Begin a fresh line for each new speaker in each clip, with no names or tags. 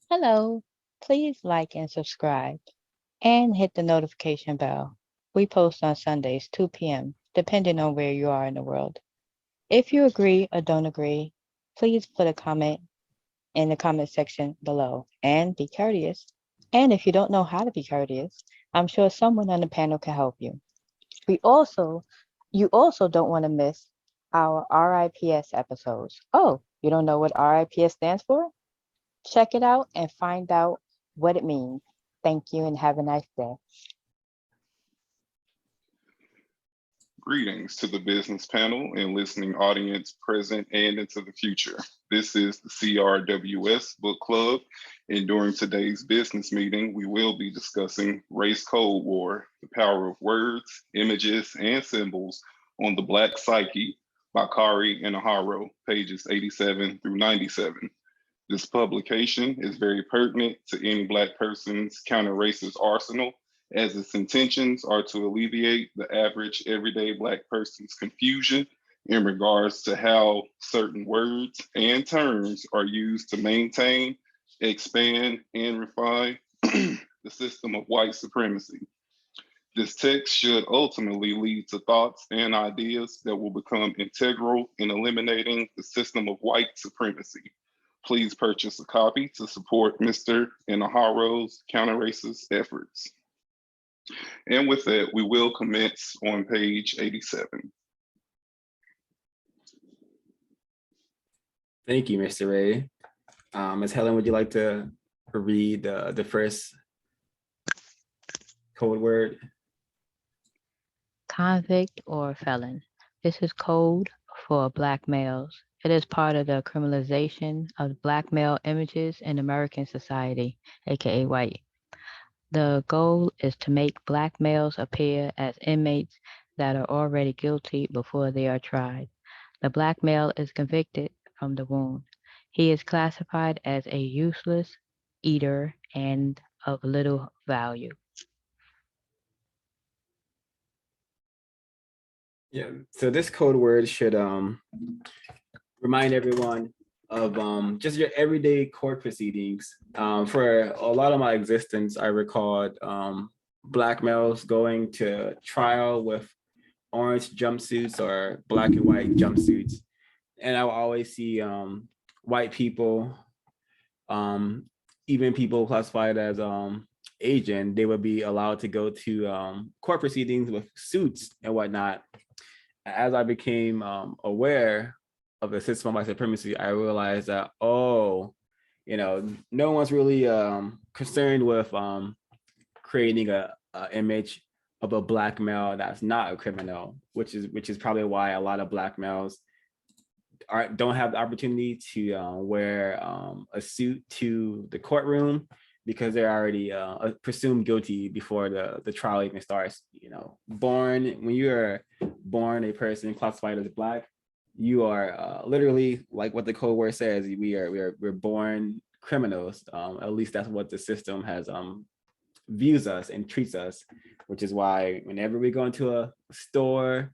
Hello, please like and subscribe and hit the notification bell. We post on Sundays, 2 p.m., depending on where you are in the world. If you agree or don't agree, please put a comment in the comment section below and be courteous. And if you don't know how to be courteous, I'm sure someone on the panel can help you. We also, you also don't want to miss our RIPS episodes. Oh, you don't know what RIPS stands for? Check it out and find out what it means. Thank you and have a nice day.
Greetings to the business panel and listening audience present and into the future. This is the CRWS Book Club, and during today's business meeting, we will be discussing Race Code War, the Power of Words, Images, and Symbols on the Black Psyche by Khari Enaharo, pages 87 through 97. This publication is very pertinent to any Black person's counter-racist arsenal, as its intentions are to alleviate the average everyday Black person's confusion in regards to how certain words and terms are used to maintain, expand, and refine the system of white supremacy. This text should ultimately lead to thoughts and ideas that will become integral in eliminating the system of white supremacy. Please purchase a copy to support Mr. Enaharo's counter-racist efforts. And with that, we will commence on page 87.
Thank you, Mr. Ray. Ms. Helen, would you like to read the first code word?
Convict or felon. This is code for Black males. It is part of the criminalization of Black male images in American society, aka white. The goal is to make Black males appear as inmates that are already guilty before they are tried. The Black male is convicted from the womb. He is classified as a useless eater and of little value.
Yeah, so this code word should remind everyone of just your everyday court proceedings. For a lot of my existence, I recalled Black males going to trial with orange jumpsuits or black and white jumpsuits. And I will always see white people, even people classified as Asian, they would be allowed to go to court proceedings with suits and whatnot. As I became aware of the system of white supremacy, I realized that, no one's really concerned with creating a image of a Black male that's not a criminal, which is probably why a lot of Black males don't have the opportunity to wear a suit to the courtroom, because they're already presumed guilty before the trial even starts. When you are born a person classified as Black, you are literally, like what the code word says, we're born criminals. At least that's what the system has views us and treats us, which is why whenever we go into a store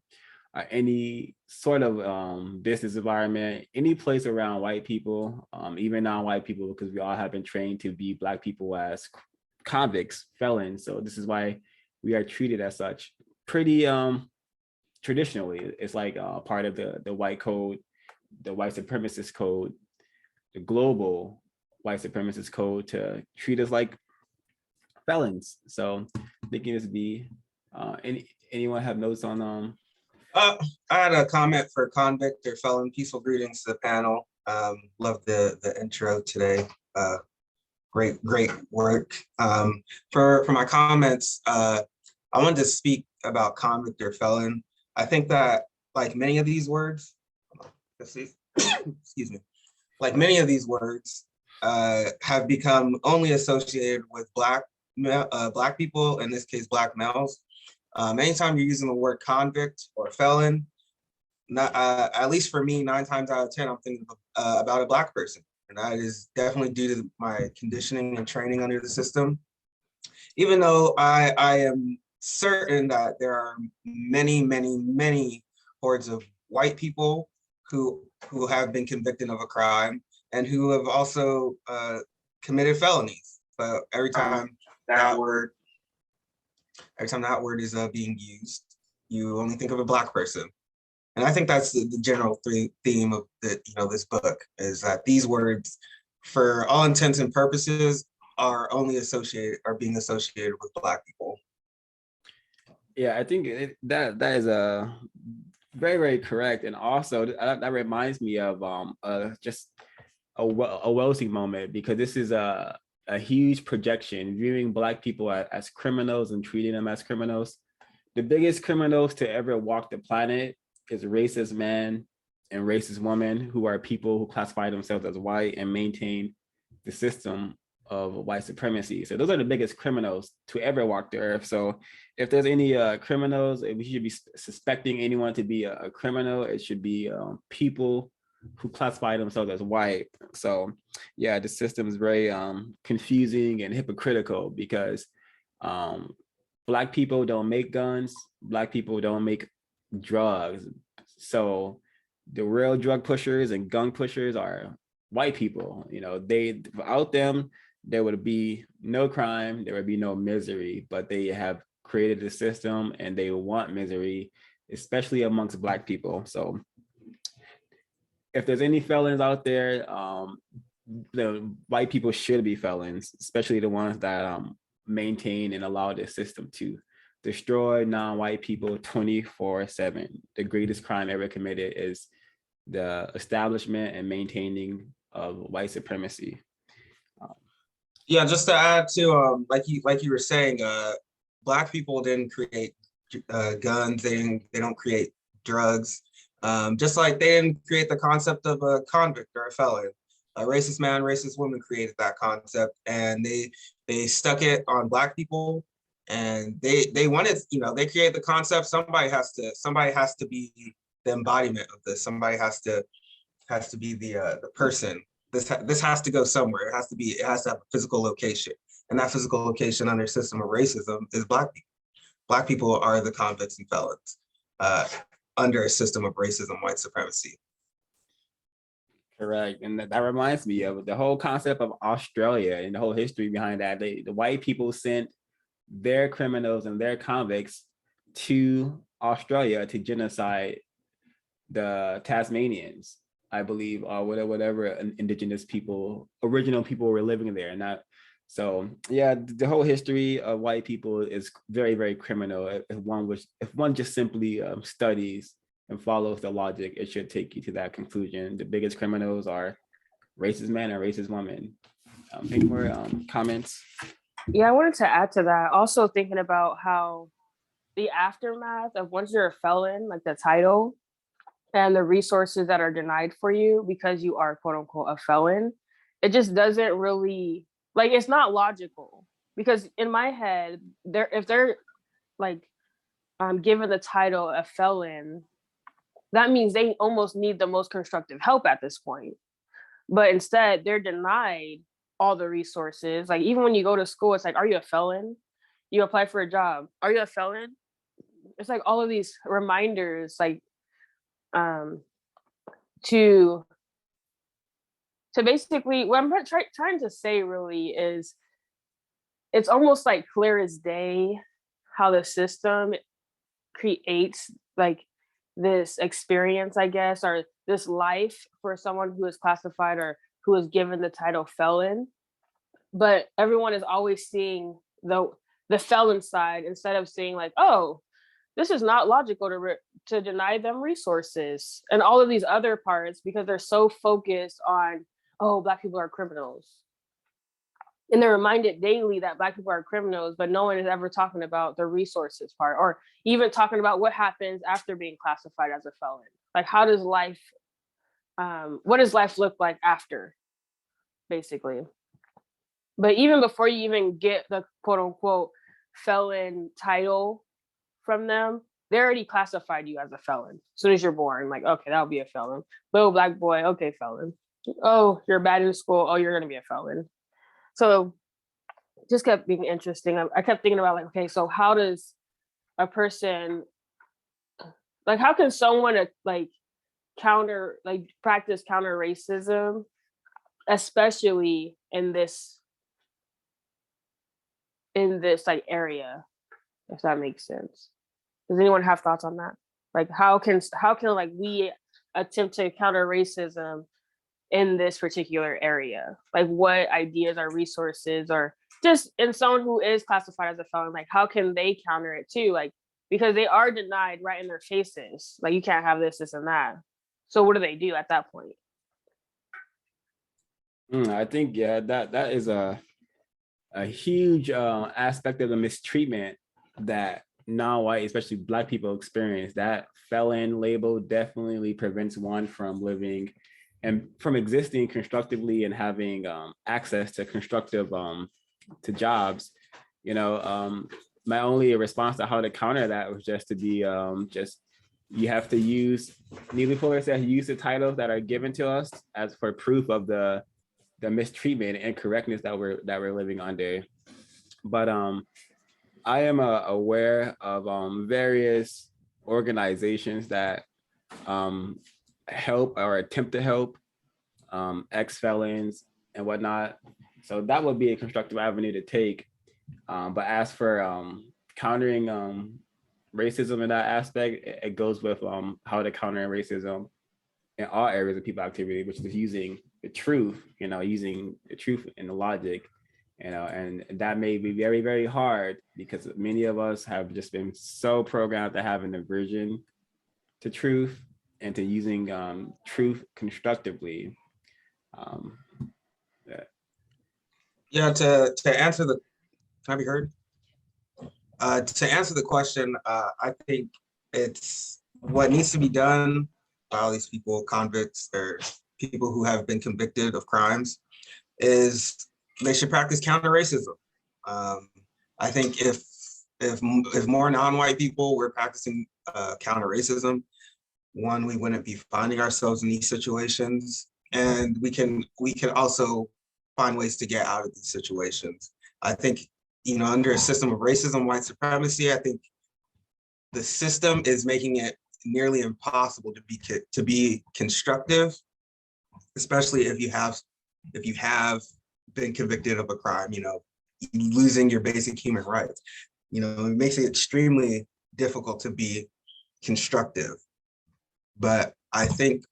or any sort of business environment, any place around white people, even non-white people, because we all have been trained to be Black people as convicts, felons. So this is why we are treated as such pretty traditionally. It's like part of the white code, the white supremacist code, the global white supremacist code, to treat us like felons. So thinking this be anyone have notes on
I had a comment for convict or felon. Peaceful greetings to the panel. Love the intro today. Great work. For my comments, I wanted to speak about convict or felon. I think that, like many of these words, excuse me, like many of these words have become only associated with Black people, in this case, Black males. Anytime you're using the word convict or felon, at least for me, 9 times out of 10, I'm thinking about a Black person. And that is definitely due to my conditioning and training under the system. Even though I am certain that there are many hordes of white people who have been convicted of a crime and who have also committed felonies. But every time that word is being used, you only think of a Black person. And I think that's the general theme of this book, is that these words, for all intents and purposes, are being associated with Black people.
Yeah, I think that is a very, very correct. And also that reminds me of just a Wellesley moment, because this is a huge projection, viewing Black people as criminals and treating them as criminals. The biggest criminals to ever walk the planet is racist men and racist women, who are people who classify themselves as white and maintain the system of white supremacy. So those are the biggest criminals to ever walk the earth. So if there's any criminals, if we should be suspecting anyone to be a criminal, it should be people who classify themselves as white. So yeah, the system is very confusing and hypocritical, because Black people don't make guns, Black people don't make drugs. So the real drug pushers and gun pushers are white people. They, without them, there would be no crime, there would be no misery, but they have created a system and they want misery, especially amongst Black people. So if there's any felons out there, the white people should be felons, especially the ones that maintain and allow this system to destroy non-white people 24/7. The greatest crime ever committed is the establishment and maintaining of white supremacy.
Yeah, just to add to like you were saying, Black people didn't create guns. They don't create drugs. Just like they didn't create the concept of a convict or a felon. A racist man, racist woman created that concept, and they stuck it on Black people. And they wanted, they created the concept. Somebody has to be the embodiment of this. Somebody has to be the person. This has to go somewhere. It has to have a physical location. And that physical location under system of racism is Black people. Black people are the convicts and felons under a system of racism, white supremacy.
Correct. And that reminds me of the whole concept of Australia and the whole history behind that. The white people sent their criminals and their convicts to Australia to genocide the Tasmanians, I believe, or whatever indigenous people, original people were living there. So yeah, the whole history of white people is very, very criminal. If one just simply studies and follows the logic, it should take you to that conclusion. The biggest criminals are racist men and racist women. Any more comments?
Yeah, I wanted to add to that. Also thinking about how the aftermath of once you're a felon, like the title and the resources that are denied for you because you are quote unquote a felon, it just doesn't really, like, it's not logical. Because in my head, if they're like given the title a felon, that means they almost need the most constructive help at this point. But instead, they're denied all the resources. Like, even when you go to school, it's like, are you a felon? You apply for a job. Are you a felon? It's like all of these reminders, like, to basically, what I'm trying to say really is, it's almost like clear as day how the system creates like this experience, I guess, or this life for someone who is classified or who is given the title felon. But everyone is always seeing the felon side instead of seeing like, oh, this is not logical to deny them resources and all of these other parts, because they're so focused on, oh, Black people are criminals. And they're reminded daily that Black people are criminals, but no one is ever talking about the resources part, or even talking about what happens after being classified as a felon. Like, how does life, what does life look like after, basically? But even before you even get the quote unquote felon title from them, they already classified you as a felon. As soon as you're born, like, okay, that'll be a felon. Little Black boy, okay, felon. Oh, you're bad in school, oh, you're gonna be a felon. So just kept being interesting. I kept thinking about like, okay, so how does a person, like, how can someone like practice counter racism, especially in this like area, if that makes sense. Does anyone have thoughts on that? Like how can like we attempt to counter racism in this particular area? Like what ideas or resources, or just in someone who is classified as a felon, like how can they counter it too? Like, because they are denied right in their faces, like you can't have this, this, and that. So what do they do at that point?
I think, yeah, that is a huge aspect of the mistreatment that non-white, especially Black people, experience. That felon label definitely prevents one from living and from existing constructively and having access to constructive to jobs. You know, my only response to how to counter that was just to be just, you have to use, Neely Fuller said, use the titles that are given to us as for proof of the mistreatment and incorrectness that we're living under. But I am aware of various organizations that help or attempt to help ex-felons and whatnot. So that would be a constructive avenue to take. But as for countering racism in that aspect, it goes with how to counter racism in all areas of people activity, which is using the truth, using the truth and the logic, and that may be very, very hard because many of us have just been so programmed to have an aversion to truth and to using truth constructively.
Yeah, to answer the, can I be heard? To answer the question, I think it's what needs to be done by all these people, convicts or people who have been convicted of crimes, is they should practice counter-racism. I think if more non-white people were practicing counter-racism, one, we wouldn't be finding ourselves in these situations, and we can also find ways to get out of these situations. I think, under a system of racism, white supremacy, I think the system is making it nearly impossible to be constructive, especially if you have been convicted of a crime, losing your basic human rights. It makes it extremely difficult to be constructive. But I think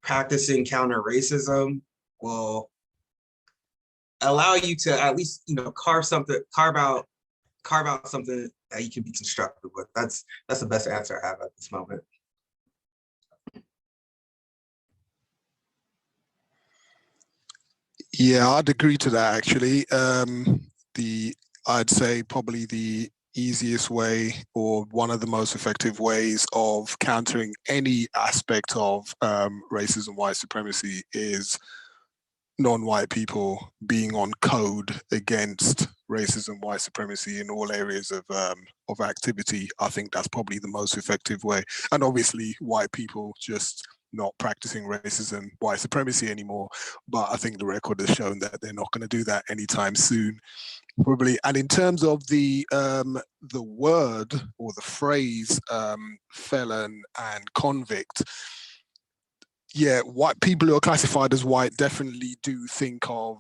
practicing counter racism will allow you to at least, carve out something that you can be constructive with. That's the best answer I have at this moment.
Yeah, I'd agree to that actually. I'd say probably the easiest way or one of the most effective ways of countering any aspect of racism, white supremacy is non-white people being on code against racism, white supremacy in all areas of activity. I think that's probably the most effective way. And obviously white people just not practicing racism, white supremacy anymore. But I think the record has shown that they're not going to do that anytime soon, probably. And in terms of the word or the phrase felon and convict, yeah, white people who are classified as white definitely do think of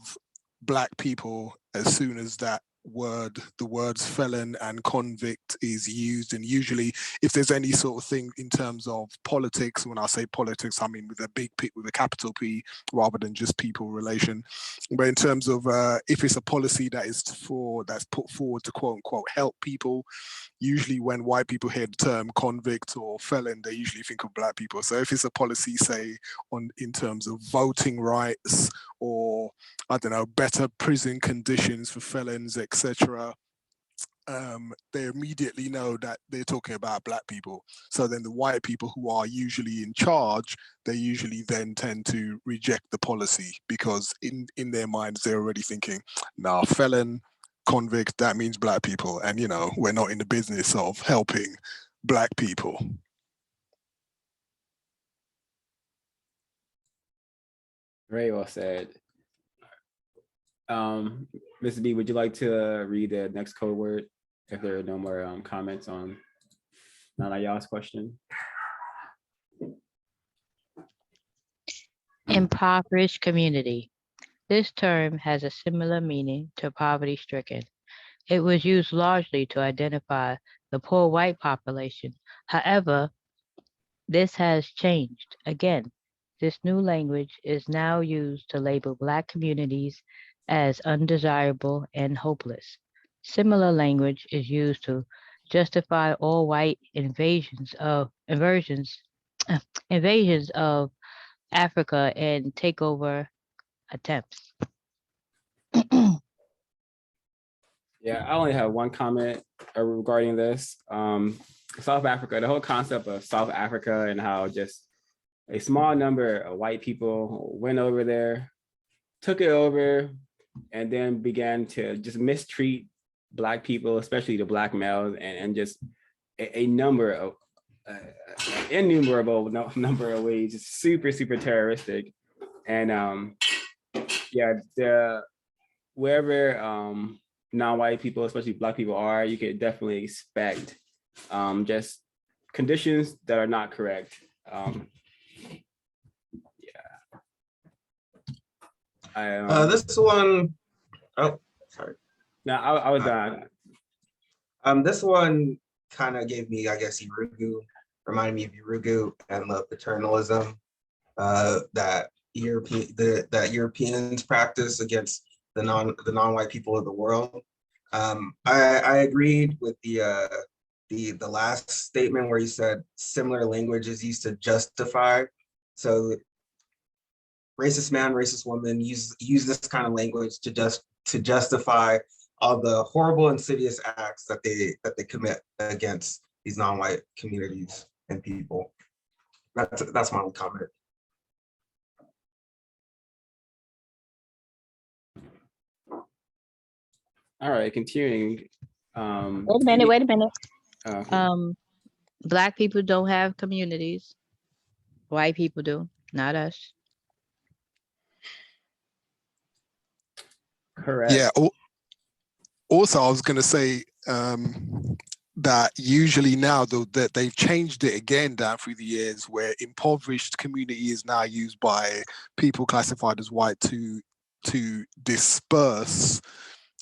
Black people as soon as the words felon and convict is used. And usually if there's any sort of thing in terms of politics, when I say politics, I mean with a capital P rather than just people relation. But in terms of if it's a policy that's put forward to quote unquote help people, usually when white people hear the term convict or felon, they usually think of Black people. So if it's a policy, say in terms of voting rights or, I don't know, better prison conditions for felons, etc., they immediately know that they're talking about Black people. So then the white people who are usually in charge, they usually then tend to reject the policy because in their minds, they're already thinking, nah, felon, convict, that means Black people. And, we're not in the business of helping Black people.
Very well said. Mr. B, would you like to read the next code word if there are no more comments on Nanaya's question?
Impoverished community. This term has a similar meaning to poverty-stricken. It was used largely to identify the poor white population. However, this has changed. Again, this new language is now used to label Black communities as undesirable and hopeless. Similar language is used to justify all white invasions of Africa and takeover attempts.
Yeah, I only have one comment regarding this. South Africa, the whole concept of South Africa and how just a small number of white people went over there, took it over, and then began to just mistreat Black people, especially the Black males, and just a number of innumerable number of ways, just super terroristic. And yeah, wherever non-white people, especially Black people, are, you could definitely expect just conditions that are not correct.
This one, oh, sorry.
No, I was done.
This one kind of gave me, I guess, reminded me of Urugu and the paternalism that Europeans practice against the non-white people of the world. I agreed with the last statement where you said similar language is used to justify. So racist man, racist woman use this kind of language to justify all the horrible, insidious acts that they commit against these non-white communities and people. That's my only comment.
All right, continuing.
Wait a minute.
Okay.
Black people don't have communities. White people do, not us.
Correct.
Yeah. Also, I was going to say that usually now that they've changed it again down through the years, where impoverished community is now used by people classified as white to disperse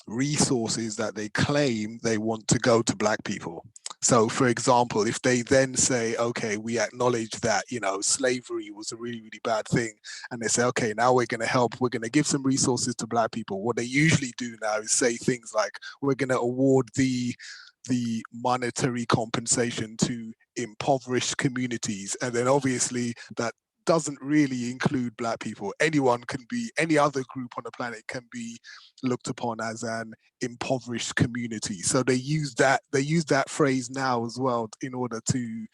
resources that they claim they want to go to Black people. So, for example, if they then say, okay, we acknowledge that, slavery was a really, really bad thing, and they say, okay, now we're going to give some resources to Black people. What they usually do now is say things like, we're going to award the monetary compensation to impoverished communities. And then obviously that doesn't really include Black people. Any other group on the planet can be looked upon as an impoverished community. So they use that phrase now as well in order to,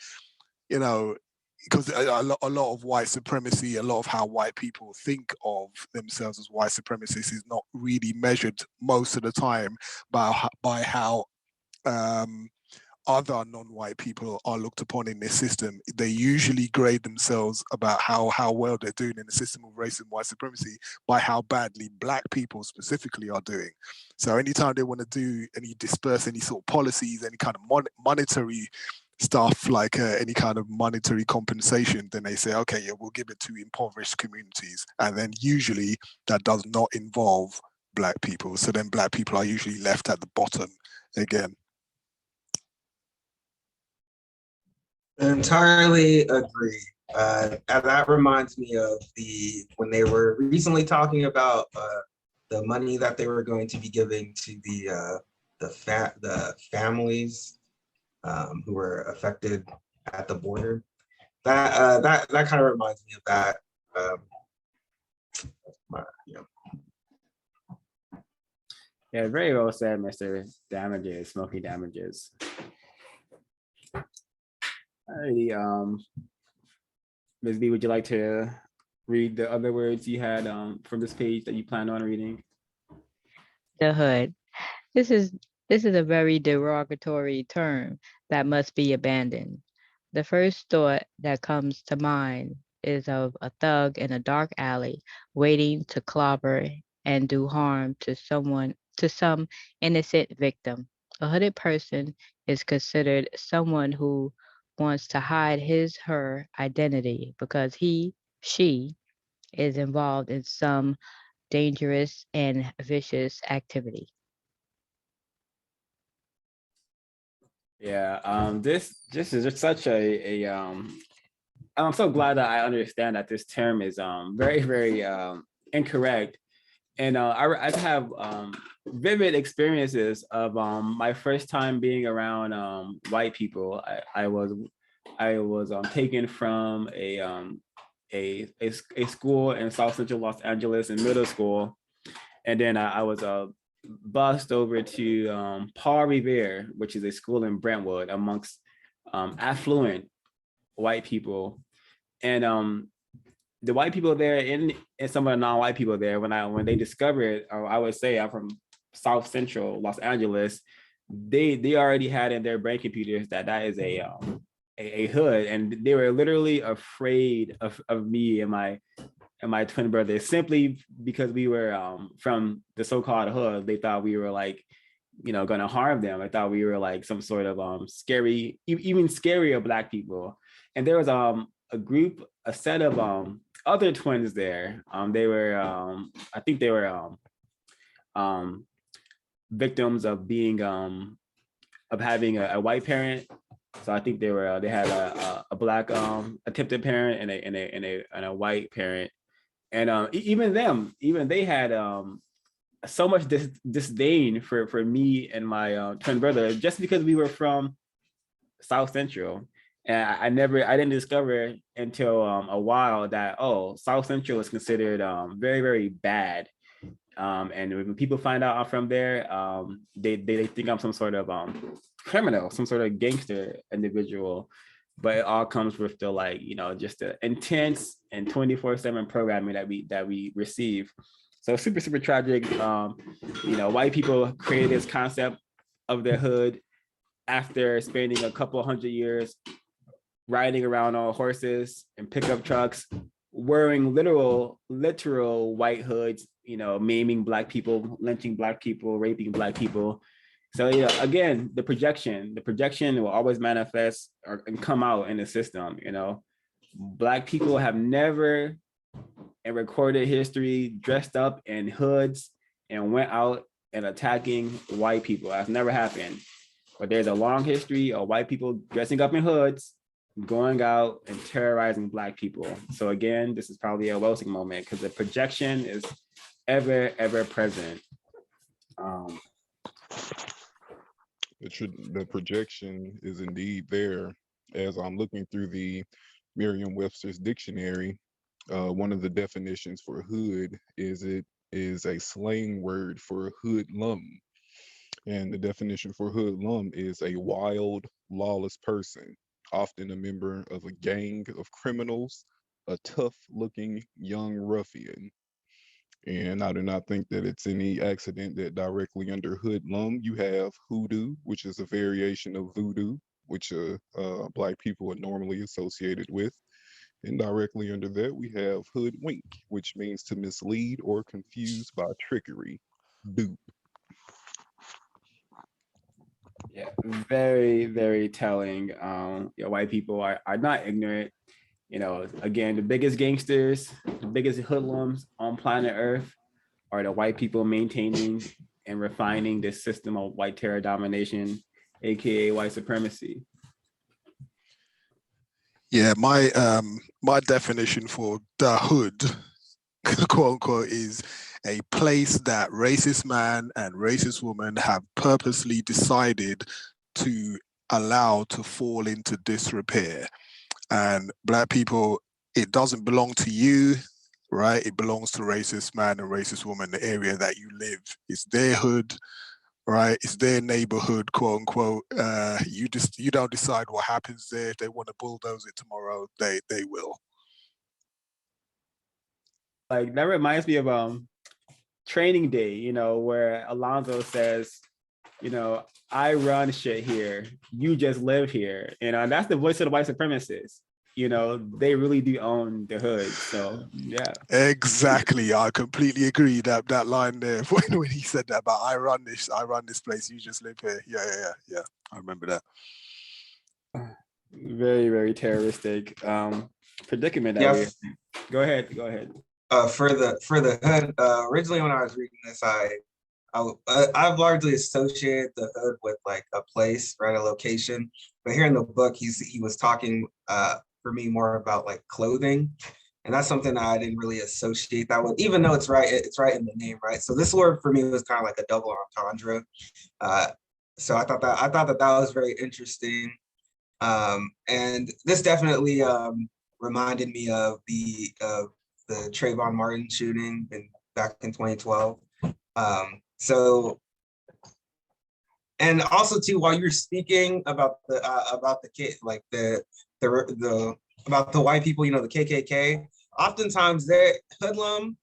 because a lot of white supremacy, a lot of how white people think of themselves as white supremacists is not really measured most of the time by how other non-white people are looked upon in this system. They usually grade themselves about how well they're doing in the system of racism, white supremacy, by how badly Black people specifically are doing. So anytime they want to disperse any sort of policies, any kind of monetary stuff, like any kind of monetary compensation, then they say, okay, yeah, we'll give it to impoverished communities. And then usually that does not involve Black people. So then Black people are usually left at the bottom again.
Entirely agree. And that reminds me of when they were recently talking about the money that they were going to be giving to the families who were affected at the border. That kind of reminds me of that.
Yeah, very well said, Mr. Damages, Smoky Damages. Alrighty, Ms. B, would you like to read the other words you had from this page that you planned on reading?
The hood. This is a very derogatory term that must be abandoned. The first thought that comes to mind is of a thug in a dark alley waiting to clobber and do harm to some innocent victim. A hooded person is considered someone who wants to hide her identity because she is involved in some dangerous, and vicious activity.
Yeah, this is just such I'm so glad that I understand that this term is very incorrect. And I have vivid experiences of my first time being around white people. I was taken from a school in South Central Los Angeles in middle school, and then I was bused over to Paul Revere, which is a school in Brentwood amongst affluent white people. And the white people there and some of the non-white people there, when they discover it, or I would say I'm from South Central Los Angeles, they already had in their brain computers that is a hood, and they were literally afraid of me and my twin brother, simply because we were from the so-called hood. They thought we were like, gonna harm them. I thought we were like some sort of scary, even scarier Black people. And there was a set of other twins there. They were I think they were victims of being of having a white parent. So I think they had a Black attempted parent and a white parent. And even they had so much disdain for me and my twin brother, just because we were from South Central. And I didn't discover until a while that, South Central is considered very bad. And when people find out I'm from there, they think I'm some sort of criminal, some sort of gangster individual. But it all comes with the just the intense and 24/7 programming that we receive. So super tragic. White people created this concept of their hood after spending a couple hundred years riding around on horses and pickup trucks, wearing literal white hoods, maiming Black people, lynching Black people, raping Black people. So again, the projection will always manifest and come out in the system. Black people have never in recorded history dressed up in hoods and went out and attacking white people. That's never happened. But there's a long history of white people dressing up in hoods, going out and terrorizing Black people. So again, this is probably a Welsing moment, because the projection is ever present.
The projection is indeed there. As I'm looking through the Merriam-Webster's dictionary, one of the definitions for hood is it is a slang word for hoodlum. And the definition for hoodlum is a wild, lawless person, often a member of a gang of criminals, a tough-looking young ruffian. And I do not think that it's any accident that directly under hoodlum you have hoodoo, which is a variation of voodoo, which Black people are normally associated with. And directly under that, we have hoodwink, which means to mislead or confuse by trickery. Dupe.
Yeah, very telling. White people are not ignorant. Again, the biggest gangsters, the biggest hoodlums on planet Earth are the white people maintaining and refining this system of white terror domination, aka white supremacy.
Yeah, my definition for the hood, quote unquote, is a place that racist man and racist woman have purposely decided to allow to fall into disrepair. And Black people, it doesn't belong to you, right? It belongs to racist man and racist woman, the area that you live. It's their hood, right? It's their neighborhood, quote unquote. You don't decide what happens there. If they want to bulldoze it tomorrow, they will.
Like, that reminds me of Training Day, where Alonzo says, I run shit here, you just live here. And that's the voice of the white supremacists. They really do own the hood. So yeah.
Exactly. I completely agree that line there when he said that about I run this place, you just live here. Yeah. I remember that.
Very terroristic predicament that we. Go ahead.
For the hood, originally when I was reading this, I've largely associated the hood with like a place, right, a location. But here in the book, he was talking for me more about like clothing, and that's something that I didn't really associate that with, even though it's right in the name, right? So this word for me was kind of like a double entendre. So I thought that was very interesting, and this definitely reminded me of the Trayvon Martin shooting back in 2012. So, and also too, while you're speaking about the kid, like the about the white people, you know, the KKK, oftentimes their hoodlum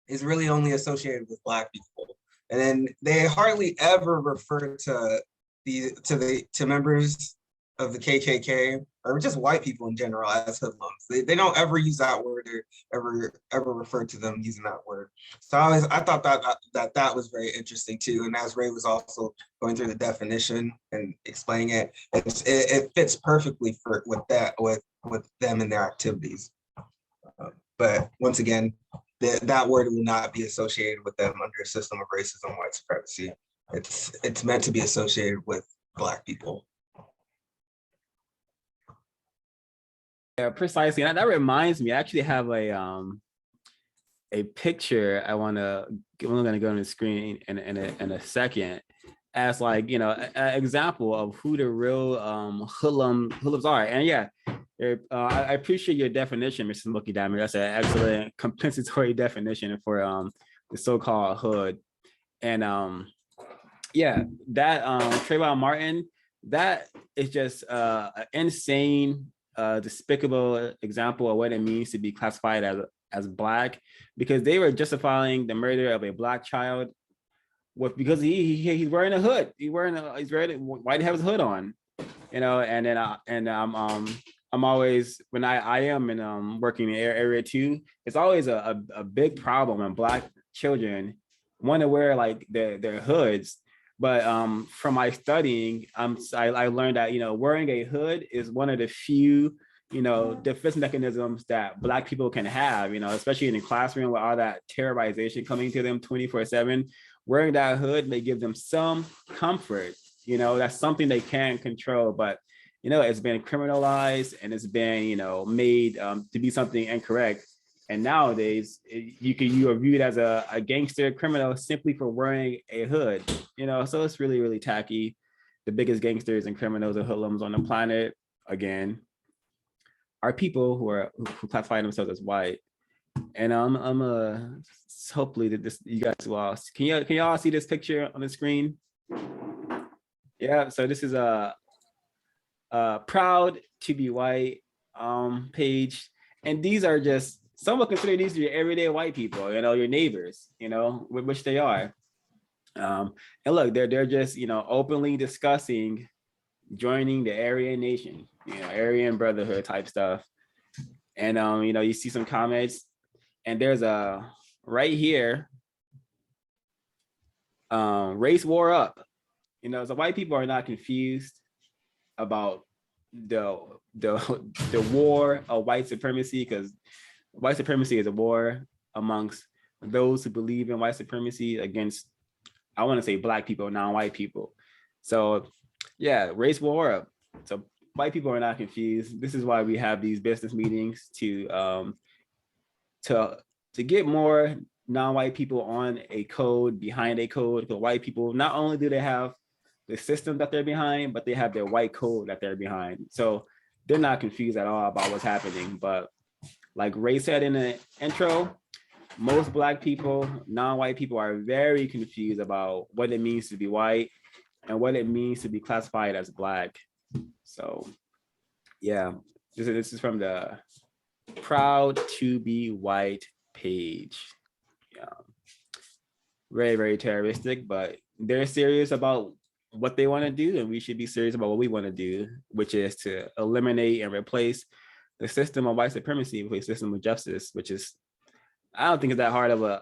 is really only associated with Black people, and then they hardly ever refer to members of the KKK or just white people in general as hoodlums. They don't ever use that word or ever refer to them using that word. So I thought that was very interesting too. And as Ray was also going through the definition and explaining it, it fits perfectly with them and their activities. But once again, that word will not be associated with them under a system of racism, white supremacy. It's meant to be associated with Black people.
Yeah, precisely. And that reminds me, I actually have a picture I'm gonna go on the screen in a second as like, you know, an example of who the real hoodlums are. And yeah, I appreciate your definition, Mr. Mookie Diamond. That's an excellent compensatory definition for the so-called hood. And yeah, that Trayvon Martin, that is just an insane, despicable example of what it means to be classified as Black, because they were justifying the murder of a Black child because he's wearing a hood. He's wearing why do he have his hood on? You know, and then I'm always, when I am in working in area 2, it's always a big problem when Black children want to wear like their hoods. But from my studying, I learned that, you know, wearing a hood is one of the few, you know, defense mechanisms that Black people can have, you know, especially in the classroom with all that terrorization coming to them 24/7. Wearing that hood may give them some comfort, you know, that's something they can't control. But, you know, it's been criminalized and it's been, you know, made to be something incorrect. And nowadays, you are viewed as a gangster criminal simply for wearing a hood, you know, so it's really, really tacky. The biggest gangsters and criminals and hoodlums on the planet, again, are people who classify themselves as white. And I'm hopefully that you guys will all, can y'all see this picture on the screen? Yeah, so this is a proud to be white page. And these are just, some would consider these your everyday white people, you know, your neighbors, you know, which they are. And look, they're just, you know, openly discussing joining the Aryan Nation, you know, Aryan Brotherhood type stuff. And you know, you see some comments, and there's a right here, race war up. You know, so white people are not confused about the war of white supremacy, because white supremacy is a war amongst those who believe in white supremacy against, I want to say, Black people, non-white people. So yeah, race war up. So white people are not confused. This is why we have these business meetings to get more non-white people on a code, behind a code. Because white people, not only do they have the system that they're behind, but they have their white code that they're behind. So they're not confused at all about what's happening. But like Ray said in the intro, most Black people, non-white people, are very confused about what it means to be white and what it means to be classified as Black. So yeah, this is from the Proud to Be White page. Yeah. Very, very terroristic, but they're serious about what they want to do, and we should be serious about what we want to do, which is to eliminate and replace the system of white supremacy with a system of justice, which is, I don't think it's that hard of a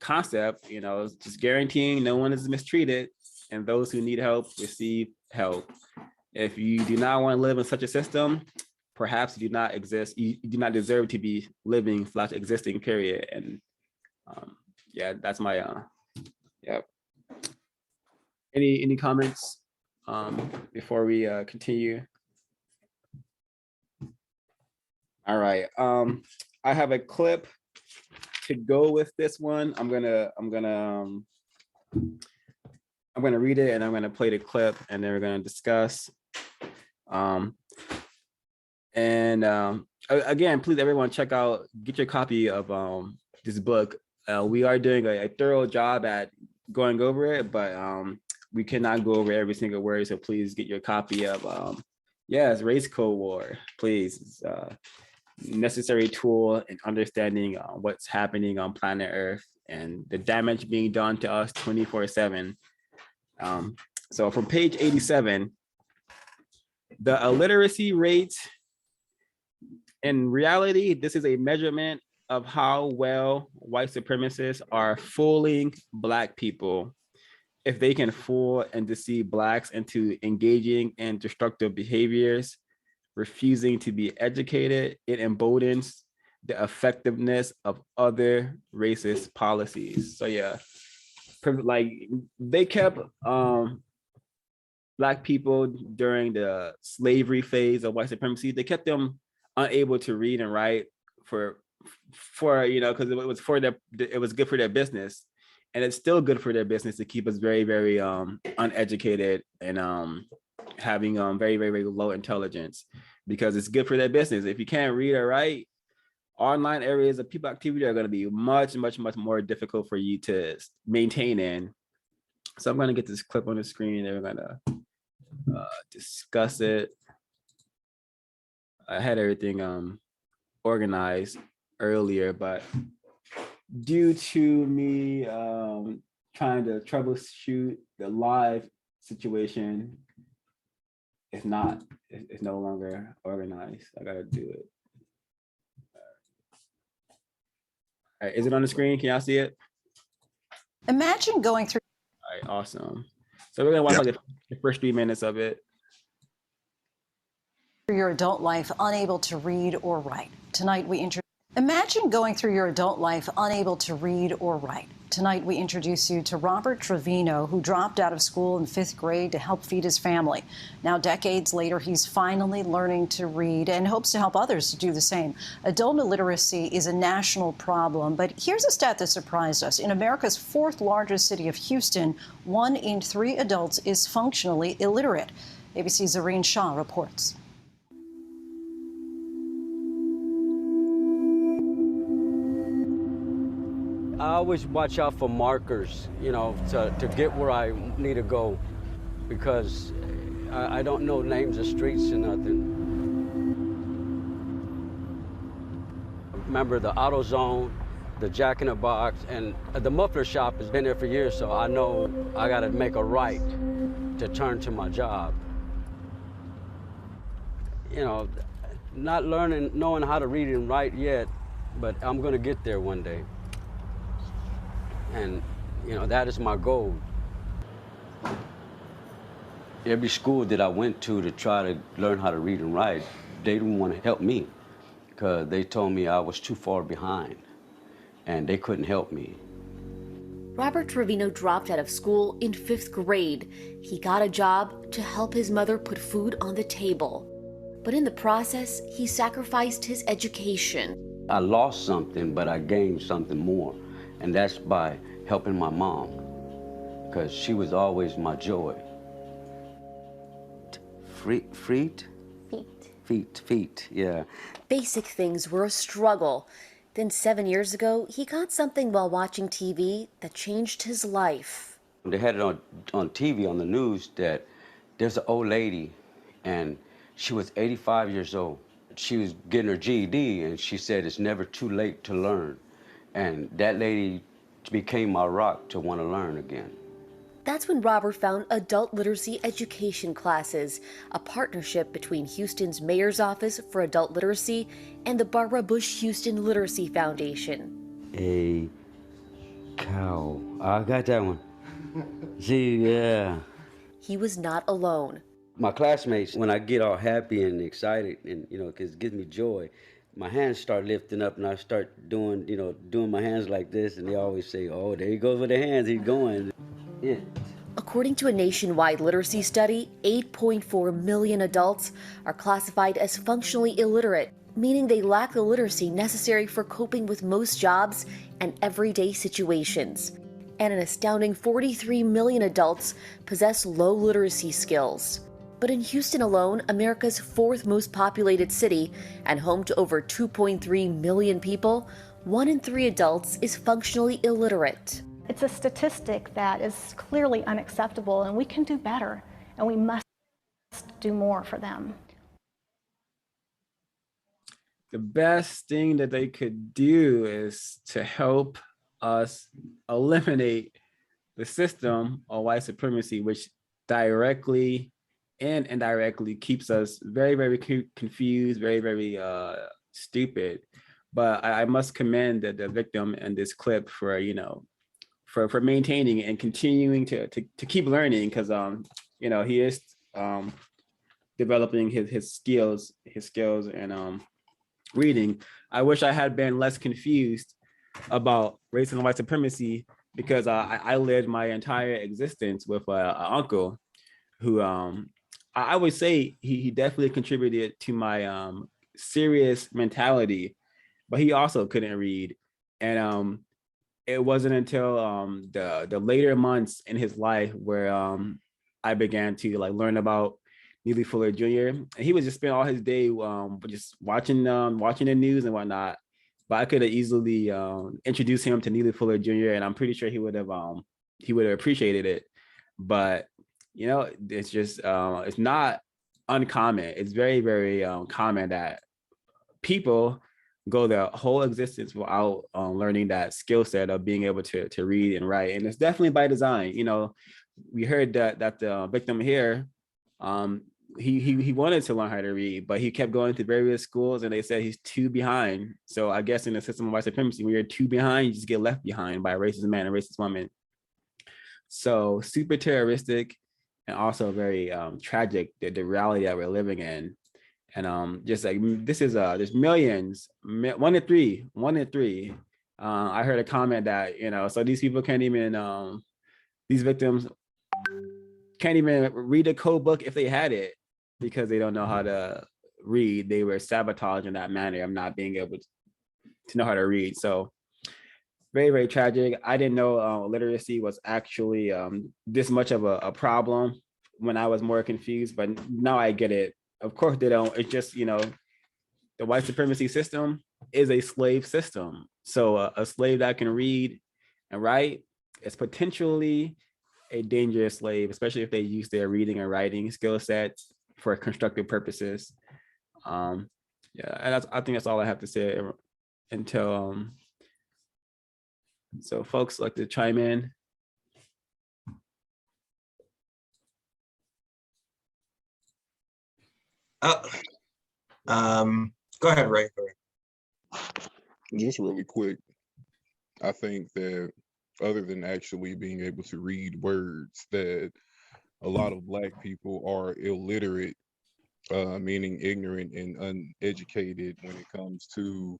concept, you know, just guaranteeing no one is mistreated and those who need help receive help. If you do not want to live in such a system, perhaps you do not exist, you do not deserve to be living / existing, period. And yeah, that's my yep. Any comments before we continue? All right, I have a clip to go with this one. I'm gonna read it and I'm gonna play the clip and then we're gonna discuss. Again, please everyone get your copy of this book. We are doing a thorough job at going over it, but we cannot go over every single word. So please get your copy of yes, Race Code War, please. It's a necessary tool in understanding what's happening on planet Earth and the damage being done to us 24/7. So from page 87, the illiteracy rate, in reality, this is a measurement of how well white supremacists are fooling Black people. If they can fool and deceive Blacks into engaging in destructive behaviors, refusing to be educated, it emboldens the effectiveness of other racist policies. So yeah, like they kept Black people during the slavery phase of white supremacy, they kept them unable to read and write for because it was good for their business, and it's still good for their business to keep us very, very uneducated and having very, very, very low intelligence, because it's good for their business. If you can't read or write, online areas of people activity are going to be much, much, much more difficult for you to maintain in. So I'm going to get this clip on the screen and we're going to discuss it. I had everything organized earlier, but due to me trying to troubleshoot the live situation, it's no longer organized. I gotta do it. All right, is it on the screen? Can y'all see it?
Imagine going through.
All right, awesome. So we're gonna watch like the first 3 minutes of it.
Your adult life unable to read or write. Tonight we Imagine going through your adult life unable to read or write. Tonight we introduce you to Robert Trevino, who dropped out of school in 5th grade to help feed his family. Now, decades later, he's finally learning to read and hopes to help others to do the same. Adult illiteracy is a national problem, but here's a stat that surprised us. In America's 4th largest city of Houston, 1 in 3 adults is functionally illiterate. ABC's Zareen Shah reports.
I always watch out for markers, to get where I need to go, because I don't know names of streets and nothing. Remember the AutoZone, the Jack in the Box, and the muffler shop has been there for years, so I know I got to make a right to turn to my job. Not knowing how to read and write yet, but I'm going to get there one day. And, that is my goal. Every school that I went to try to learn how to read and write, they didn't want to help me because they told me I was too far behind and they couldn't help me.
Robert Trevino dropped out of school in 5th grade. He got a job to help his mother put food on the table. But in the process, he sacrificed his education.
I lost something, but I gained something more. And that's by helping my mom, because she was always my joy. Feet, yeah.
Basic things were a struggle. Then 7 years ago, he got something while watching TV that changed his life.
They had it on TV, on the news, that there's an old lady, and she was 85 years old. She was getting her GED, and she said it's never too late to learn. And that lady became my rock to want to learn again.
That's when Robert found adult literacy education classes, a partnership between Houston's Mayor's Office for Adult Literacy and the Barbara Bush Houston Literacy Foundation.
A cow. I got that one. Gee, yeah.
He was not alone.
My classmates, when I get all happy and excited and, because it gives me joy, my hands start lifting up and I start doing my hands like this. And they always say, oh, there he goes with the hands, he's going. Yeah.
According to a nationwide literacy study, 8.4 million adults are classified as functionally illiterate, meaning they lack the literacy necessary for coping with most jobs and everyday situations. And an astounding 43 million adults possess low literacy skills. But in Houston alone, America's fourth most populated city and home to over 2.3 million people, 1 in 3 adults is functionally illiterate.
It's a statistic that is clearly unacceptable, and we can do better, and we must do more for them.
The best thing that they could do is to help us eliminate the system of white supremacy, which directly and indirectly keeps us very, very confused, very, very stupid. But I must commend the victim in this clip for, for maintaining and continuing to keep learning, because he is developing his skills and reading. I wish I had been less confused about racism and white supremacy, because I lived my entire existence with an uncle who I would say he definitely contributed to my serious mentality, but he also couldn't read. And it wasn't until the later months in his life where I began to learn about Neely Fuller Jr. And he would just spend all his day just watching the news and whatnot. But I could have easily introduced him to Neely Fuller Jr. and I'm pretty sure he would have appreciated it. But it's just it's not uncommon. It's very, very common that people go their whole existence without learning that skill set of being able to read and write. And it's definitely by design. We heard that the victim here, he wanted to learn how to read, but he kept going to various schools and they said he's too behind. So I guess in the system of white supremacy, when you're too behind, you just get left behind by a racist man and racist woman. So super terroristic and also very tragic, the reality that we're living in. And just like this is there's millions, 1 in 3. I heard a comment that so these people can't even these victims can't even read a code book if they had it, because they don't know how to read. They were sabotaged in that manner of not being able to know how to read. So very, very tragic. I didn't know literacy was actually this much of a problem when I was more confused, but now I get it. Of course they don't. It's just, the white supremacy system is a slave system. So a slave that can read and write is potentially a dangerous slave, especially if they use their reading and writing skill sets for constructive purposes. And I think that's all I have to say until so folks like to chime in.
Go ahead, Ray.
Just really quick, I think that other than actually being able to read words, that a lot of Black people are illiterate, meaning ignorant and uneducated when it comes to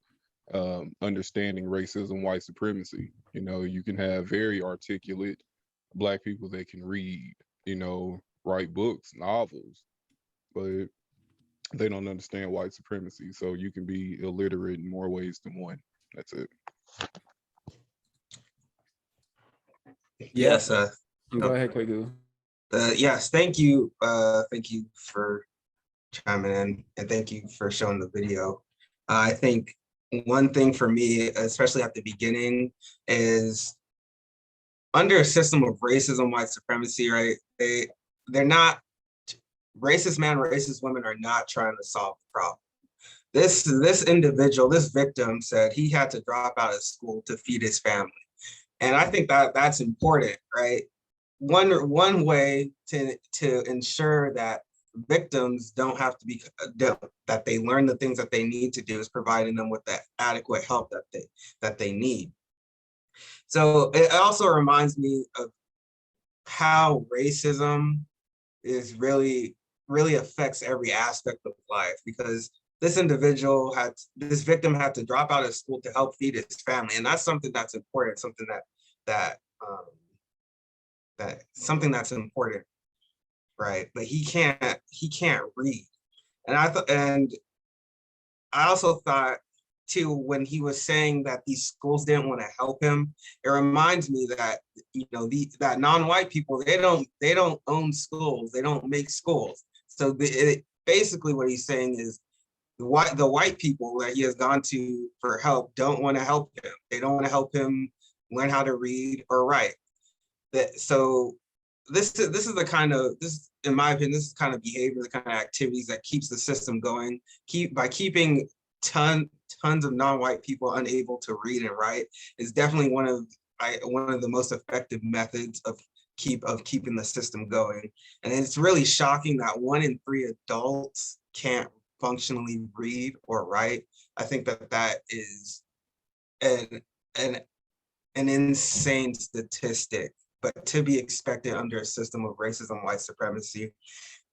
understanding racism, white supremacy. You can have very articulate Black people that can read, write books, novels, but they don't understand white supremacy. So you can be illiterate in more ways than one. That's it.
Yes.
Go ahead, Kwaku.
Yes, thank you. Thank you for chiming in, and thank you for showing the video. I think one thing for me, especially at the beginning, is under a system of racism, white supremacy, right? They're not, racist men, racist women are not trying to solve the problem. This individual, this victim said he had to drop out of school to feed his family. And I think that's important, right? One way to ensure that victims don't have to be, that they learn the things that they need to do, is providing them with that adequate help that they need. So it also reminds me of how racism is really really affects every aspect of life, because this victim had to drop out of school to help feed his family. And that's something that's important, something that's important, right? But he can't read. And I also thought too, when he was saying that these schools didn't want to help him, it reminds me that, that non-white people, they don't own schools, they don't make schools. So basically what he's saying is the white people that he has gone to for help don't want to help him. They don't want to help him learn how to read or write. So this is the kind of, in my opinion, this is the kind of behavior, the kind of activities that keeps the system going. By keeping tons of non-white people unable to read and write is definitely one of the most effective methods of keeping the system going. And it's really shocking that 1 in 3 adults can't functionally read or write. I think that is an insane statistic, but to be expected under a system of racism, white supremacy.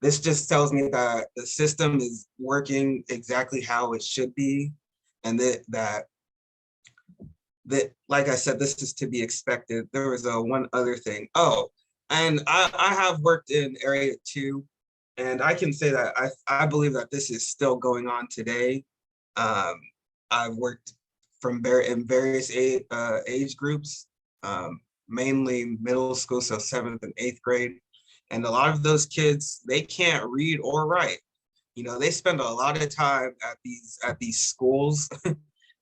This just tells me that the system is working exactly how it should be, and that like I said, this is to be expected. There was one other thing. Oh, and I have worked in area 2, and I can say that I believe that this is still going on today. I've worked in various age groups, mainly middle school, so 7th and 8th grade. And a lot of those kids, they can't read or write. They spend a lot of time at these schools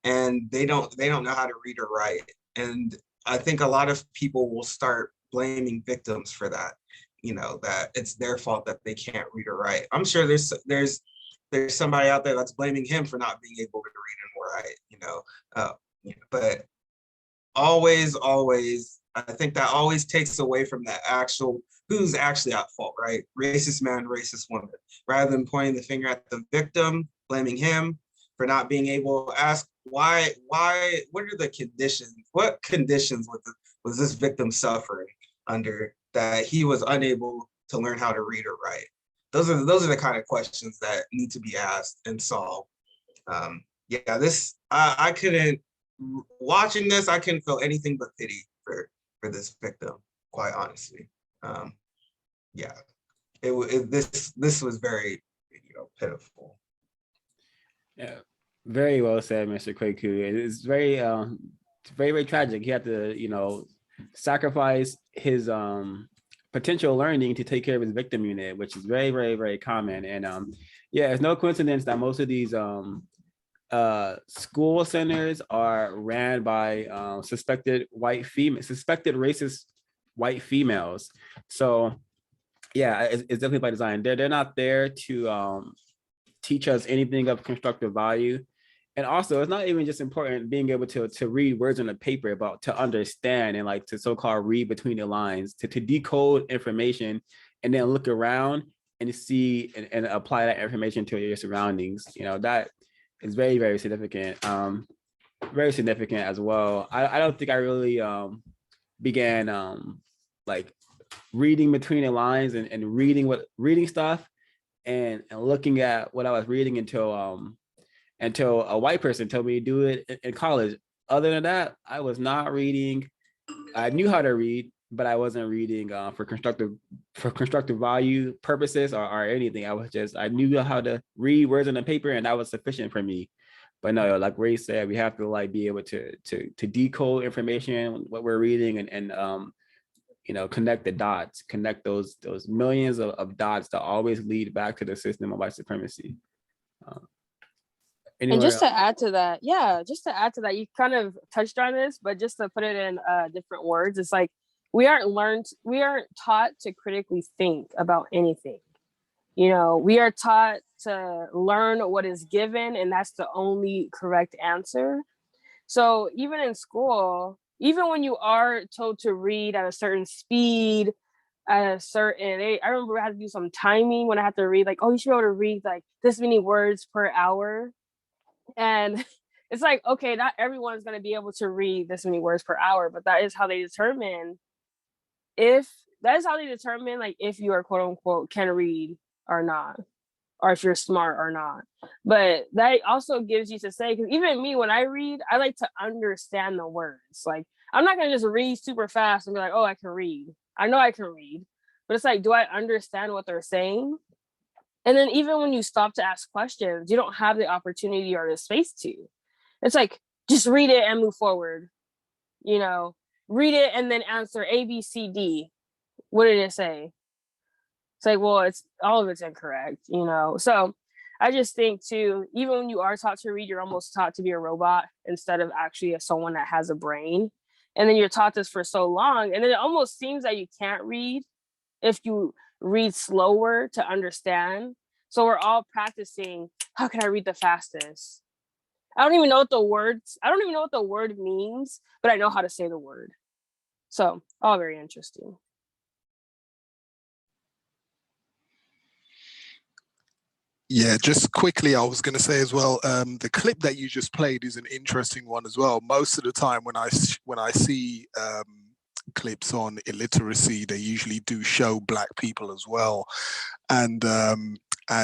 and they don't know how to read or write. And I think a lot of people will start blaming victims for that, that it's their fault that they can't read or write. I'm sure there's somebody out there that's blaming him for not being able to read and write, but always, I think that always takes away from who's actually at fault, right? Racist man, racist woman. Rather than pointing the finger at the victim, blaming him for not being able to ask why, what are the conditions? What conditions was this victim suffering under that he was unable to learn how to read or write? Those are the kind of questions that need to be asked and solved. I couldn't, watching this, I couldn't feel anything but pity for this victim, quite honestly. This was very, pitiful.
Yeah, very well said, Mr. Kweku. It's very, very tragic. He had to, sacrifice his potential learning to take care of his victim unit, which is very, very, very common. And it's no coincidence that most of these school centers are ran by suspected racist white females. So it's definitely by design. They're not there to teach us anything of constructive value. And also, it's not even just important being able to read words on a paper, but to understand and like to so-called read between the lines, to decode information and then look around and see and apply that information to your surroundings. That is very, very significant. Very significant as well. I don't think I really began like reading between the lines and reading stuff and looking at what I was reading until a white person told me to do it in college. Other than that, I was not reading. I knew how to read, but I wasn't reading for constructive value purposes or anything. I knew how to read words on the paper, and that was sufficient for me. But no, like Ray said, we have to like be able to decode information, what we're reading, and connect the dots, connect those millions of dots that always lead back to the system of white supremacy.
And just to add to that, you kind of touched on this, but just to put it in different words, it's like we aren't taught to critically think about anything. We are taught to learn what is given, and that's the only correct answer. So even in school, even when you are told to read at a certain speed, at a certain age, I remember I had to do some timing when I had to read, like, oh, you should be able to read like this many words per hour. And it's like, okay, not everyone's going to be able to read this many words per hour, but that is how they determine like if you are quote unquote can read or not, or if you're smart or not. But that also gives you to say, because even me, when I read, I like to understand the words. Like, I'm not going to just read super fast and be like, oh, I can read. I know I can read. But it's like, do I understand what they're saying? And then even when you stop to ask questions, you don't have the opportunity or the space to. It's like, just read it and move forward. You know, read it and then answer A, B, C, D. What did it say? It's like, well, it's all of it's incorrect, you know? So I just think too, even when you are taught to read, you're almost taught to be a robot instead of actually someone that has a brain. And then you're taught this for so long. And then it almost seems that you can't read if you read slower to understand. So we're all practicing, how can I read the fastest? I don't even know what the word means, but I know how to say the word. So all very interesting.
Yeah, just quickly, I was going to say as well, the clip that you just played is an interesting one as well. Most of the time when I see clips on illiteracy, they usually do show Black people as well, and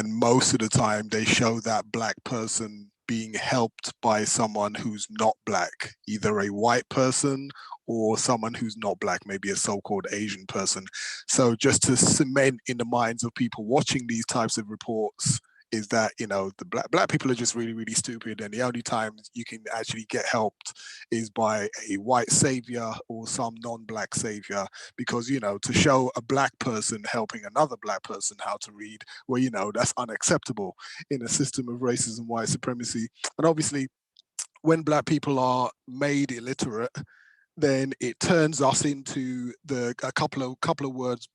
most of the time they show that Black person being helped by someone who's not Black, either a white person or someone who's not Black, maybe a so-called Asian person. So just to cement in the minds of people watching these types of reports is that, you know, the black people are just really, really stupid, and the only time you can actually get helped is by a white savior or some non-Black savior, because, you know, to show a Black person helping another Black person how to read, well, you know, that's unacceptable in a system of racism, white supremacy. And obviously, when Black people are made illiterate, then it turns us into a couple of words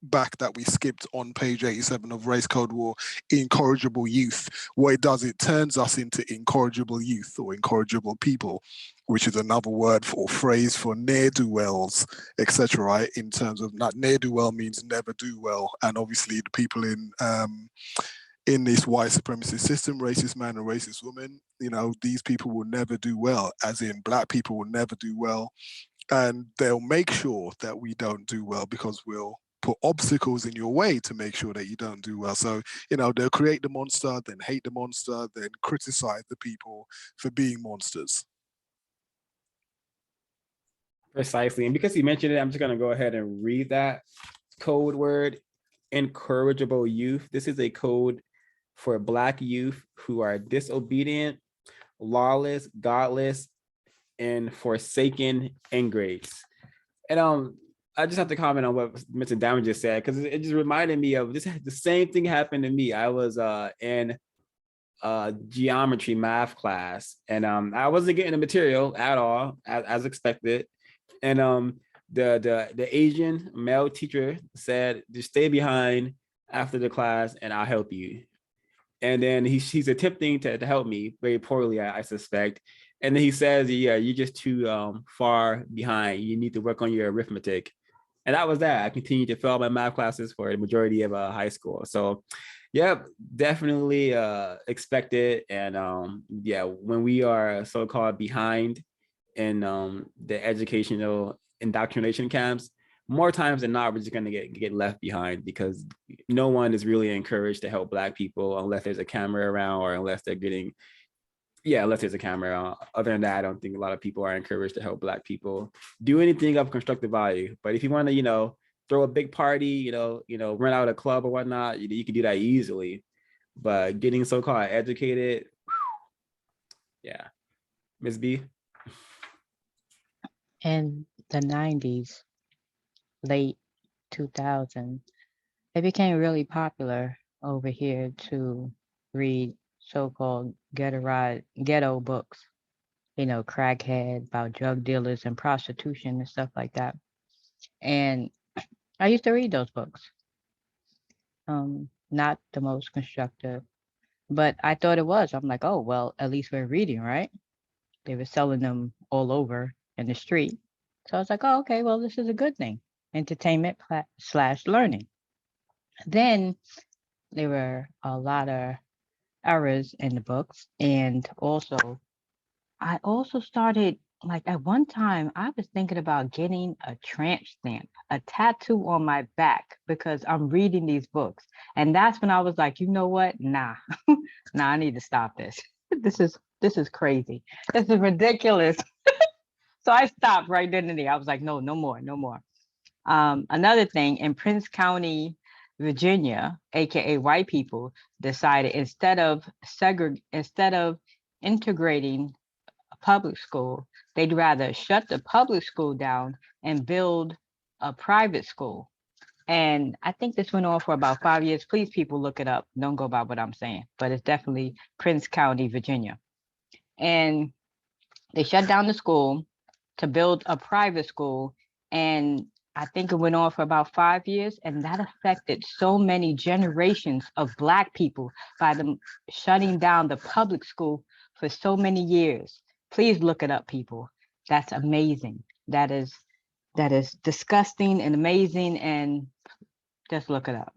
back that we skipped on page 87 of Race Code War, incorrigible youth. What it does, it turns us into incorrigible youth or incorrigible people, which is another word or phrase for ne'er-do-wells, etc. Right? In terms of, not ne'er-do-well means never do well, and obviously the people in this white supremacist system, racist man and racist woman, you know, these people will never do well, as in Black people will never do well, and they'll make sure that we don't do well because we'll put obstacles in your way to make sure that you don't do well. So, you know, they'll create the monster, then hate the monster, then criticize the people for being monsters.
Precisely. And because you mentioned it, I'm just going to go ahead and read that code word, incorrigible youth. This is a code for Black youth who are disobedient, lawless, godless, and forsaken ingrates. And I just have to comment on what Mr. Diamond just said, because it just reminded me of this. The same thing happened to me. I was in geometry math class, and I wasn't getting the material at all, as expected. And the Asian male teacher said, just stay behind after the class and I'll help you. And then he's attempting to help me very poorly, I suspect. And then he says, yeah, you're just too far behind. You need to work on your arithmetic. And that was that. I continued to fail my math classes for the majority of high school. So yeah, definitely expected. And yeah, when we are so-called behind in the educational indoctrination camps, more times than not, we're just going to get left behind, because no one is really encouraged to help Black people unless there's a camera around, or unless they're getting, unless there's a camera around. Other than that, I don't think a lot of people are encouraged to help Black people do anything of constructive value. But if you want to, throw a big party, rent out a club or whatnot, you can do that easily. But getting so-called educated, yeah. Ms. B?
In the 90s, late 2000, it became really popular over here to read so-called ghetto books, crackhead, about drug dealers and prostitution and stuff like that. And I used to read those books. Not the most constructive, but I thought it was. I'm like, oh, well, at least we're reading, right? They were selling them all over in the street. So I was like, oh, okay, well, this is a good thing. Entertainment / learning. Then there were a lot of errors in the books. And also, I also started like at one time I was thinking about getting a tramp stamp, a tattoo on my back because I'm reading these books. And that's when I was like, you know what? Nah, nah, I need to stop this. This is crazy. This is ridiculous. So I stopped right then and there. I was like, no, no more, no more. Another thing in Prince County, Virginia, aka white people, decided instead of integrating a public school, they'd rather shut the public school down and build a private school. And I think this went on for about 5 years. Please, people, look it up. Don't go by what I'm saying, but it's definitely Prince County, Virginia. And they shut down the school to build a private school. And I think it went on for about 5 years. And that affected so many generations of Black people by them shutting down the public school for so many years. Please look it up, people. That's amazing. That is disgusting and amazing. And just look it up.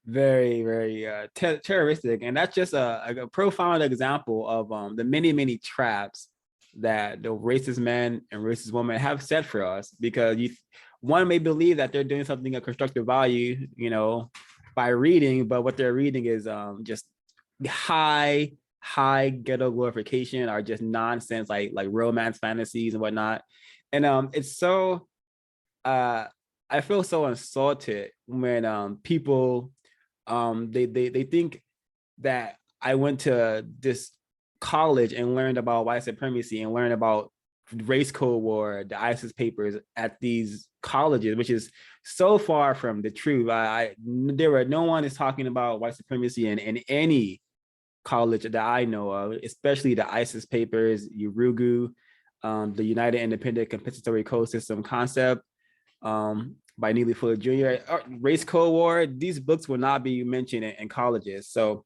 Very, very terroristic. And that's just a profound example of the many traps that the racist men and racist women have set for us, because one may believe that they're doing something of constructive value, by reading, but what they're reading is just high ghetto glorification, or just nonsense like romance fantasies and whatnot. And it's so I feel so insulted when people they think that I went to this college and learned about white supremacy and learned about race code war, the ISIS papers at these colleges, which is so far from the truth. No one is talking about white supremacy in any college that I know of, especially the ISIS papers, URUGU, the United Independent Compensatory Code System concept, by Neely Fuller Jr., Race Code War. These books will not be mentioned in colleges. So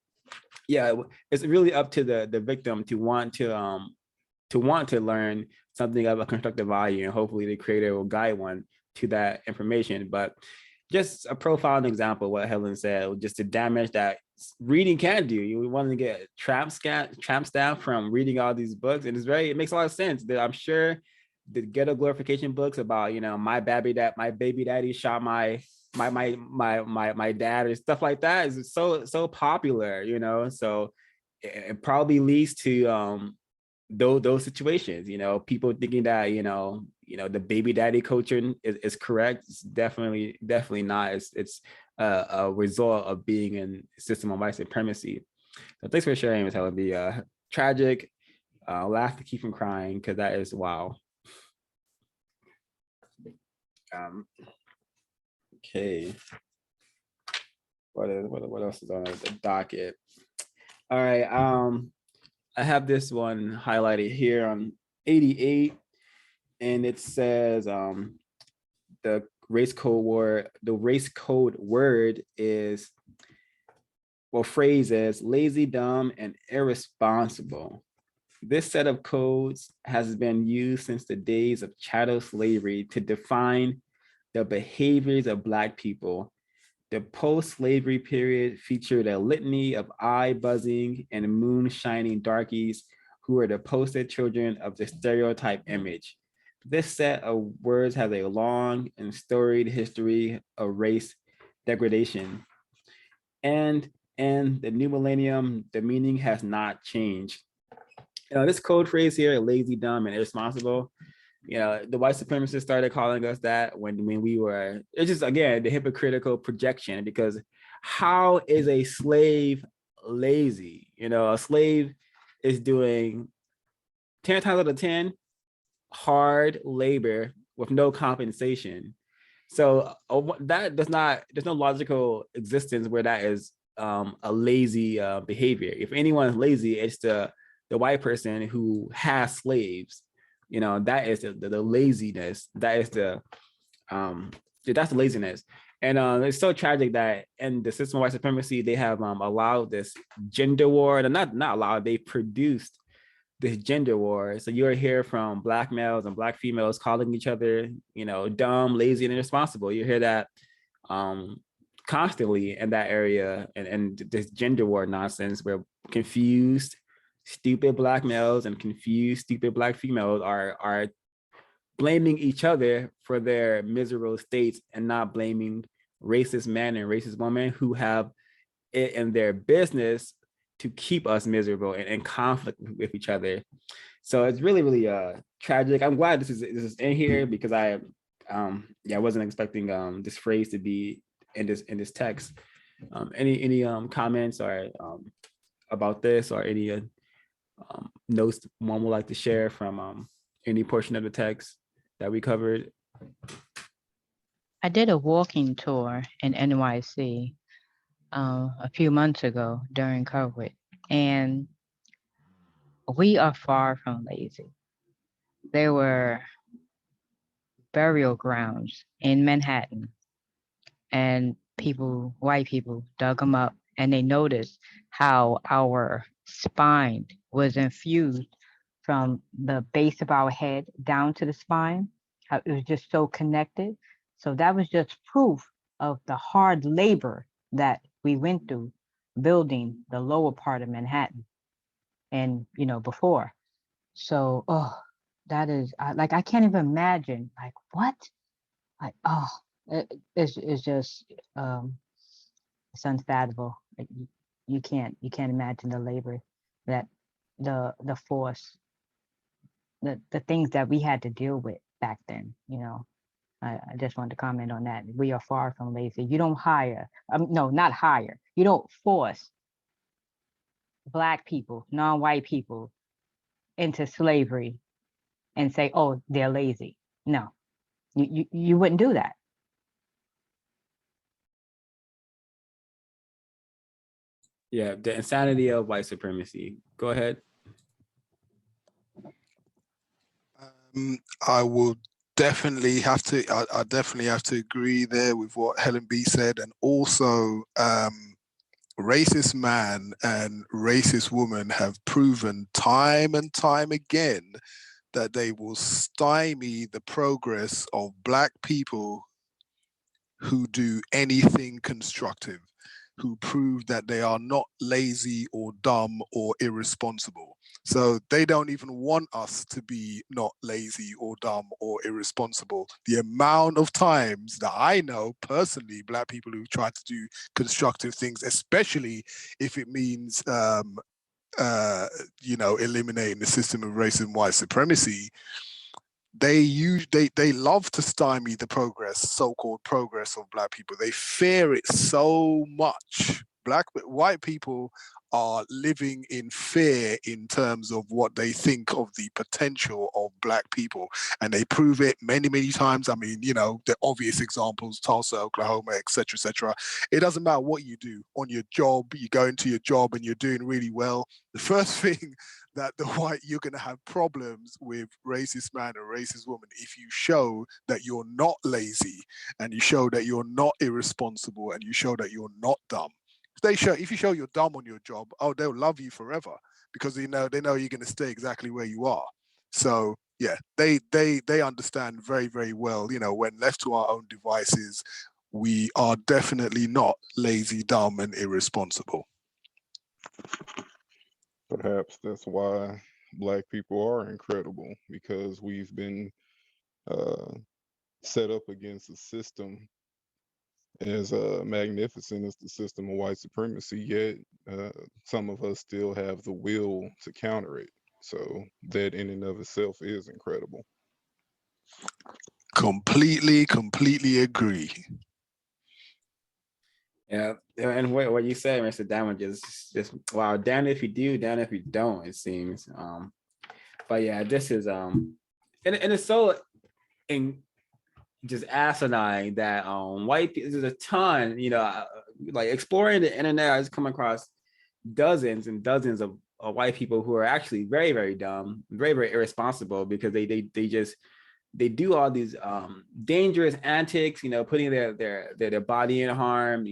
yeah, it's really up to the victim to want to learn something of a constructive value, and hopefully the creator will guide one to that information. But just a profound example of what Helen said, just the damage that reading can do. You want to get tramp stamp from reading all these books, and it makes a lot of sense. That I'm sure the ghetto glorification books about my baby daddy shot my dad, or stuff like that, is so popular. So it probably leads to those situations, people thinking that the baby daddy culture is correct. It's definitely not. It's a result of being in a system of white supremacy. So thanks for sharing, Ms. Helen. The tragic, laugh to keep from crying, because that is wow. Okay. What else is on the docket? All right. I have this one highlighted here on 88, and it says the race code word is, phrase is lazy, dumb, and irresponsible. This set of codes has been used since the days of chattel slavery to define the behaviors of Black people. The post-slavery period featured a litany of eye-buzzing and moon-shining darkies who were the poster children of the stereotype image. This set of words has a long and storied history of race degradation. And in the new millennium, the meaning has not changed. This code phrase here, lazy, dumb, and irresponsible, the white supremacists started calling us that when we were, it's just, again, the hypocritical projection, because how is a slave lazy? A slave is doing 10 times out of 10 hard labor with no compensation. So there's no logical existence where that is a lazy behavior. If anyone is lazy, it's the white person who has slaves. That is the laziness. That is that's the laziness. And it's so tragic that in the system of white supremacy, they have allowed this gender war, and not allowed, they produced this gender war. So you'll hear from Black males and Black females calling each other, dumb, lazy, and irresponsible. You hear that constantly in that area, and this gender war nonsense. We're confused, stupid black males and confused stupid black females are blaming each other for their miserable states and not blaming racist men and racist women who have it in their business to keep us miserable and in conflict with each other. So it's really, really tragic. I'm glad this is in here because I wasn't expecting this phrase to be in this text. Any comments or about this, or any notes one would like to share from any portion of the text that we covered?
I did a walking tour in NYC a few months ago during COVID, and we are far from lazy. There were burial grounds in Manhattan, and white people dug them up, and they noticed how our spine was infused from the base of our head down to the spine, how it was just so connected. So that was just proof of the hard labor that we went through building the lower part of Manhattan and, before. So, that is like, I can't even imagine, like, what? Like, it's just, it's unfathomable. Like, you can't imagine the labor that the force, the things that we had to deal with back then. I just wanted to comment on that. We are far from lazy. You don't hire, no, not hire. You don't force Black people, non-white people into slavery and say, oh, they're lazy. No, you wouldn't do that.
Yeah, the insanity of white supremacy. Go ahead.
I will definitely have to. I definitely have to agree there with what Helen B said, and also racist man and racist woman have proven time and time again that they will stymie the progress of Black people who do anything constructive, who prove that they are not lazy or dumb or irresponsible. So they don't even want us to be not lazy or dumb or irresponsible. The amount of times that I know personally, Black people who try to do constructive things, especially if it means, eliminating the system of racism and white supremacy, they love to stymie the so-called progress of Black people. They fear it so much. White people are living in fear in terms of what they think of the potential of Black people, and they prove it many, many times. I mean, the obvious examples: Tulsa, Oklahoma, etc., etc. It doesn't matter what you do on your job. You go into your job and you're doing really well. The first thing that you're going to have problems with racist man or racist woman if you show that you're not lazy, and you show that you're not irresponsible, and you show that you're not dumb. If you show you're dumb on your job, they'll love you forever, because they know you're going to stay exactly where you are. So yeah, they understand very, very well. When left to our own devices, we are definitely not lazy, dumb, and irresponsible.
Perhaps that's why Black people are incredible, because we've been set up against a system as magnificent as the system of white supremacy, yet some of us still have the will to counter it. So that in and of itself is incredible.
Completely agree.
Yeah, and what you said, Mr. Damage, is just wow. Damn if you do, damn if you don't. It seems. But yeah, this is and it's so just asinine that white people. There's a ton, like exploring the internet. I just come across dozens and dozens of white people who are actually very, very dumb, very, very irresponsible, because they do all these dangerous antics, putting their body in harm,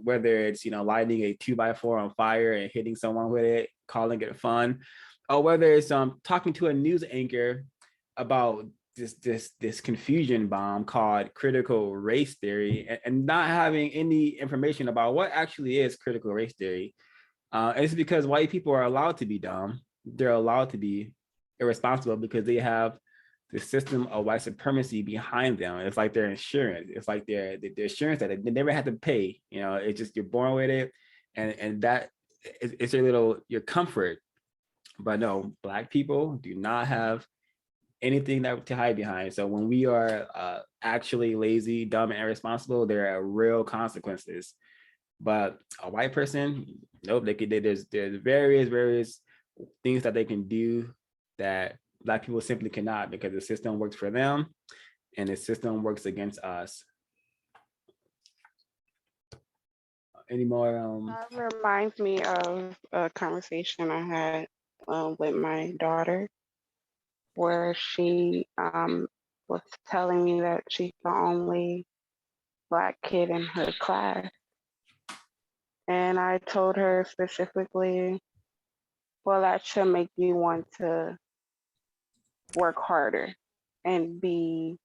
whether it's, lighting a 2x4 on fire and hitting someone with it, calling it fun, or whether it's talking to a news anchor about this confusion bomb called critical race theory, and not having any information about what actually is critical race theory. It's because white people are allowed to be dumb. They're allowed to be irresponsible because they have the system of white supremacy behind them. It's like their insurance. It's like their insurance that they never had to pay. You know, it's just you're born with it, and that it's your comfort. But no, Black people do not have anything that to hide behind. So when we are actually lazy, dumb, and irresponsible, there are real consequences. But a white person, nope, there's various things that they can do that Black people simply cannot, because the system works for them and the system works against us. Any more?
That reminds me of a conversation I had with my daughter, where she was telling me that she's the only Black kid in her class. And I told her specifically, well, that should make you want to work harder and be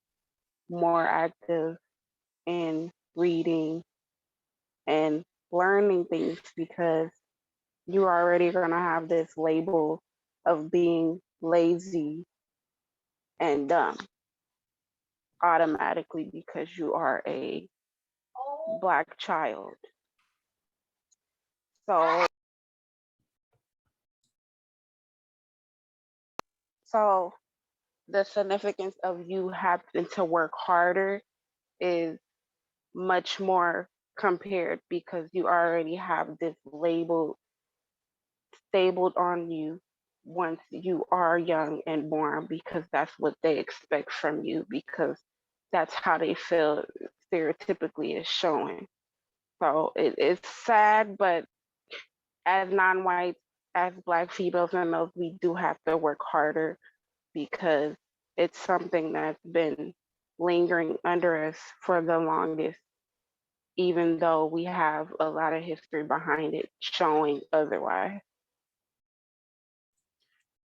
more active in reading and learning things, because you're already going to have this label of being lazy and dumb automatically because you are a Black child. So the significance of you having to work harder is much more compared, because you already have this label stapled on you once you are young and born, because that's what they expect from you, because that's how they feel stereotypically is showing. So it's sad, but as non-whites, as Black females and males, we do have to work harder, because it's something that's been lingering under us for the longest, even though we have a lot of history behind it showing otherwise.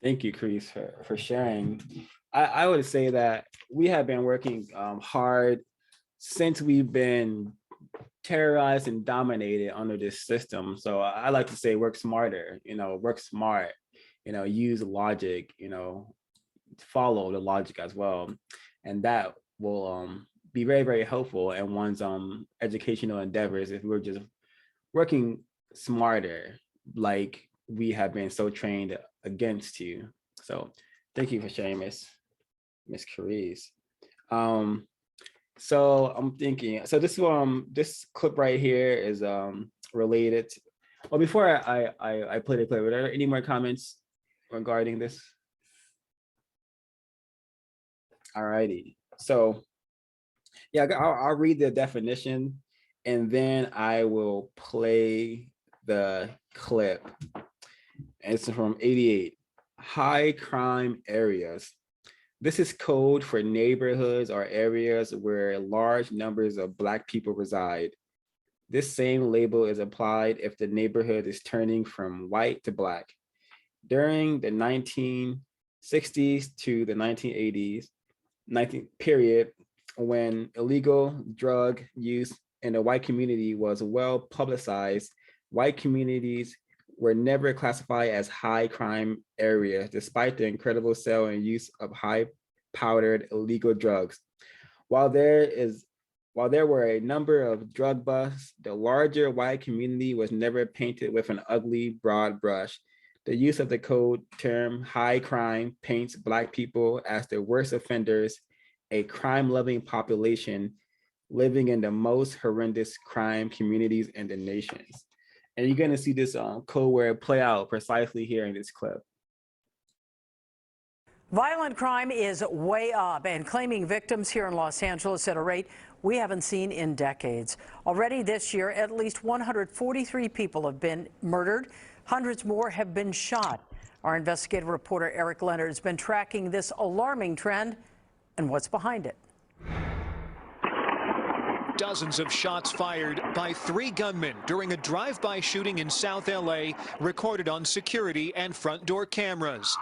Thank you, Chris, for sharing. I would say that we have been working hard since we've been terrorized and dominated under this system. So I like to say work smarter, work smart, use logic, follow the logic as well. And that will be very, very helpful in one's educational endeavors if we're just working smarter, like we have been so trained against you. So thank you for sharing, Miss Khari. So I'm thinking, so this clip right here is related. Well, before I play the clip, are there any more comments regarding this? All righty. So yeah, I'll read the definition and then I will play the clip. It's from 88. High crime areas. This is code for neighborhoods or areas where large numbers of Black people reside. This same label is applied if the neighborhood is turning from white to Black. During the 1960s to the 1980s, period, when illegal drug use in the white community was well publicized, white communities were never classified as high crime areas, despite the incredible sale and use of high powdered illegal drugs. While there were a number of drug busts, the larger white community was never painted with an ugly, broad brush. The use of the code term high crime paints Black people as the worst offenders, a crime-loving population living in the most horrendous crime communities in the nations. And you're gonna see this code word play out precisely here in this clip.
Violent crime is way up and claiming victims here in Los Angeles at a rate we haven't seen in decades. Already this year, at least 143 people have been murdered. Hundreds more have been shot. Our investigative reporter Eric Leonard has been tracking this alarming trend and what's behind it.
Dozens of shots fired by 3 gunmen during a drive-by shooting in South LA, recorded on security and front door cameras.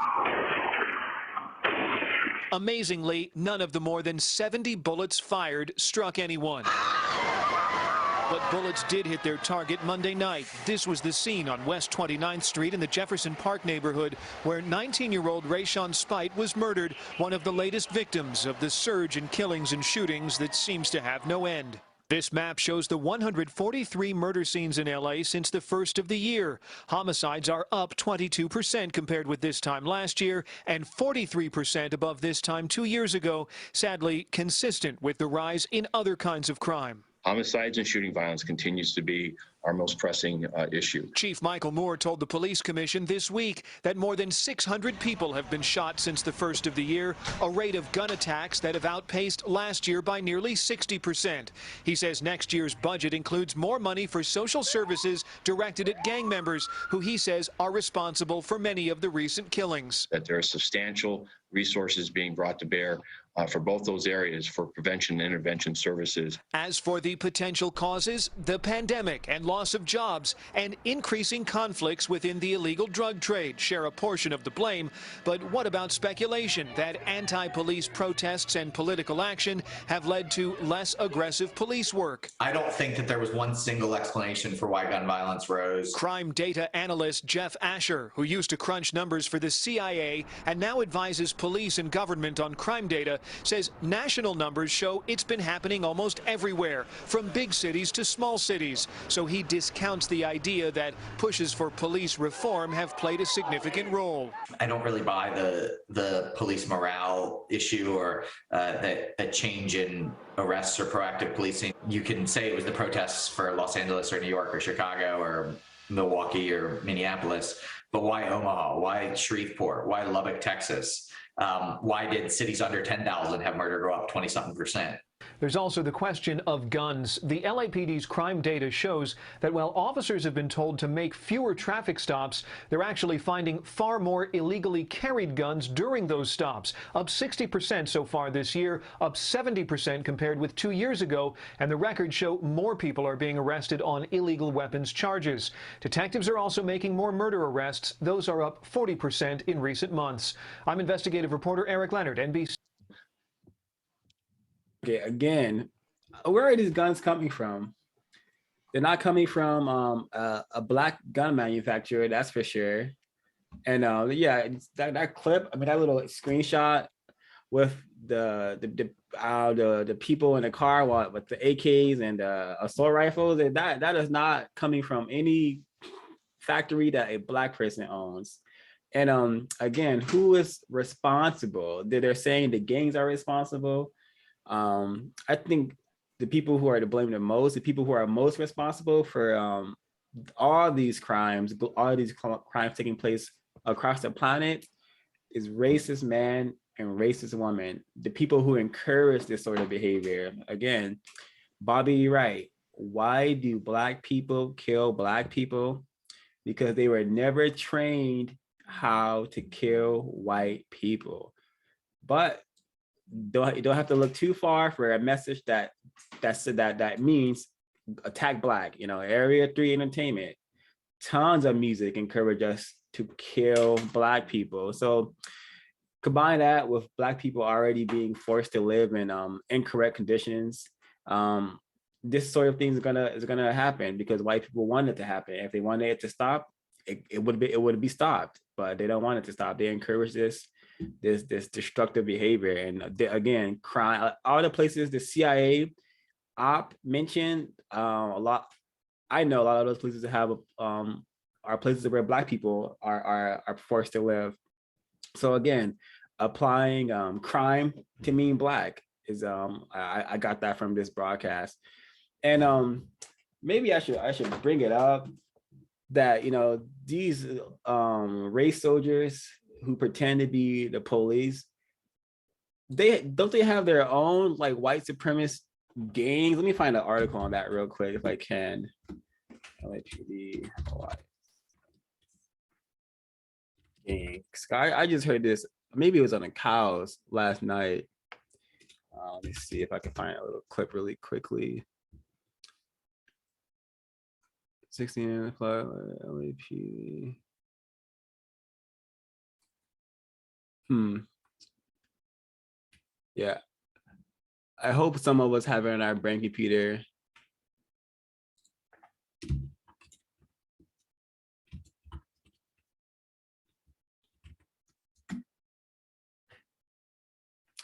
Amazingly, none of the more than 70 bullets fired struck anyone. But bullets did hit their target Monday night. This was the scene on West 29th Street in the Jefferson Park neighborhood where 19-year-old Rayshawn Spite was murdered, one of the latest victims of the surge in killings and shootings that seems to have no end. This map shows the 143 murder scenes in LA since the first of the year. Homicides are up 22% compared with this time last year and 43% above this time 2 years ago, sadly consistent with the rise in other kinds of crime.
Homicides and shooting violence continues to be our most pressing issue.
Chief Michael Moore told the police commission this week that more than 600 people have been shot since the first of the year, a rate of gun attacks that have outpaced last year by nearly 60%. He says next year's budget includes more money for social services directed at gang members, who he says are responsible for many of the recent killings.
That there are substantial resources being brought to bear for both those areas for prevention and intervention services.
As for the potential causes, the pandemic and loss of jobs and increasing conflicts within the illegal drug trade share a portion of the blame. But what about speculation that anti-police protests and political action have led to less aggressive police work?
I don't think that there was one single explanation for why gun violence rose.
Crime data analyst Jeff Asher, who used to crunch numbers for the CIA and now advises police and government on crime data, says national numbers show it's been happening almost everywhere, from big cities to small cities. So he discounts the idea that pushes for police reform have played a significant role.
I don't really buy the police morale issue or a change in arrests or proactive policing. You can say it was the protests for Los Angeles or New York or Chicago or Milwaukee or Minneapolis, but why Omaha? Why Shreveport? Why Lubbock, Texas? Why did cities under 10,000 have murder go up 20-something%?
There's also the question of guns. The LAPD's crime data shows that while officers have been told to make fewer traffic stops, they're actually finding far more illegally carried guns during those stops, up 60% so far this year, up 70% compared with 2 years ago, and the records show more people are being arrested on illegal weapons charges. Detectives are also making more murder arrests. Those are up 40% in recent months. I'm investigative reporter Eric Leonard, NBC.
Okay, again, where are these guns coming from? They're not coming from a black gun manufacturer, that's for sure. And yeah, it's that clip, I mean, that little screenshot with the people in the car with the AKs and assault rifles, that is not coming from any factory that a black person owns. And again, who is responsible? They're saying the gangs are responsible. I think the people who are to blame the most, the people who are most responsible for all these crimes taking place across the planet is racist men and racist women, the people who encourage this sort of behavior. Again, Bobby, you're right. Why do black people kill black people? Because they were never trained how to kill white people. But you don't have to look too far for a message that means attack black. You know, Area 3 Entertainment, tons of music encourage us to kill black people. So combine that with black people already being forced to live in incorrect conditions. This sort of thing is gonna happen because white people want it to happen. If they wanted it to stop, it would be stopped, but they don't want it to stop. They encourage this destructive behavior. And again, crime, all the places the CIA op mentioned, a lot. I know a lot of those places that have are places where black people are forced to live. So again, applying crime to mean black is I got that from this broadcast. And maybe I should bring it up that, you know, these race soldiers who pretend to be the police, they have their own like white supremacist gangs. Let me find an article on that real quick if I can. LAPD gang. I just heard this, maybe it was on the cows last night. Let me see if I can find a little clip really quickly. 16 o'clock LAPD. Yeah. I hope some of us have it on our brain computer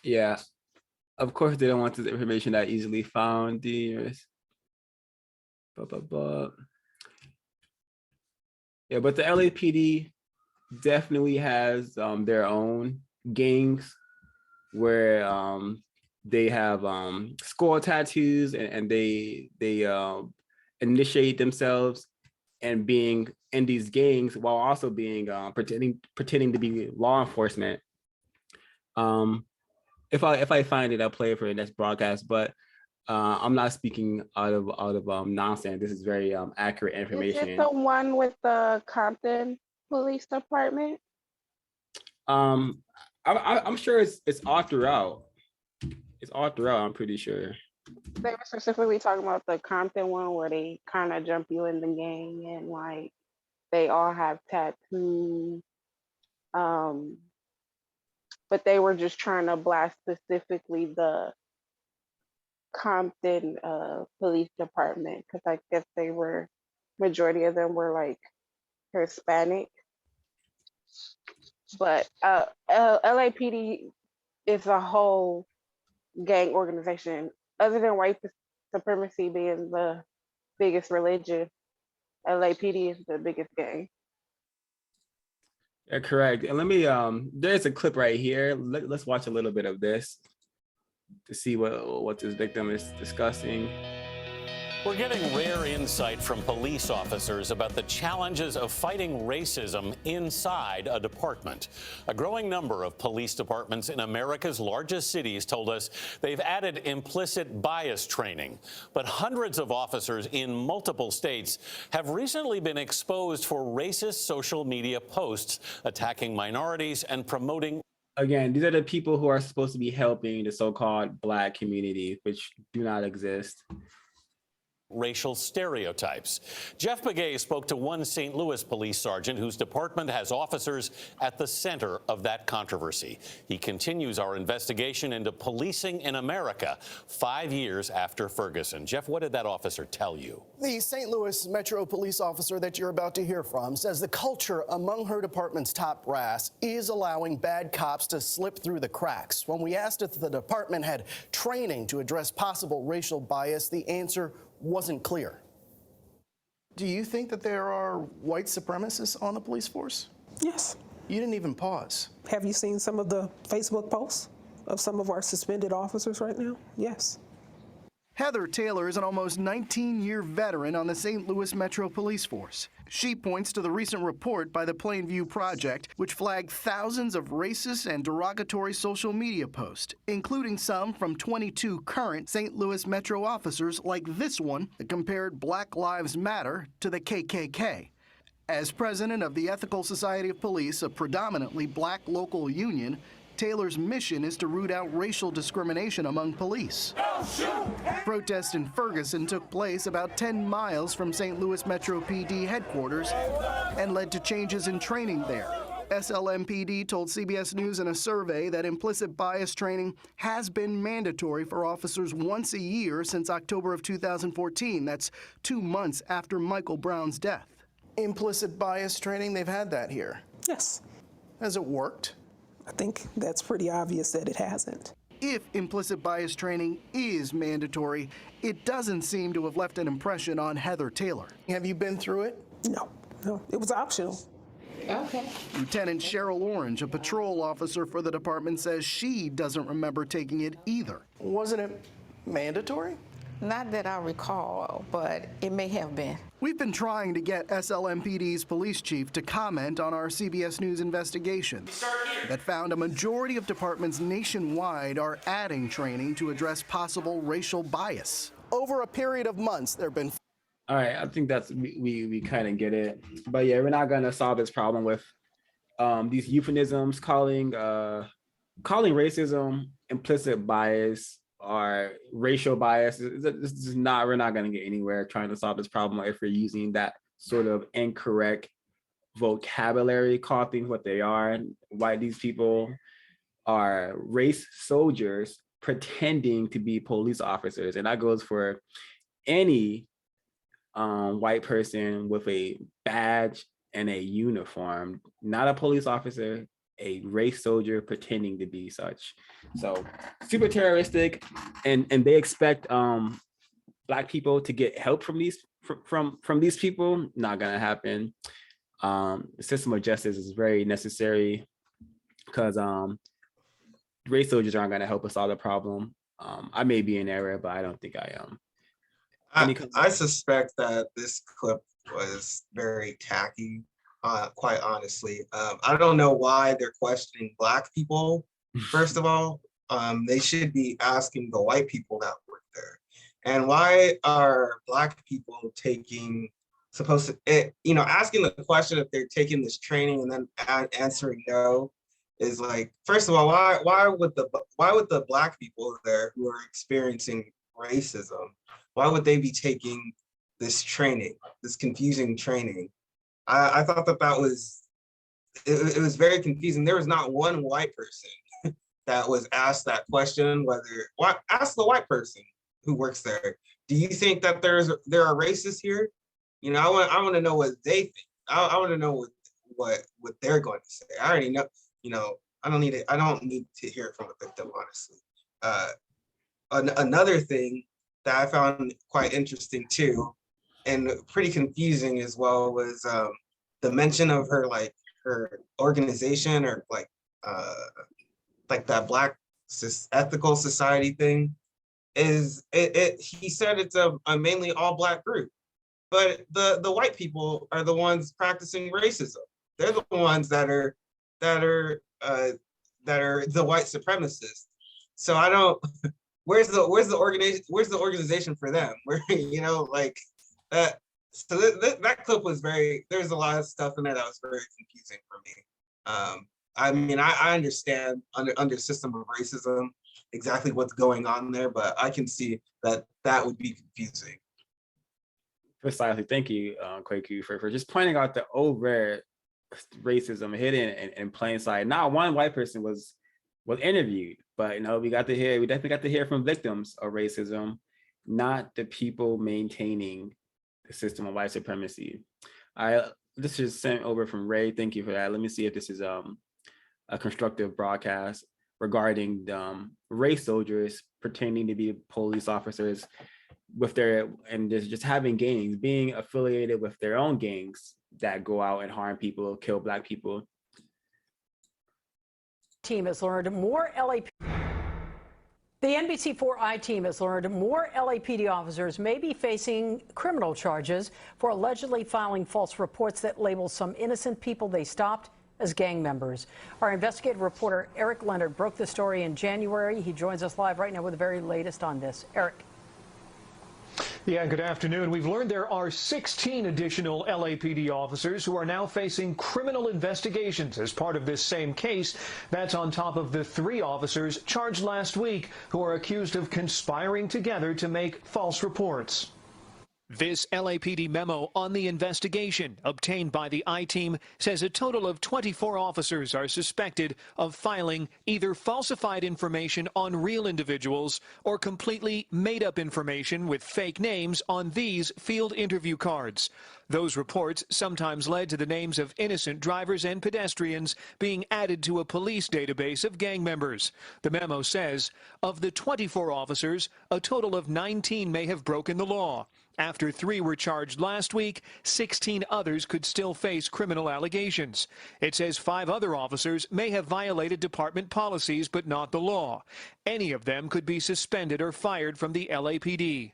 Yeah, of course they don't want this information that easily found. Yeah, but the LAPD definitely has their own gangs where they have skull tattoos and they initiate themselves and being in these gangs while also being pretending to be law enforcement. If I find it, I'll play it for the next broadcast. But I'm not speaking out of nonsense. This is very accurate
Is
information.
it the one with the Compton Police Department?
I'm sure it's all throughout. It's all throughout. I'm pretty sure.
They were specifically talking about the Compton one where they kind of jump you in the gang and like they all have tattoos. But they were just trying to blast specifically the Compton Police Department because I guess they were majority of them were like Hispanic. But LAPD is a whole gang organization. Other than white supremacy being the biggest religion, LAPD is the biggest gang.
Yeah, correct. And let me there's a clip right here. Let's watch a little bit of this to see what this victim is discussing.
We're getting rare insight from police officers about the challenges of fighting racism inside a department. A growing number of police departments in America's largest cities told us they've added implicit bias training. But hundreds of officers in multiple states have recently been exposed for racist social media posts attacking minorities and promoting.
Again, these are the people who are supposed to be helping the so-called Black community, which do not exist.
Racial stereotypes. Jeff Begay spoke to one St. Louis police sergeant whose department has officers at the center of that controversy. He continues our investigation into policing in America 5 years after Ferguson. Jeff, what did that officer tell you?
The St. Louis Metro police officer that you're about to hear from says the culture among her department's top brass is allowing bad cops to slip through the cracks. When we asked if the department had training to address possible racial bias, the answer wasn't clear. Do you think that there are white supremacists on the police force?
Yes.
You didn't even pause.
Have you seen some of the Facebook posts of some of our suspended officers right now? Yes.
Heather Taylor is an almost 19-year veteran on the St. Louis Metro Police Force. She points to the recent report by the Plainview Project, which flagged thousands of racist and derogatory social media posts, including some from 22 current St. Louis Metro officers like this one that compared Black Lives Matter to the KKK. As president of the Ethical Society of Police, a predominantly Black local union, Taylor's mission is to root out racial discrimination among police. Protests in Ferguson took place about 10 miles from St. Louis Metro PD headquarters and led to changes in training there. SLMPD told CBS News in a survey that implicit bias training has been mandatory for officers once a year since October of 2014. That's 2 months after Michael Brown's death. Implicit bias training, they've had that here.
Yes.
Has it worked?
I think that's pretty obvious that it hasn't.
If implicit bias training is mandatory, it doesn't seem to have left an impression on Heather Taylor. Have you been through it?
No, it was optional.
Okay. Lieutenant Cheryl Orange, a patrol officer for the department, says she doesn't remember taking it either. Wasn't it mandatory?
Not that I recall, but it may have been.
We've been trying to get SLMPD's police chief to comment on our CBS News investigation that found a majority of departments nationwide are adding training to address possible racial bias. Over a period of months, there have been...
All right, I think that's we kind of get it. But yeah, we're not gonna solve this problem with these euphemisms, calling racism implicit bias or racial bias. This is not, we're not going to get anywhere trying to solve this problem if we're using that sort of incorrect vocabulary, call things what they are. Why these people are race soldiers pretending to be police officers. And that goes for any white person with a badge and a uniform, not a police officer, a race soldier pretending to be such. So super terroristic, and they expect Black people to get help from these people. Not gonna happen. The system of justice is very necessary because race soldiers aren't gonna help us solve the problem. I may be in error, but I don't think I am.
I suspect that this clip was very tacky, quite honestly. I don't know why they're questioning Black people, first of all. They should be asking the white people that work there. And why are Black people asking the question if they're taking this training and then answering no is like, first of all, why would the Black people there who are experiencing racism, why would they be taking this training, this confusing training? I thought that was, it was very confusing. There was not one white person that was asked that question, ask the white person who works there. Do you think that there are racists here? You know, I want to know what they think. I want to know what they're going to say. I already know, you know, I don't need to hear it from a victim, honestly. Another thing that I found quite interesting too, and pretty confusing as well, was the mention of her organization, or like that Black ethical society thing. He said it's a mainly all Black group, but the white people are the ones practicing racism. They're the ones that are the white supremacists. So I don't. Where's the organization for them? Where, you know, like that. So that clip was there's a lot of stuff in there that was very confusing for me. I mean, I understand under system of racism exactly what's going on there, but I can see that would be confusing.
Precisely. Thank you, Kwaku, for just pointing out the overt racism hidden in plain sight. Not one white person was interviewed, but you know, we definitely got to hear from victims of racism, not the people maintaining the system of white supremacy. This is sent over from Ray. Thank you for that. Let me see if this is a constructive broadcast regarding race soldiers pretending to be police officers and just having gangs, being affiliated with their own gangs that go out and harm people, kill Black people.
Team has learned more The NBC4i team has learned more LAPD officers may be facing criminal charges for allegedly filing false reports that label some innocent people they stopped as gang members. Our investigative reporter Eric Leonard broke the story in January. He joins us live right now with the very latest on this. Eric.
Yeah, good afternoon. We've learned there are 16 additional LAPD officers who are now facing criminal investigations as part of this same case. That's on top of the 3 officers charged last week who are accused of conspiring together to make false reports. This LAPD memo on the investigation obtained by the I-Team says a total of 24 officers are suspected of filing either falsified information on real individuals or completely made-up information with fake names on these field interview cards. Those reports sometimes led to the names of innocent drivers and pedestrians being added to a police database of gang members. The memo says, of the 24 officers, a total of 19 may have broken the law. After 3 were charged last week, 16 others could still face criminal allegations. It says 5 other officers may have violated department policies but not the law. Any of them could be suspended or fired from the LAPD.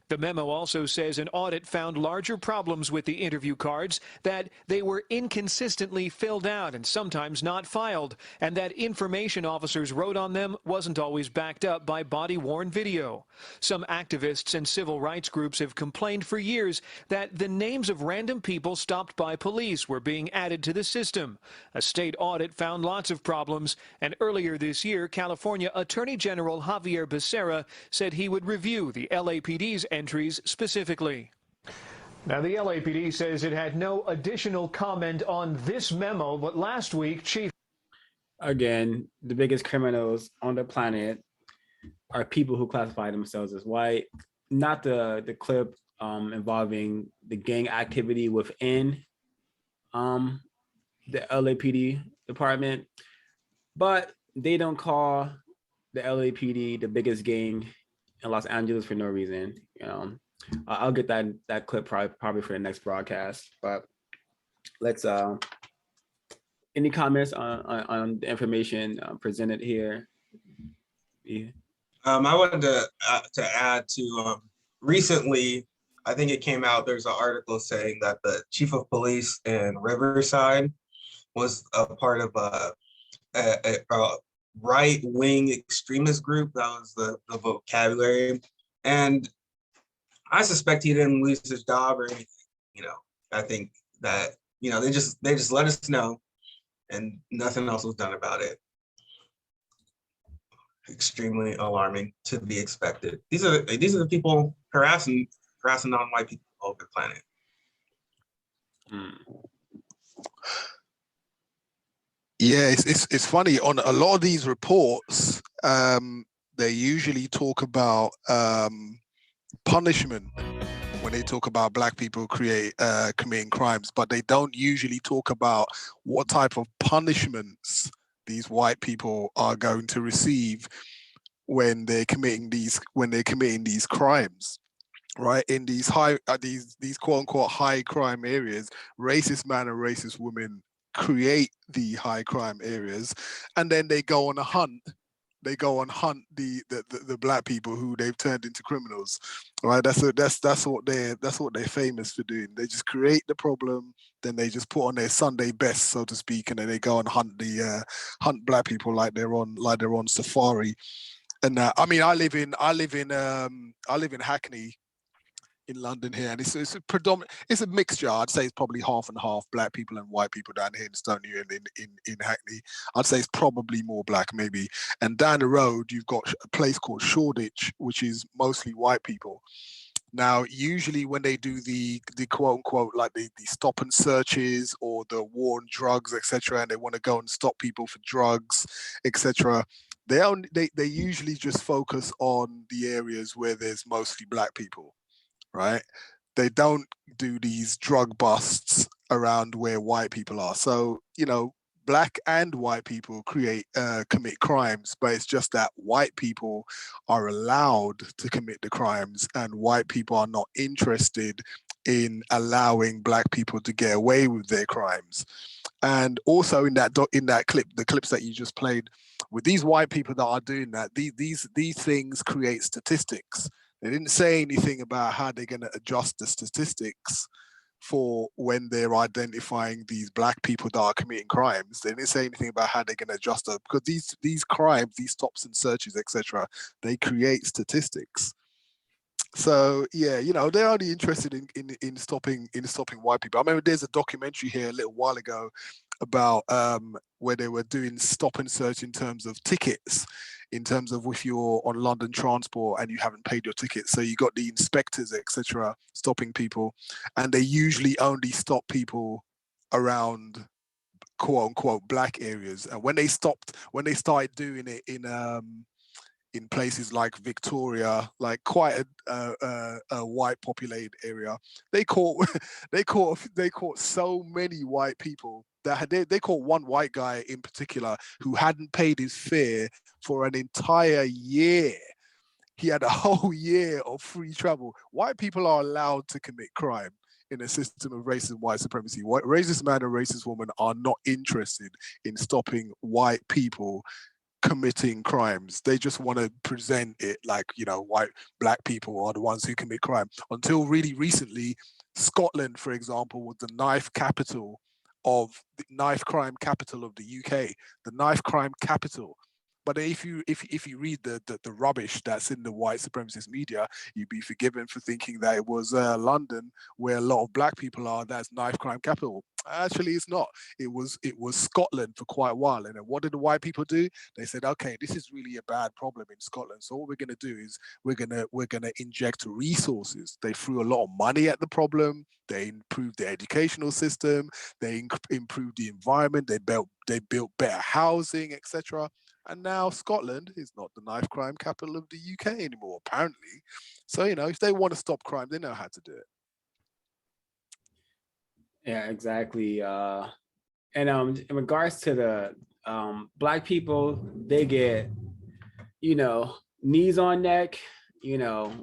The memo also says an audit found larger problems with the interview cards, that they were inconsistently filled out and sometimes not filed, and that information officers wrote on them wasn't always backed up by body-worn video. Some activists and civil rights groups have complained for years that the names of random people stopped by police were being added to the system. A state audit found lots of problems, and earlier this year, California Attorney General Javier Becerra said he would review the LAPD entries specifically. Now, the LAPD says it had no additional comment on this memo, but last week, Chief.
Again, the biggest criminals on the planet are people who classify themselves as white. Not the clip involving the gang activity within the LAPD department, but they don't call the LAPD the biggest gang in Los Angeles for no reason. You know, I'll get that clip probably for the next broadcast. But let's any comments on the information presented here? Yeah.
I wanted to add to recently, I think it came out, there's an article saying that the chief of police in Riverside was a part of a right-wing extremist group. That was the vocabulary. And I suspect he didn't lose his job or anything. You know, I think that, you know, they just let us know and nothing else was done about it. Extremely alarming, to be expected. These are the people harassing non-white people all over the planet.
Yeah, it's funny. On a lot of these reports, they usually talk about punishment when they talk about Black people committing crimes, but they don't usually talk about what type of punishments these white people are going to receive when they're committing these crimes. Right, in these these quote unquote high crime areas, racist men and racist women create the high crime areas, and then they go on a hunt. They go and hunt the Black people who they've turned into criminals. Right, that's what they're famous for doing. They just create the problem, then they just put on their Sunday best, so to speak, and then they go and hunt Black people like they're on safari. And I mean, I live in Hackney, in London here, and it's a predominant. It's a mixture. I'd say it's probably half and half Black people and white people down here in Stoney and in Hackney. I'd say it's probably more Black, maybe. And down the road, you've got a place called Shoreditch, which is mostly white people. Now, usually when they do the quote unquote like the stop and searches or the war on drugs, etc., and they want to go and stop people for drugs, etc., they usually just focus on the areas where there's mostly Black people. Right? They don't do these drug busts around where white people are. So, you know, Black and white people commit crimes, but it's just that white people are allowed to commit the crimes and white people are not interested in allowing Black people to get away with their crimes. And also in that clip, the clips that you just played, with these white people that are doing that, these things create statistics. They didn't say anything about how they're going to adjust the statistics for when they're identifying these Black people that are committing crimes. They didn't say anything about how they're going to adjust them, because these crimes, these stops and searches, etc., they create statistics. So yeah, you know, they're only interested in stopping white people. I remember there's a documentary here a little while ago about where they were doing stop and search in terms of tickets, in terms of if you're on London transport and you haven't paid your ticket. So you got the inspectors, etc., stopping people, and they usually only stop people around quote unquote Black areas. And when they started doing it in places like Victoria, like quite a white populated area, they caught so many white people that they caught one white guy in particular who hadn't paid his fare for an entire year. He had a whole year of free travel. White people are allowed to commit crime in a system of racist white supremacy. Racist man and racist woman are not interested in stopping white people committing crimes. They just want to present it like, you know, Black people are the ones who commit crime. Until really recently, Scotland, for example, was the knife crime capital of the UK, the knife crime capital. But if you read the rubbish that's in the white supremacist media, you'd be forgiven for thinking that it was London, where a lot of Black people are. That's knife crime capital. Actually, it's not. It was Scotland for quite a while. And then what did the white people do? They said, okay, this is really a bad problem in Scotland. So what we're going to do is we're gonna inject resources. They threw a lot of money at the problem. They improved the educational system. They improved the environment. They built better housing, etc. And now Scotland is not the knife crime capital of the UK anymore, apparently. So, you know, if they want to stop crime, they know how to do it.
Yeah, exactly. And in regards to the Black people, they get, knees on neck,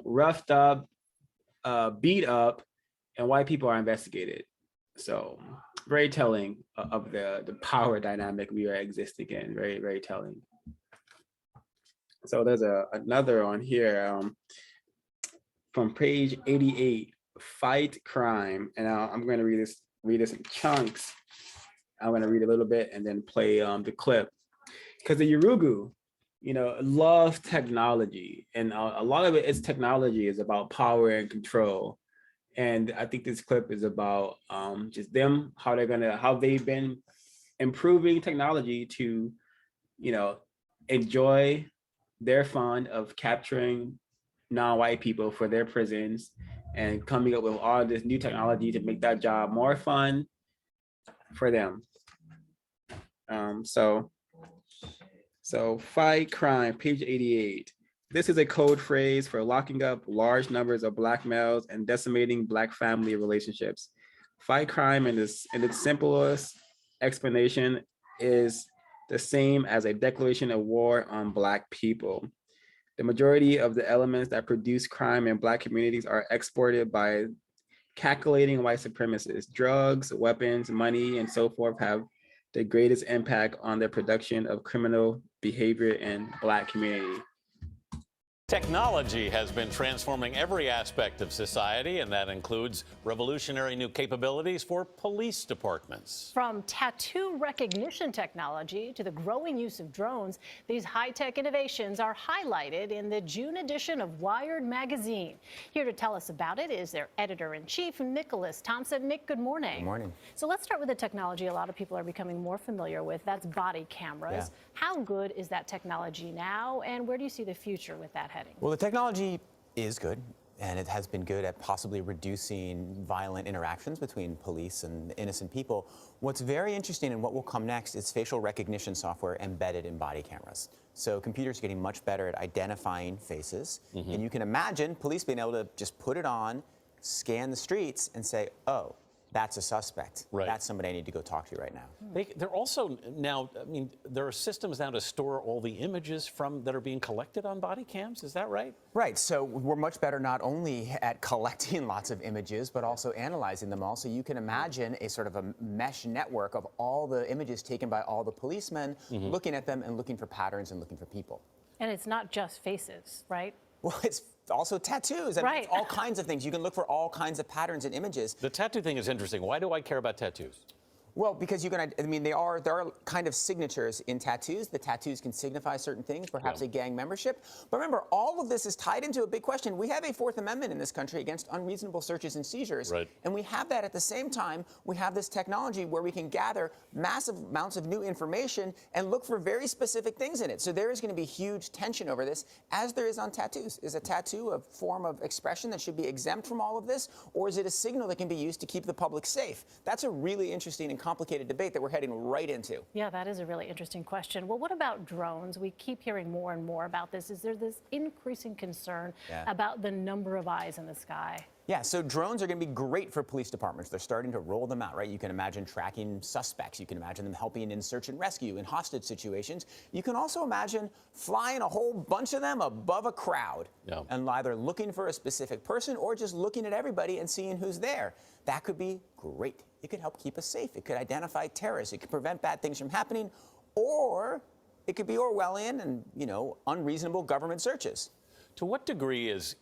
roughed up, beat up, and white people are investigated. So very telling of the power dynamic we are existing in. Very, very telling. So there's another on here from page 88, Fight Crime. And I'm going to read this in chunks. I'm going to read a little bit and then play the clip. Because the Yurugu, love technology. And a lot of its technology is about power and control. And I think this clip is about just them, how they've been improving technology to, enjoy their fun of capturing non-white people for their prisons and coming up with all this new technology to make that job more fun for them. So Fight Crime, page 88. This is a code phrase for locking up large numbers of Black males and decimating Black family relationships. Fight crime in its simplest explanation is the same as a declaration of war on Black people. The majority of the elements that produce crime in Black communities are exported by calculating white supremacists. Drugs, weapons, money, and so forth have the greatest impact on the production of criminal behavior in Black community.
Technology has been transforming every aspect of society, and that includes revolutionary new capabilities for police departments.
From tattoo recognition technology to the growing use of drones, these high-tech innovations are highlighted in the June edition of Wired magazine. Here to tell us about it is their editor-in-chief, Nicholas Thompson. Nick, good morning.
Good morning.
So let's start with the technology a lot of people are becoming more familiar with. That's body cameras.
Yeah.
How good is that technology now, and where do you see the future with that heading?
Well, the technology is good, and it has been good at possibly reducing violent interactions between police and innocent people. What's very interesting and what will come next is facial recognition software embedded in body cameras. So computers are getting much better at identifying faces, and you can imagine police being able to just put it on, scan the streets, and say, oh, that's a suspect.
Right.
That's somebody I need to go talk to right now.
They're also now, there are systems now to store all the images that are being collected on body cams. Is that right?
Right. So we're much better not only at collecting lots of images, but also analyzing them all. So you can imagine a sort of a mesh network of all the images taken by all the policemen, looking at them and looking for patterns and looking for people.
And it's not just faces, right?
Well, it's also tattoos. I mean, it's all kinds of things. You can look for all kinds of patterns and images.
The tattoo thing is interesting. Why do I care about tattoos?
Well, because you can, there are kind of signatures in tattoos. The tattoos can signify certain things, perhaps a gang membership. But remember, all of this is tied into a big question. We have a Fourth Amendment in this country against unreasonable searches and seizures.
Right.
And we have that at the same time. We have this technology where we can gather massive amounts of new information and look for very specific things in it. So there is going to be huge tension over this, as there is on tattoos. Is a tattoo a form of expression that should be exempt from all of this? Or is it a signal that can be used to keep the public safe? That's a really interesting and complicated debate that we're heading right into.
Yeah, that is a really interesting question. Well, what about drones? We keep hearing more and more about this. Is there this increasing concern about the number of eyes in the sky?
Yeah, so drones are going to be great for police departments. They're starting to roll them out, right? You can imagine tracking suspects. You can imagine them helping in search and rescue in hostage situations. You can also imagine flying a whole bunch of them above a crowd and either looking for a specific person or just looking at everybody and seeing who's there. That could be great. It could help keep us safe. It could identify terrorists. It could prevent bad things from happening, or it could be Orwellian and, unreasonable government searches.
To what degree is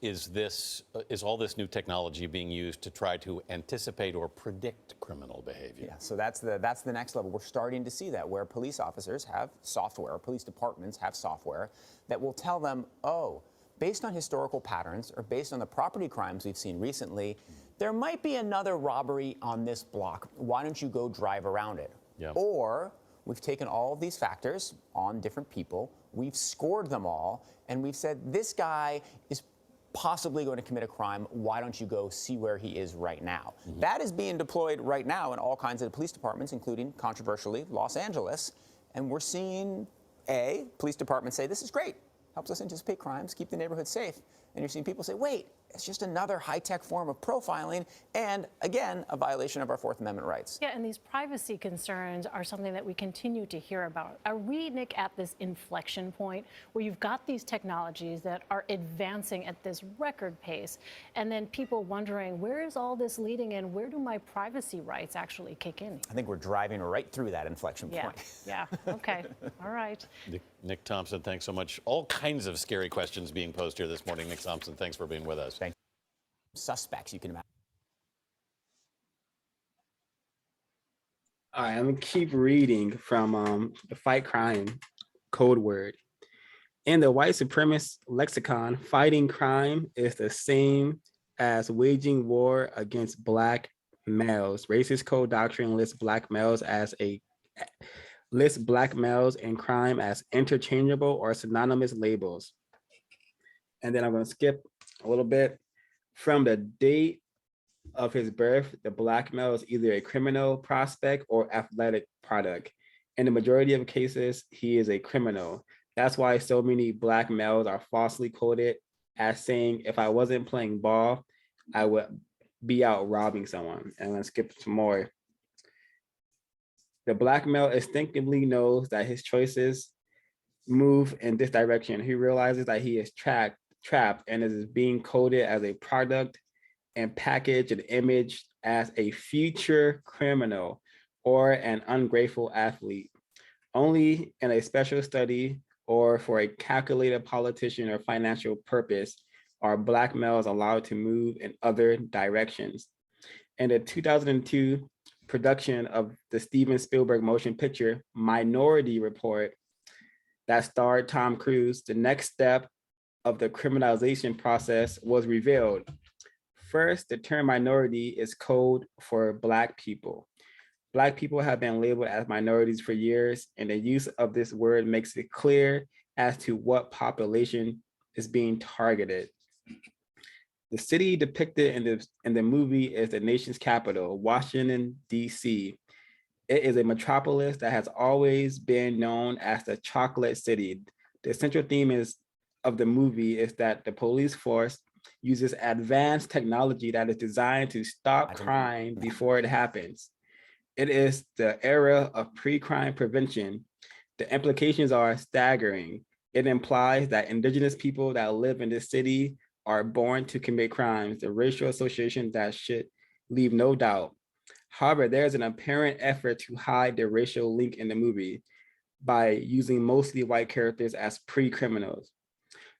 all this new technology being used to try to anticipate or predict criminal behavior?
Yeah, so that's the next level. We're starting to see that, where police officers have software, or police departments have software that will tell them, oh, based on historical patterns or based on the property crimes we've seen recently, there might be another robbery on this block. Why don't you go drive around it?
Yeah.
Or we've taken all of these factors on different people, we've scored them all, and we've said, this guy is possibly going to commit a crime. Why don't you go see where he is right now? That is being deployed right now in all kinds of police departments, including, controversially, Los Angeles. And we're seeing, police departments say, this is great. Helps us anticipate crimes, keep the neighborhood safe. And you're seeing people say, wait, it's just another high-tech form of profiling and, again, a violation of our Fourth Amendment rights.
Yeah, and these privacy concerns are something that we continue to hear about. Are we, Nick, at this inflection point where you've got these technologies that are advancing at this record pace, and then people wondering, where is all this leading and where do my privacy rights actually kick in?
I think we're driving right through that inflection point.
Yeah, okay, all right.
Nick Thompson, thanks so much. All kinds of scary questions being posed here this morning. Nick Thompson, thanks for being with us.
Thank you. Suspects, you can imagine.
All right, I'm gonna keep reading from the Fight Crime code word. In the white supremacist lexicon, fighting crime is the same as waging war against Black males. Racist code doctrine lists Black males and crime as interchangeable or synonymous labels. And then I'm going to skip a little bit. From the date of his birth, the Black male is either a criminal prospect or athletic product. In the majority of cases, he is a criminal. That's why so many Black males are falsely quoted as saying, if I wasn't playing ball, I would be out robbing someone. And I'm going to skip some more. The Black male instinctively knows that his choices move in this direction. He realizes that he is trapped and is being coded as a product and packaged and imaged as a future criminal or an ungrateful athlete. Only in a special study or for a calculated politician or financial purpose are Black males allowed to move in other directions. In the 2002 production of the Steven Spielberg motion picture Minority Report that starred Tom Cruise, the next step of the criminalization process was revealed. First, the term minority is code for Black people. Black people have been labeled as minorities for years, and the use of this word makes it clear as to what population is being targeted. The city depicted in the movie is the nation's capital, Washington, D.C. It is a metropolis that has always been known as the Chocolate City. The central theme of the movie is that the police force uses advanced technology that is designed to stop crime before it happens. It is the era of pre-crime prevention. The implications are staggering. It implies that indigenous people that live in this city are born to commit crimes, the racial association that should leave no doubt. However, there's an apparent effort to hide the racial link in the movie by using mostly white characters as pre-criminals.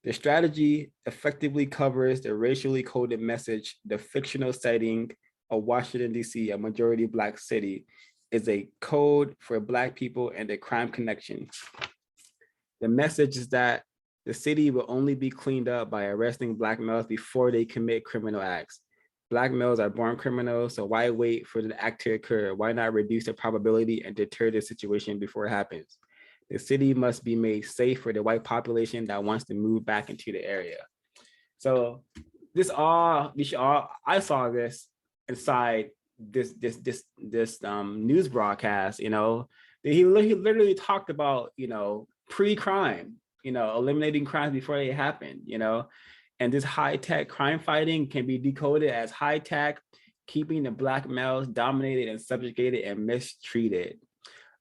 The strategy effectively covers the racially coded message. The fictional setting of Washington, D.C., a majority Black city, is a code for Black people and a crime connection. The message is that the city will only be cleaned up by arresting Black males before they commit criminal acts. Black males are born criminals, so why wait for the act to occur? Why not reduce the probability and deter the situation before it happens? The city must be made safe for the white population that wants to move back into the area. So I saw this inside this news broadcast. You know, he literally talked about, you know, pre-crime, you know, eliminating crimes before they happen, you know, and this high-tech crime fighting can be decoded as high-tech, keeping the Black males dominated and subjugated and mistreated.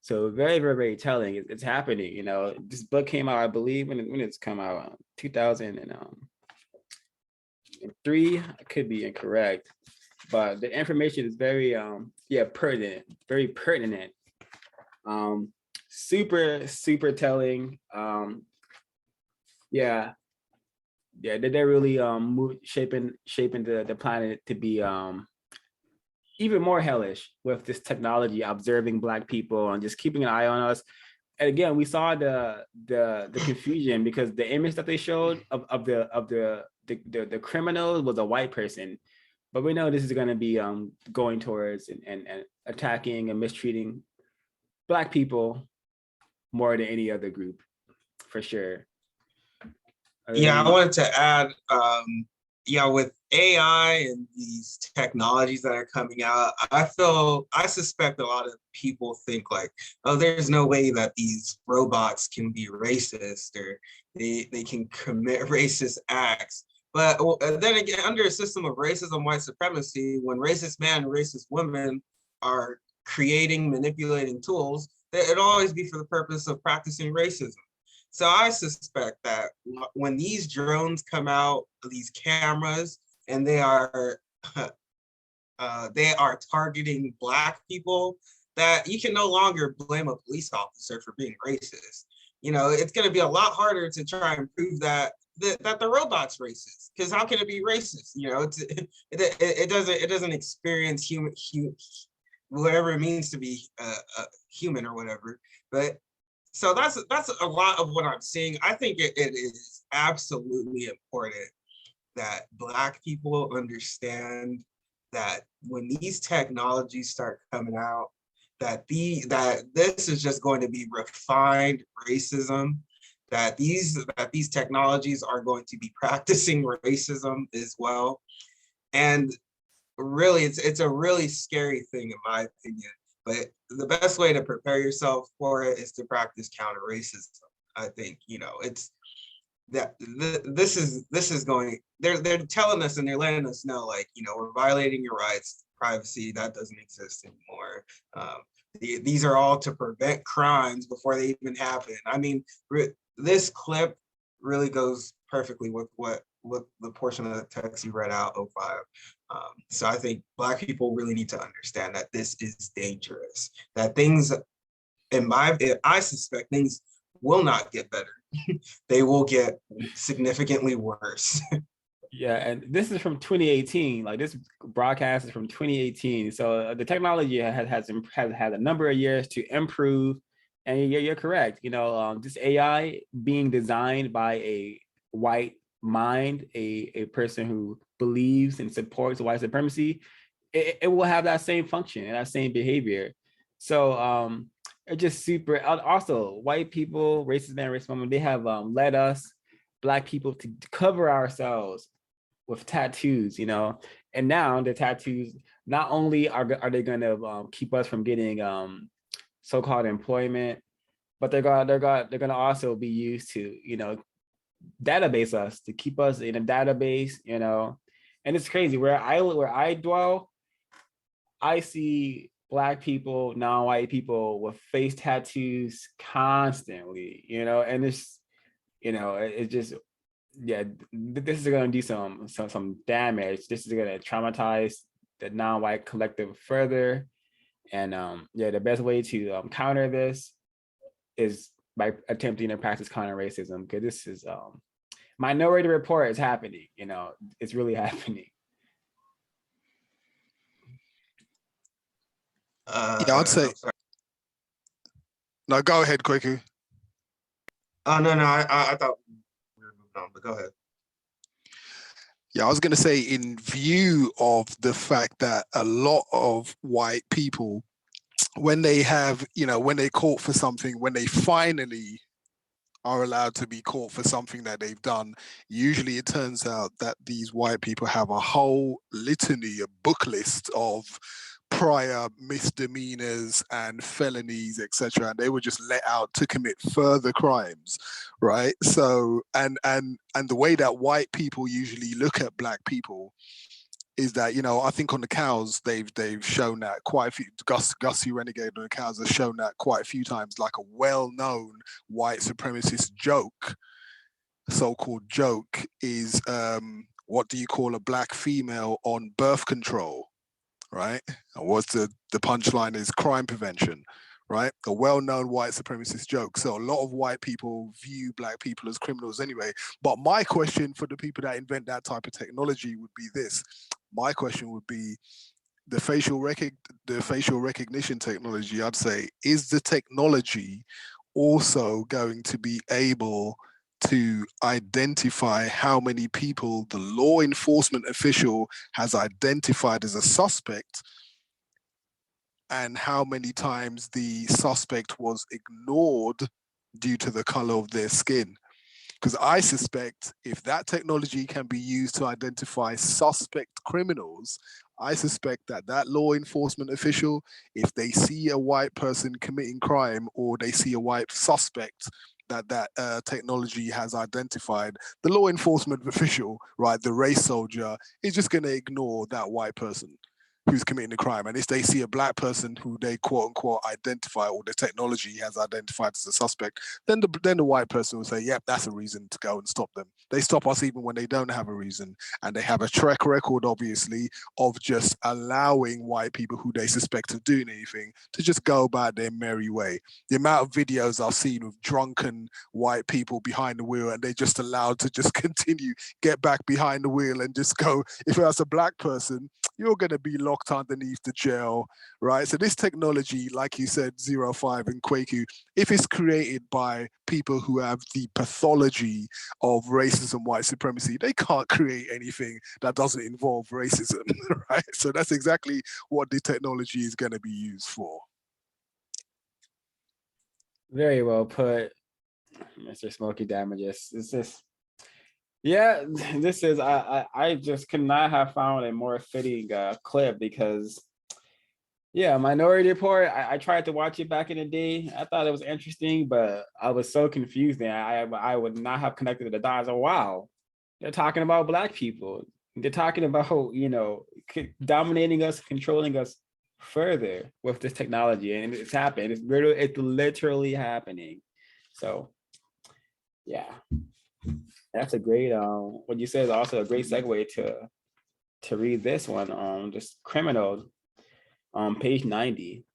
So very, very, very telling. It's happening. You know, this book came out, I believe, when it's come out, 2003. I could be incorrect, but the information is very, pertinent, very pertinent. Super telling. They're really shaping the planet to be even more hellish with this technology, observing Black people and just keeping an eye on us. And again, we saw the confusion because the image that they showed of the criminal was a white person, but we know this is going to be going towards and attacking and mistreating Black people more than any other group, for sure.
Yeah, I wanted to add, with AI and these technologies that are coming out, I suspect a lot of people think like, oh, there's no way that these robots can be racist or they can commit racist acts. But then again, under a system of racism, white supremacy, when racist men and racist women are creating, manipulating tools, it'll always be for the purpose of practicing racism. So I suspect that when these drones come out, these cameras, and they are targeting Black people, that you can no longer blame a police officer for being racist. You know, it's going to be a lot harder to try and prove that the robot's racist, because how can it be racist? You know, it doesn't experience human whatever it means to be human or whatever. But so that's a lot of what I'm seeing. I think it is absolutely important that Black people understand that when these technologies start coming out, that this is just going to be refined racism, that these technologies are going to be practicing racism as well. And really, it's a really scary thing in my opinion. But the best way to prepare yourself for it is to practice counter racism. I think, you know, it's that this is going, they're telling us and they're letting us know, like, you know, we're violating your rights, privacy, that doesn't exist anymore. These are all to prevent crimes before they even happen. I mean, this clip really goes perfectly with the portion of the text you read out, 05. So I think Black people really need to understand that this is dangerous, that things, I suspect things will not get better. They will get significantly worse.
Yeah, and this is from 2018. Like, this broadcast is from 2018. So the technology has had a number of years to improve. And you're correct. You know, this AI being designed by a white mind, a person who believes and supports white supremacy, it will have that same function and that same behavior. So it's just super. Also, white people, racist men, racist women, they have led us, Black people, to cover ourselves with tattoos, you know. And now the tattoos, not only are they going to keep us from getting so-called employment, but they're gonna also be used to, you know, database us, to keep us in a database, you know. And it's crazy, where I dwell, I see Black people, non-white people with face tattoos constantly, you know. And it's, you know, it's just, yeah, this is going to do some damage. This is going to traumatize the non-white collective further. And yeah, the best way to counter this is by attempting to practice counter racism, because this is Minority Report is happening. You know, it's really happening.
Yeah, I'd say. No, go ahead, Kweku.
Oh no, I thought we were moving on, but go ahead.
Yeah, I was going to say, in view of the fact that a lot of white people, when they have, you know, when they're caught for something, when they finally are allowed to be caught for something that they've done, usually it turns out that these white people have a whole litany, a book list of prior misdemeanors and felonies, etc., and they were just let out to commit further crimes, right? So, and the way that white people usually look at Black people is that, you know, I think on the cows they've shown that quite a few. Gussie Renegade on the cows has shown that quite a few times, like a well-known white supremacist joke, so-called joke, is what do you call a Black female on birth control? Right? And what's the punchline is crime prevention, right? A well-known white supremacist joke. So a lot of white people view Black people as criminals anyway. But my question for the people that invent that type of technology would be this. My question would be, the facial recognition technology, I'd say, is the technology also going to be able to identify how many people the law enforcement official has identified as a suspect and how many times the suspect was ignored due to the color of their skin? Because I suspect if that technology can be used to identify suspect criminals, I suspect that that law enforcement official, if they see a white person committing crime or they see a white suspect that technology has identified, the law enforcement official, right, the race soldier, is just going to ignore that white person who's committing the crime. And if they see a black person who they quote unquote identify, or the technology has identified as a suspect, then the white person will say, yep, that's a reason to go and stop them. They stop us even when they don't have a reason. And they have a track record, obviously, of just allowing white people who they suspect of doing anything to just go about their merry way. The amount of videos I've seen of drunken white people behind the wheel, and they're just allowed to just continue, get back behind the wheel and just go. If that's a black person, you're going to be locked underneath the jail, right? So this technology, like you said, 05 and Kwaku, if it's created by people who have the pathology of racism, white supremacy, they can't create anything that doesn't involve racism, right? So that's exactly what the technology is going to be used for.
Very well put, Mr. Smokey Damages. It's just, yeah, this is, I just could not have found a more fitting clip, because, yeah, Minority Report, I tried to watch it back in the day. I thought it was interesting, but I was so confused, and I would not have connected the dots. Oh, wow, they're talking about Black people. They're talking about, you know, dominating us, controlling us further with this technology, and it's happened. It's literally happening. So, yeah. That's a great, what you said is also a great segue to read this one, just criminal, page 90.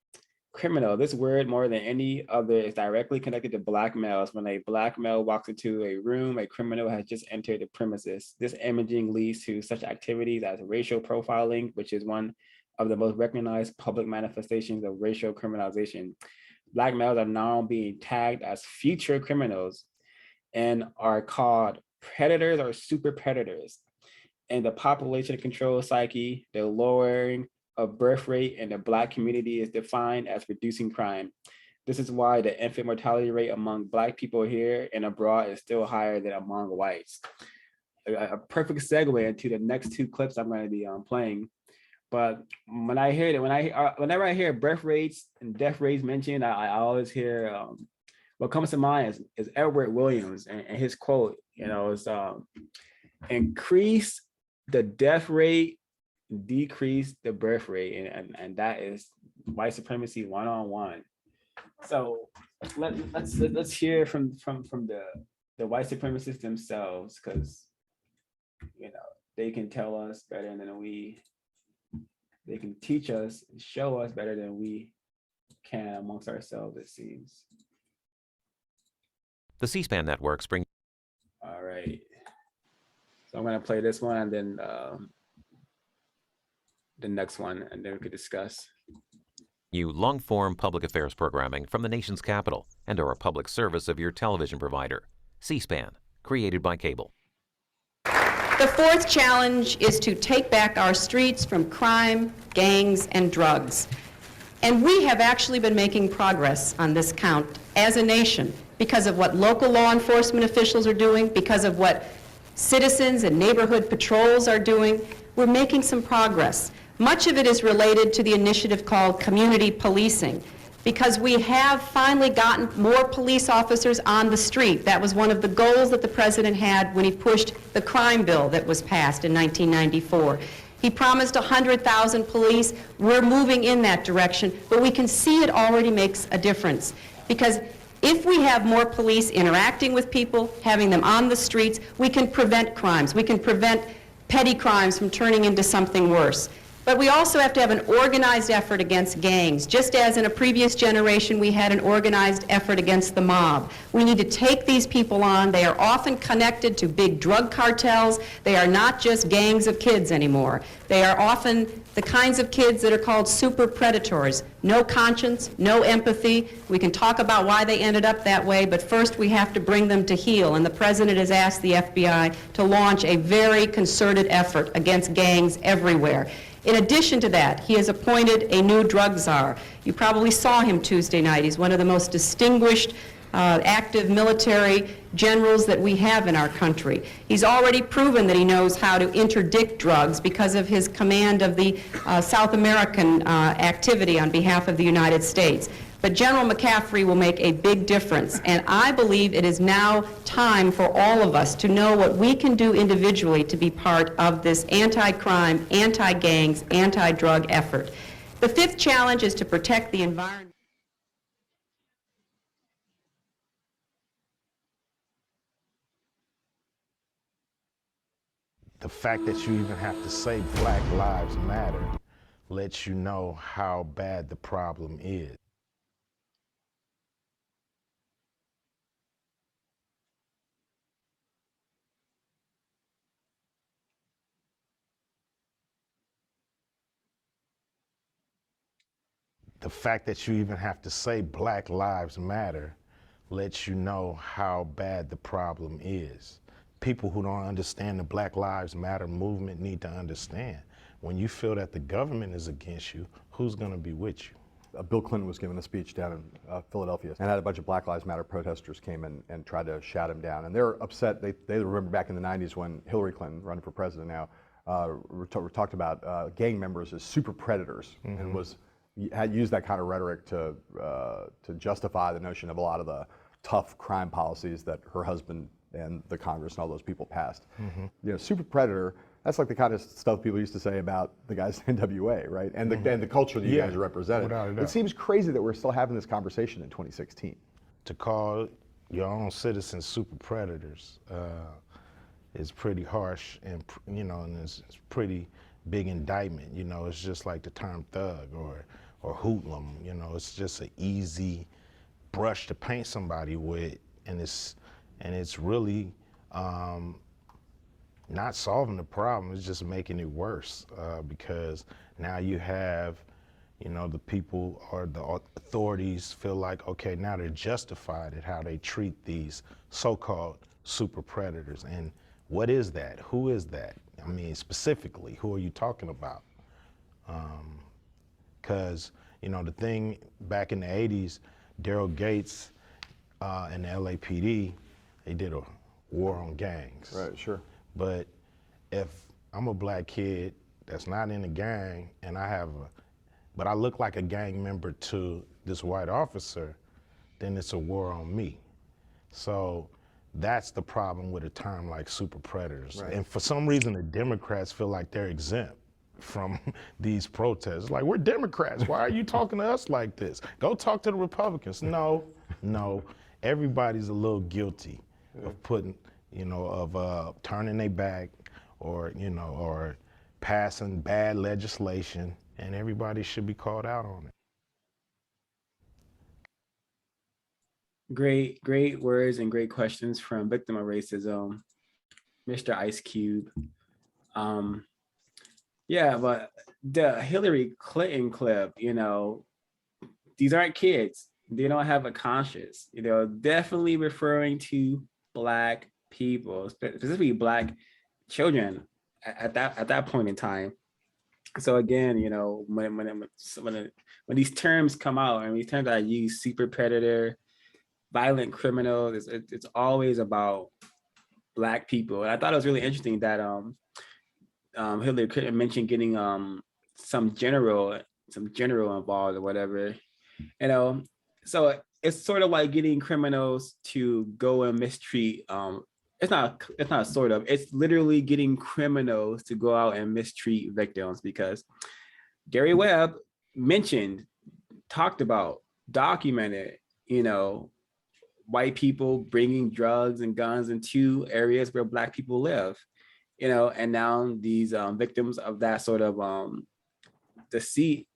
Criminal, this word more than any other is directly connected to Black males. When a Black male walks into a room, a criminal has just entered the premises. This imaging leads to such activities as racial profiling, which is one of the most recognized public manifestations of racial criminalization. Black males are now being tagged as future criminals and are called predators or super predators. And the population control psyche, the lowering of birth rate in the Black community is defined as reducing crime. This is why the infant mortality rate among Black people here and abroad is still higher than among whites. A perfect segue into the next two clips I'm going to be playing. But when I hear it, whenever I hear birth rates and death rates mentioned, I always hear what comes to mind is Edward Williams and his quote, you know, is increase the death rate, decrease the birth rate, and that is white supremacy one-on-one. So let's hear from the white supremacists themselves, because you know they can tell us better than we. They can teach us, show us better than we can amongst ourselves, it seems.
The C-SPAN networks bring.
All right. So I'm going to play this one and then the next one, and then we could discuss.
You long-form public affairs programming from the nation's capital and are a public service of your television provider. C-SPAN, created by cable.
The fourth challenge is to take back our streets from crime, gangs, and drugs. And we have actually been making progress on this count as a nation because of what local law enforcement officials are doing, because of what citizens and neighborhood patrols are doing. We're making some progress. Much of it is related to the initiative called community policing, because we have finally gotten more police officers on the street. That was one of the goals that the president had when he pushed the crime bill that was passed in 1994. He promised 100,000 police. We're moving in that direction, but we can see it already makes a difference. Because if we have more police interacting with people, having them on the streets, we can prevent crimes. We can prevent petty crimes from turning into something worse. But we also have to have an organized effort against gangs. Just as in a previous generation we had an organized effort against the mob. We need to take these people on. They are often connected to big drug cartels. They are not just gangs of kids anymore. They are often the kinds of kids that are called super predators. No conscience, no empathy. We can talk about why they ended up that way, but first we have to bring them to heel. And the president has asked the FBI to launch a very concerted effort against gangs everywhere. In addition to that, he has appointed a new drug czar. You probably saw him Tuesday night. He's one of the most distinguished active military generals that we have in our country. He's already proven that he knows how to interdict drugs because of his command of the South American activity on behalf of the United States. But General McCaffrey will make a big difference, and I believe it is now time for all of us to know what we can do individually to be part of this anti-crime, anti-gangs, anti-drug effort. The fifth challenge is to protect the environment.
The fact that you even have to say Black Lives Matter lets you know how bad the problem is. The fact that you even have to say Black Lives Matter lets you know how bad the problem is. People who don't understand the Black Lives Matter movement need to understand. When you feel that the government is against you, who's going to be with you?
Bill Clinton was giving a speech down in Philadelphia and had a bunch of Black Lives Matter protesters came in and tried to shout him down. And they're upset. They remember back in the 90s when Hillary Clinton, running for president now, talked about gang members as super predators and had used that kind of rhetoric to justify the notion of a lot of the tough crime policies that her husband and the Congress and all those people passed. You know, super predator, that's like the kind of stuff people used to say about the guys in NWA, right? And the culture that you guys represented. It seems crazy that we're still having this conversation in 2016.
To call your own citizens super predators is pretty harsh, and you know, and it's pretty big indictment. You know, it's just like the term thug or hoodlum. You know, it's just an easy brush to paint somebody with, and it's really not solving the problem. It's just making it worse because now you have, you know, the people or the authorities feel like, okay, now they're justified at how they treat these so-called super predators. And what is that? Who is that? I mean, specifically, who are you talking about? Because, you know, the thing back in the 80s, Daryl Gates and the LAPD, they did a war on gangs.
Right, sure.
But if I'm a black kid that's not in a gang and but I look like a gang member to this white officer, then it's a war on me. So that's the problem with a term like super predators. Right. And for some reason, the Democrats feel like they're exempt from these protests. Like, we're Democrats. Why are you talking to us like this? Go talk to the Republicans. No, everybody's a little guilty of putting, you know, of turning their back or, you know, or passing bad legislation, and everybody should be called out on it.
Great words and great questions from Victim of Racism, Mr. Ice Cube. Yeah, but the Hillary Clinton clip, you know, these aren't kids. They don't have a conscience. You know, definitely referring to Black people, specifically Black children at that point in time. So again, you know, when these terms come out and these terms I use, super predator, violent criminal, it's always about Black people. And I thought it was really interesting that Hillary Clinton mentioned getting some general involved or whatever, you know. So it's sort of like getting criminals to go and mistreat. It's not sort of. It's literally getting criminals to go out and mistreat victims, because Gary Webb talked about, documented, you know, white people bringing drugs and guns into areas where Black people live, you know, and now these victims of that sort of deceit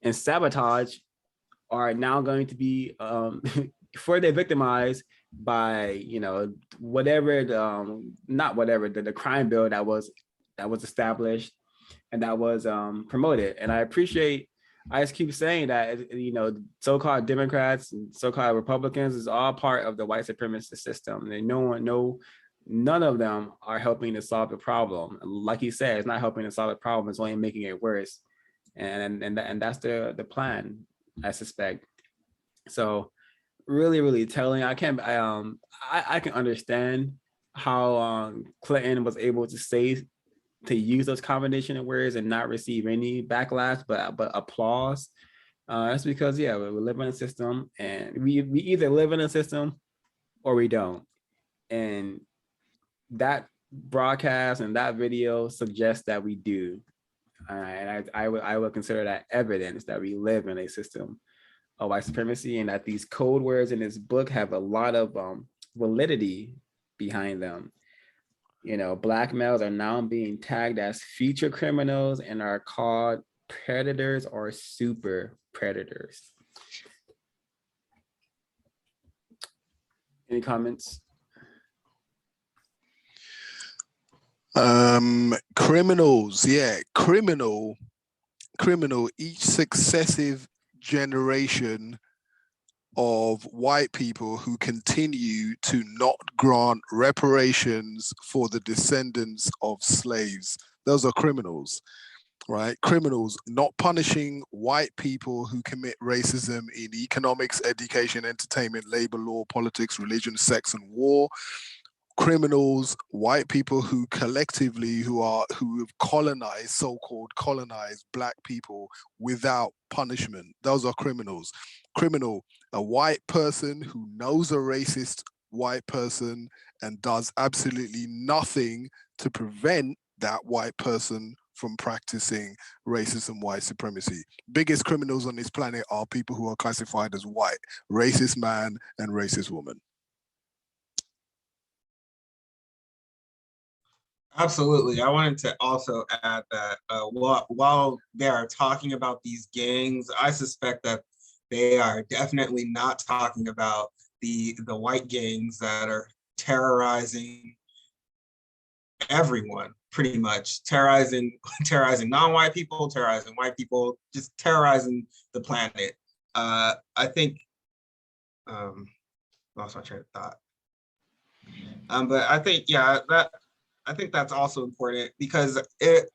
and sabotage are now going to be further victimized by, you know, whatever the crime bill that was established and that was promoted. And I appreciate Ice Cube saying that, you know, so-called Democrats and so-called Republicans is all part of the white supremacist system, and none of them are helping to solve the problem. Like he said, it's not helping to solve the problem, it's only making it worse. And that's the plan, I suspect. So really telling, I can understand how Clinton was able to use those combination of words and not receive any backlash, but applause. That's because, yeah, we live in a system, and we either live in a system or we don't. And that broadcast and that video suggests that we do. And I would consider that evidence that we live in a system of white supremacy, and that these code words in this book have a lot of validity behind them. You know, Black males are now being tagged as future criminals and are called predators or super predators. Any comments?
Criminals, yeah, criminal. Each successive generation of white people who continue to not grant reparations for the descendants of slaves. Those are criminals, right? Criminals not punishing white people who commit racism in economics, education, entertainment, labor law, politics, religion, sex, and war. Criminals, white people who collectively who have colonized, so-called colonized Black people without punishment. Those are criminals. Criminal, a white person who knows a racist white person and does absolutely nothing to prevent that white person from practicing racism, white supremacy. Biggest criminals on this planet are people who are classified as white, racist man and racist woman.
Absolutely. I wanted to also add that while they are talking about these gangs, I suspect that they are definitely not talking about the white gangs that are terrorizing everyone, pretty much terrorizing non-white people, terrorizing white people, just terrorizing the planet. I think lost my train of thought. But I think, yeah, I think that's also important, because if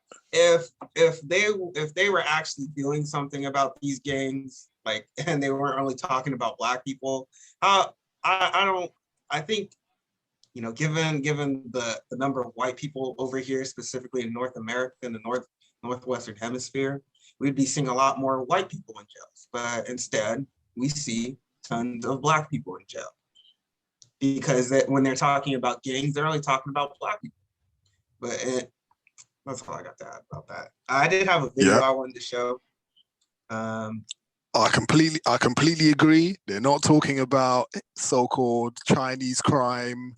they were actually doing something about these gangs, like, and they weren't only talking about Black people, I think, you know, given the number of white people over here, specifically in North America, in the Northwestern Hemisphere, we'd be seeing a lot more white people in jails. But instead, we see tons of Black people in jail, because when they're talking about gangs, they're only talking about Black people. But that's all I got to add about that. I did have a video I wanted to show.
I completely agree. They're not talking about so-called Chinese crime,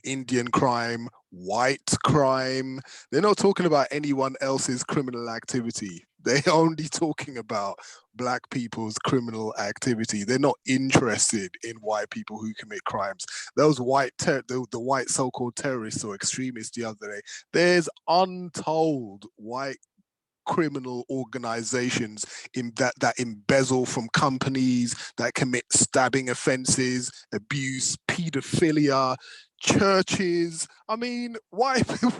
Indian crime, white crime. They're not talking about anyone else's criminal activity. They're only talking about Black people's criminal activity. They're not interested in white people who commit crimes. Those the white so-called terrorists or extremists the other day, there's untold white criminal organizations that embezzle from companies, that commit stabbing offenses, abuse, pedophilia, churches. I mean,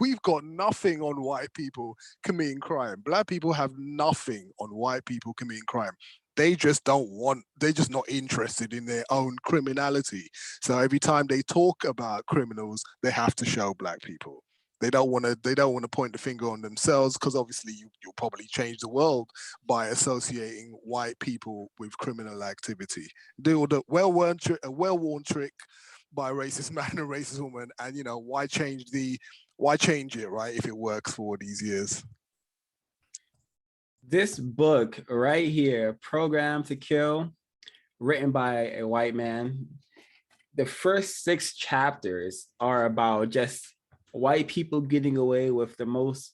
we've got nothing on white people committing crime. Black people have nothing on white people committing crime. They're just not interested in their own criminality. So every time they talk about criminals, they have to show Black people. They don't want to point the finger on themselves, because obviously you'll probably change the world by associating white people with criminal activity. Do the well-worn trick by racist man and racist woman, and you know, why change it, right, if it works for all these years?
This book right here, Programmed to Kill, written by a white man, the first 6 chapters are about just white people getting away with the most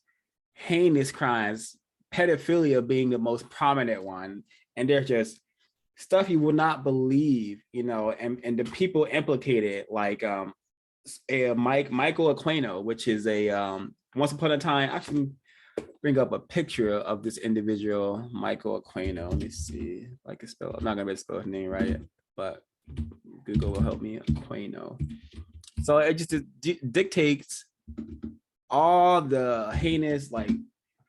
heinous crimes, pedophilia being the most prominent one. And they're just stuff you will not believe, you know, and the people implicated, like Michael Aquino, which is a once upon a time, I can bring up a picture of this individual, Michael Aquino. Let me see if I can spell. I'm not gonna be able to spell his name right, but Google will help me. Aquino. So it just dictates all the heinous, like,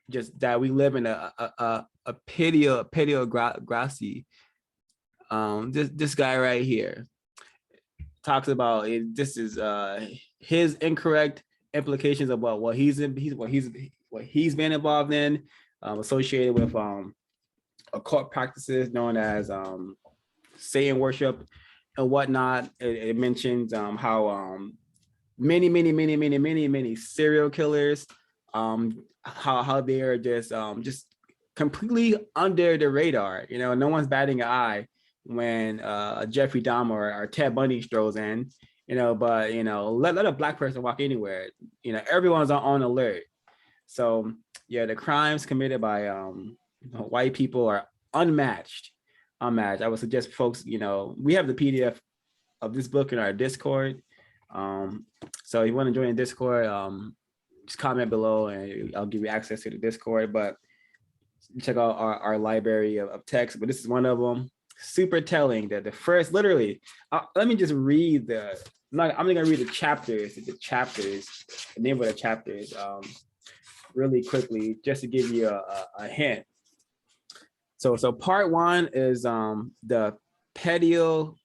just that we live in a pedography. This guy right here talks about it. This is his incorrect implications about what he's been involved in, associated with occult practices known as Satan worship and whatnot. It mentions how many serial killers, how they are just completely under the radar. You know, no one's batting an eye when Jeffrey Dahmer or Ted Bundy strolls in. You know, but you know, let a black person walk anywhere. You know, everyone's on alert. So yeah, the crimes committed by white people are unmatched. I would suggest folks, you know, we have the PDF of this book in our Discord. So if you want to join the Discord, just comment below and I'll give you access to the Discord. But check out our library of texts. But this is one of them. Super telling that the first, literally, let me just read I'm not gonna read the chapters, the name of the chapters, really quickly, just to give you a hint. So part one is the pedocracy,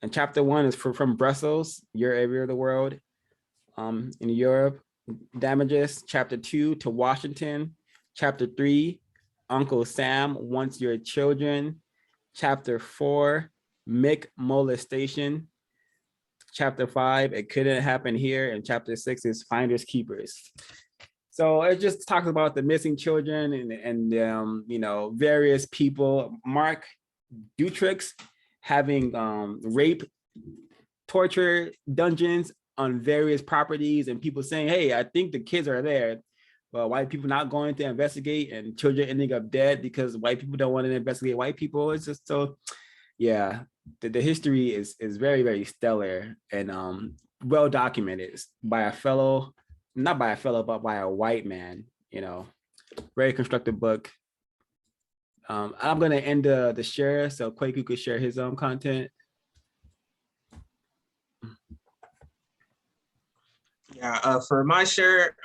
and chapter one is from Brussels, your area of the world, in Europe. Damages. Chapter 2 to Washington. Chapter 3, Uncle Sam wants your children. Chapter 4, Mick molestation. Chapter 5, it couldn't happen here. And chapter 6 is finders keepers. So it just talks about the missing children and you know, various people. Mark Dutrix having rape, torture dungeons on various properties, and people saying, hey, I think the kids are there. Well, white people not going to investigate and children ending up dead because white people don't want to investigate white people. It's just so, yeah, the history is very, very stellar and well documented by a fellow, not by a fellow, but by a white man, you know, very constructive book. I'm going to end the share so Kwaku could share his own content.
Yeah, for my share,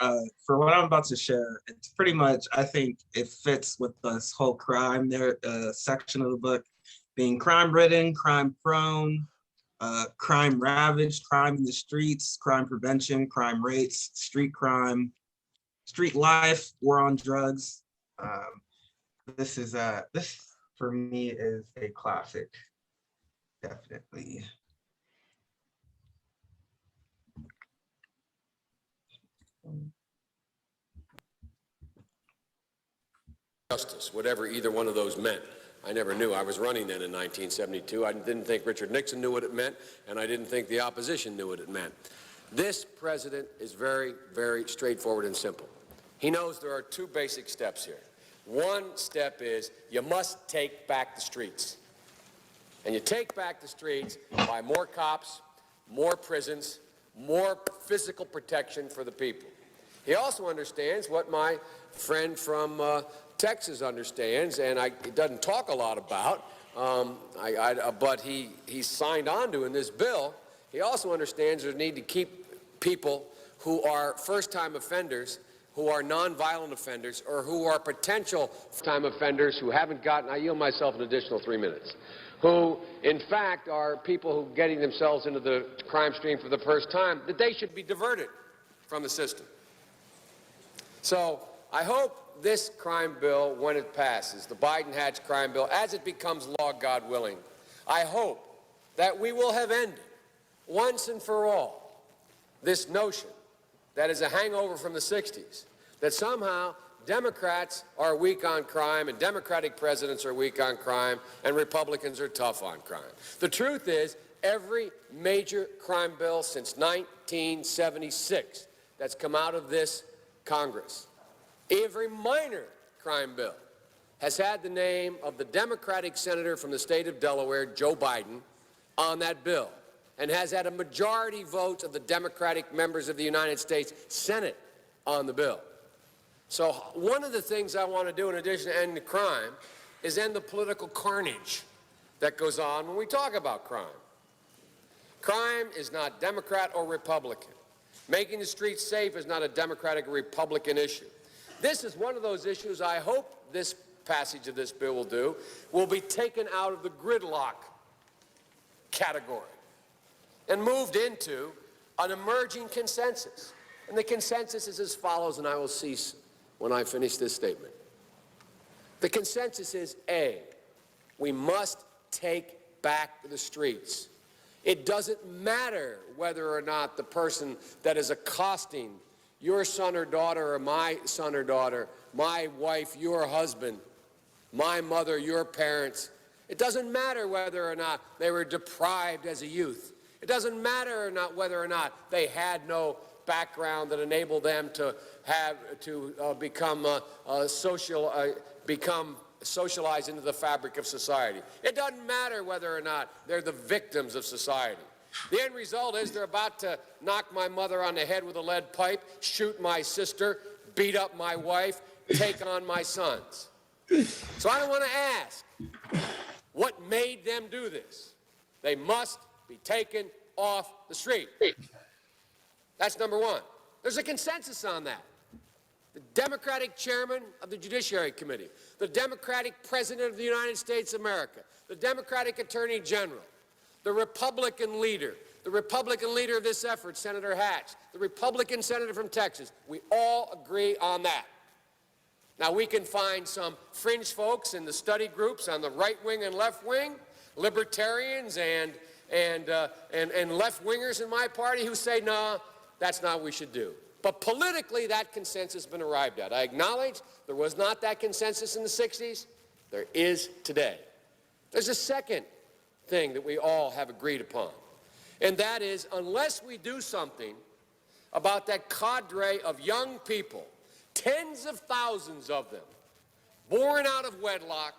for what I'm about to share, it's pretty much, I think it fits with this whole crime there section of the book, being crime-ridden, crime-prone, crime ravaged, crime in the streets, crime prevention, crime rates, street crime, street life, war on drugs. This for me is a classic, definitely.
Justice, whatever either one of those meant. I never knew. I was running then in 1972. I didn't think Richard Nixon knew what it meant, and I didn't think the opposition knew what it meant. This president is very, very straightforward and simple. He knows there are two basic steps here. One step is you must take back the streets. And you take back the streets by more cops, more prisons, more physical protection for the people. He also understands what my friend from Texas understands, and he doesn't talk a lot about, but he signed on to in this bill. He also understands there's a need to keep people who are first-time offenders, who are nonviolent offenders, or who are potential time offenders who haven't gotten, I yield myself an additional 3 minutes, who in fact are people who are getting themselves into the crime stream for the first time, that they should be diverted from the system. So I hope this crime bill, when it passes, the Biden-Hatch crime bill, as it becomes law, God willing, I hope that we will have ended once and for all this notion that is a hangover from the 60s, that somehow Democrats are weak on crime and Democratic presidents are weak on crime and Republicans are tough on crime. The truth is, every major crime bill since 1976 that's come out of this Congress, every minor crime bill has had the name of the Democratic senator from the state of Delaware, Joe Biden, on that bill, and has had a majority vote of the Democratic members of the United States Senate on the bill. So one of the things I want to do in addition to ending crime is end the political carnage that goes on when we talk about crime. Crime is not Democrat or Republican. Making the streets safe is not a Democratic or Republican issue. This is one of those issues I hope this passage of this bill will be taken out of the gridlock category and moved into an emerging consensus. And the consensus is as follows, and I will cease when I finish this statement. The consensus is A, we must take back the streets. It doesn't matter whether or not the person that is accosting your son or daughter or my son or daughter, my wife, your husband, my mother, your parents. It doesn't matter whether or not they were deprived as a youth. It doesn't matter or not whether or not they had no background that enabled them to become socialized into the fabric of society. It doesn't matter whether or not they're the victims of society. The end result is they're about to knock my mother on the head with a lead pipe, shoot my sister, beat up my wife, take on my sons. So I want to ask, what made them do this? They must be taken off the street. That's number one. There's a consensus on that. The Democratic chairman of the Judiciary Committee, the Democratic president of the United States of America, the Democratic attorney general, the Republican leader of this effort, Senator Hatch, the Republican senator from Texas. We all agree on that. Now, we can find some fringe folks in the study groups on the right wing and left wing, libertarians and left-wingers in my party who say, no, that's not what we should do. But politically, that consensus has been arrived at. I acknowledge there was not that consensus in the 60s. There is today. There's a second thing that we all have agreed upon, and that is unless we do something about that cadre of young people, tens of thousands of them, born out of wedlock,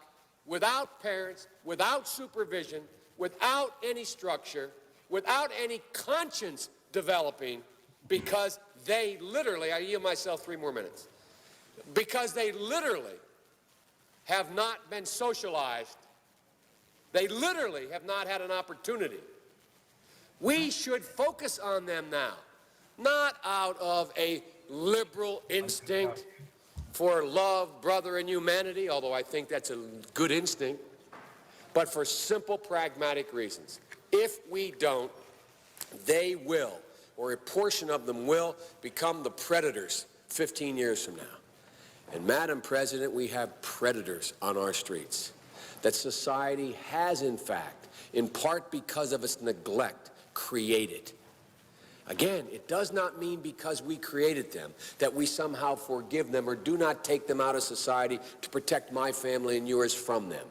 without parents, without supervision, without any structure, without any conscience developing, because they literally, I yield myself 3 more minutes, because they literally have not been socialized. They literally have not had an opportunity. We should focus on them now, not out of a liberal instinct for love, brother, and humanity, although I think that's a good instinct, but for simple, pragmatic reasons. If we don't, they will, or a portion of them will, become the predators 15 years from now. And Madam President, we have predators on our streets that society has, in fact, in part because of its neglect, created. Again, it does not mean because we created them that we somehow forgive them or do not take them out of society to protect my family and yours from them.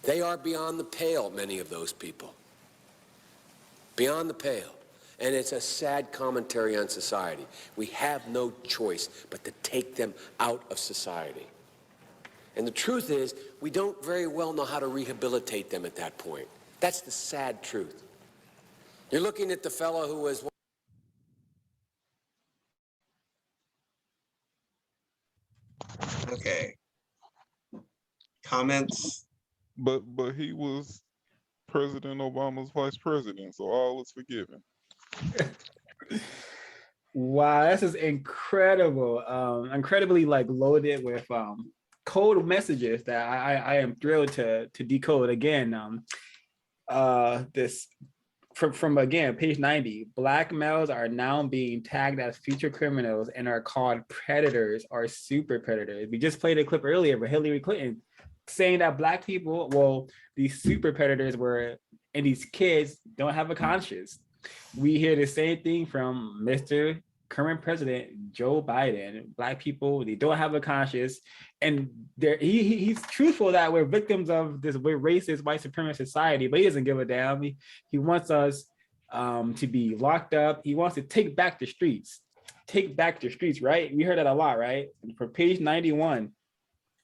They are beyond the pale, many of those people. Beyond the pale. And it's a sad commentary on society. We have no choice but to take them out of society. And the truth is, we don't very well know how to rehabilitate them at that point. That's the sad truth. You're looking at the fellow who was...
Okay. Comments?
But he was President Obama's vice president, so all is forgiven.
Wow, this is incredible. Incredibly loaded with code messages that I am thrilled to decode. Again, this from again page 90. Black males are now being tagged as future criminals and are called predators or super predators. We just played a clip earlier with Hillary Clinton saying that Black people, well, these super predators were, and these kids don't have a conscience. We hear the same thing from Mr. current president Joe Biden. Black people, they don't have a conscience, and he's truthful that we're victims of this racist white supremacist society, but he doesn't give a damn. He wants us to be locked up. He wants to take back the streets. Take back the streets, right? We heard that a lot, right? And for page 91,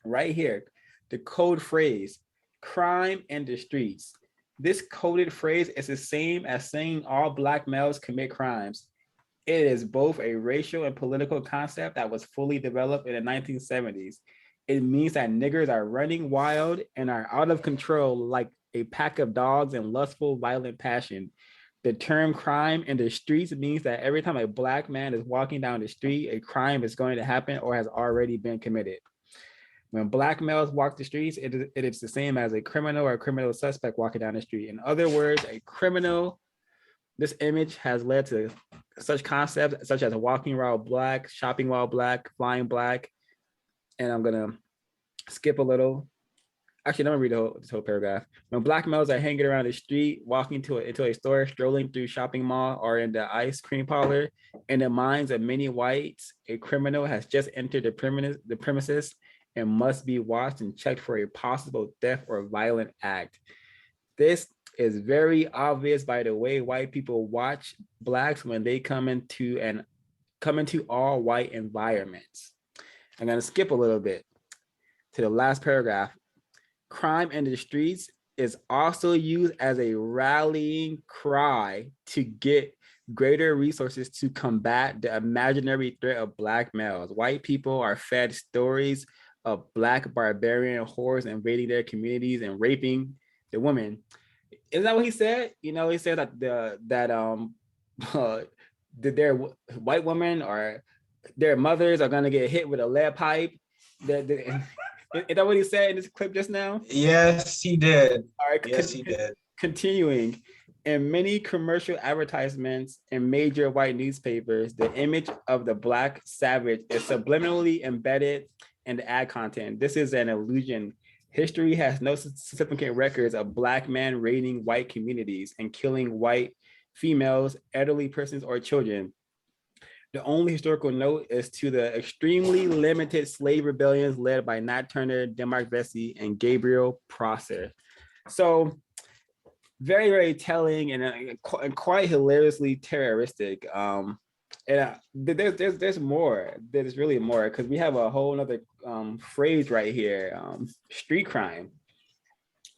right here, the code phrase, crime in the streets. This coded phrase is the same as saying all Black males commit crimes. It is both a racial and political concept that was fully developed in the 1970s. It means that niggers are running wild and are out of control like a pack of dogs in lustful, violent passion. The term crime in the streets means that every time a Black man is walking down the street, a crime is going to happen or has already been committed. When Black males walk the streets, it is the same as a criminal or a criminal suspect walking down the street. In other words, a criminal, this image has led to such concepts such as walking while Black, shopping while Black, flying Black. And I'm gonna skip a little. Actually, let me read this whole paragraph. When black males are hanging around the street, walking into a store, strolling through shopping mall, or in the ice cream parlor, in the minds of many whites, a criminal has just entered the premises and must be watched and checked for a possible theft or violent act. This is very obvious by the way white people watch blacks when they come into all white environments. I'm going to skip a little bit to the last paragraph. Crime in the streets is also used as a rallying cry to get greater resources to combat the imaginary threat of black males. White people are fed stories of black barbarian hordes invading their communities and raping the women. Isn't that what he said? You know, he said that their white women or their mothers are gonna get hit with a lead pipe. Is that what he said in this clip just now?
Yes, he did.
All right,
yes, he did.
Continuing, in many commercial advertisements in major white newspapers, the image of the black savage is subliminally embedded in the ad content. This is an illusion. History has no significant records of black men raiding white communities and killing white females, elderly persons, or children. The only historical note is to the extremely limited slave rebellions led by Nat Turner, Denmark Vesey, and Gabriel Prosser. So very, very telling and quite hilariously terroristic. There's more. There's really more because we have a whole other phrase right here, street crime.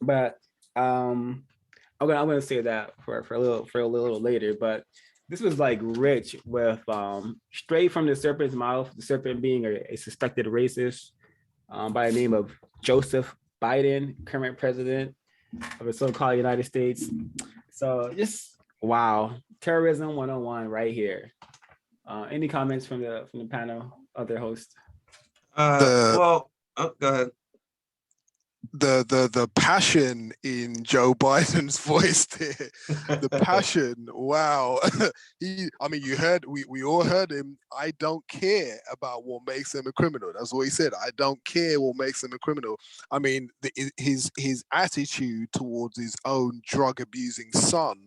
But I'm gonna say that for a little later. But this was like rich with straight from the serpent's mouth, the serpent being a suspected racist by the name of Joseph Biden, current president of the so-called United States. So just wow, terrorism 101 right here. Any comments from the panel, other hosts?
Well, go ahead.
The passion in Joe Biden's voice there, the passion, wow. We all heard him. I don't care about what makes him a criminal. That's what he said. I don't care what makes him a criminal. I mean, his attitude towards his own drug abusing son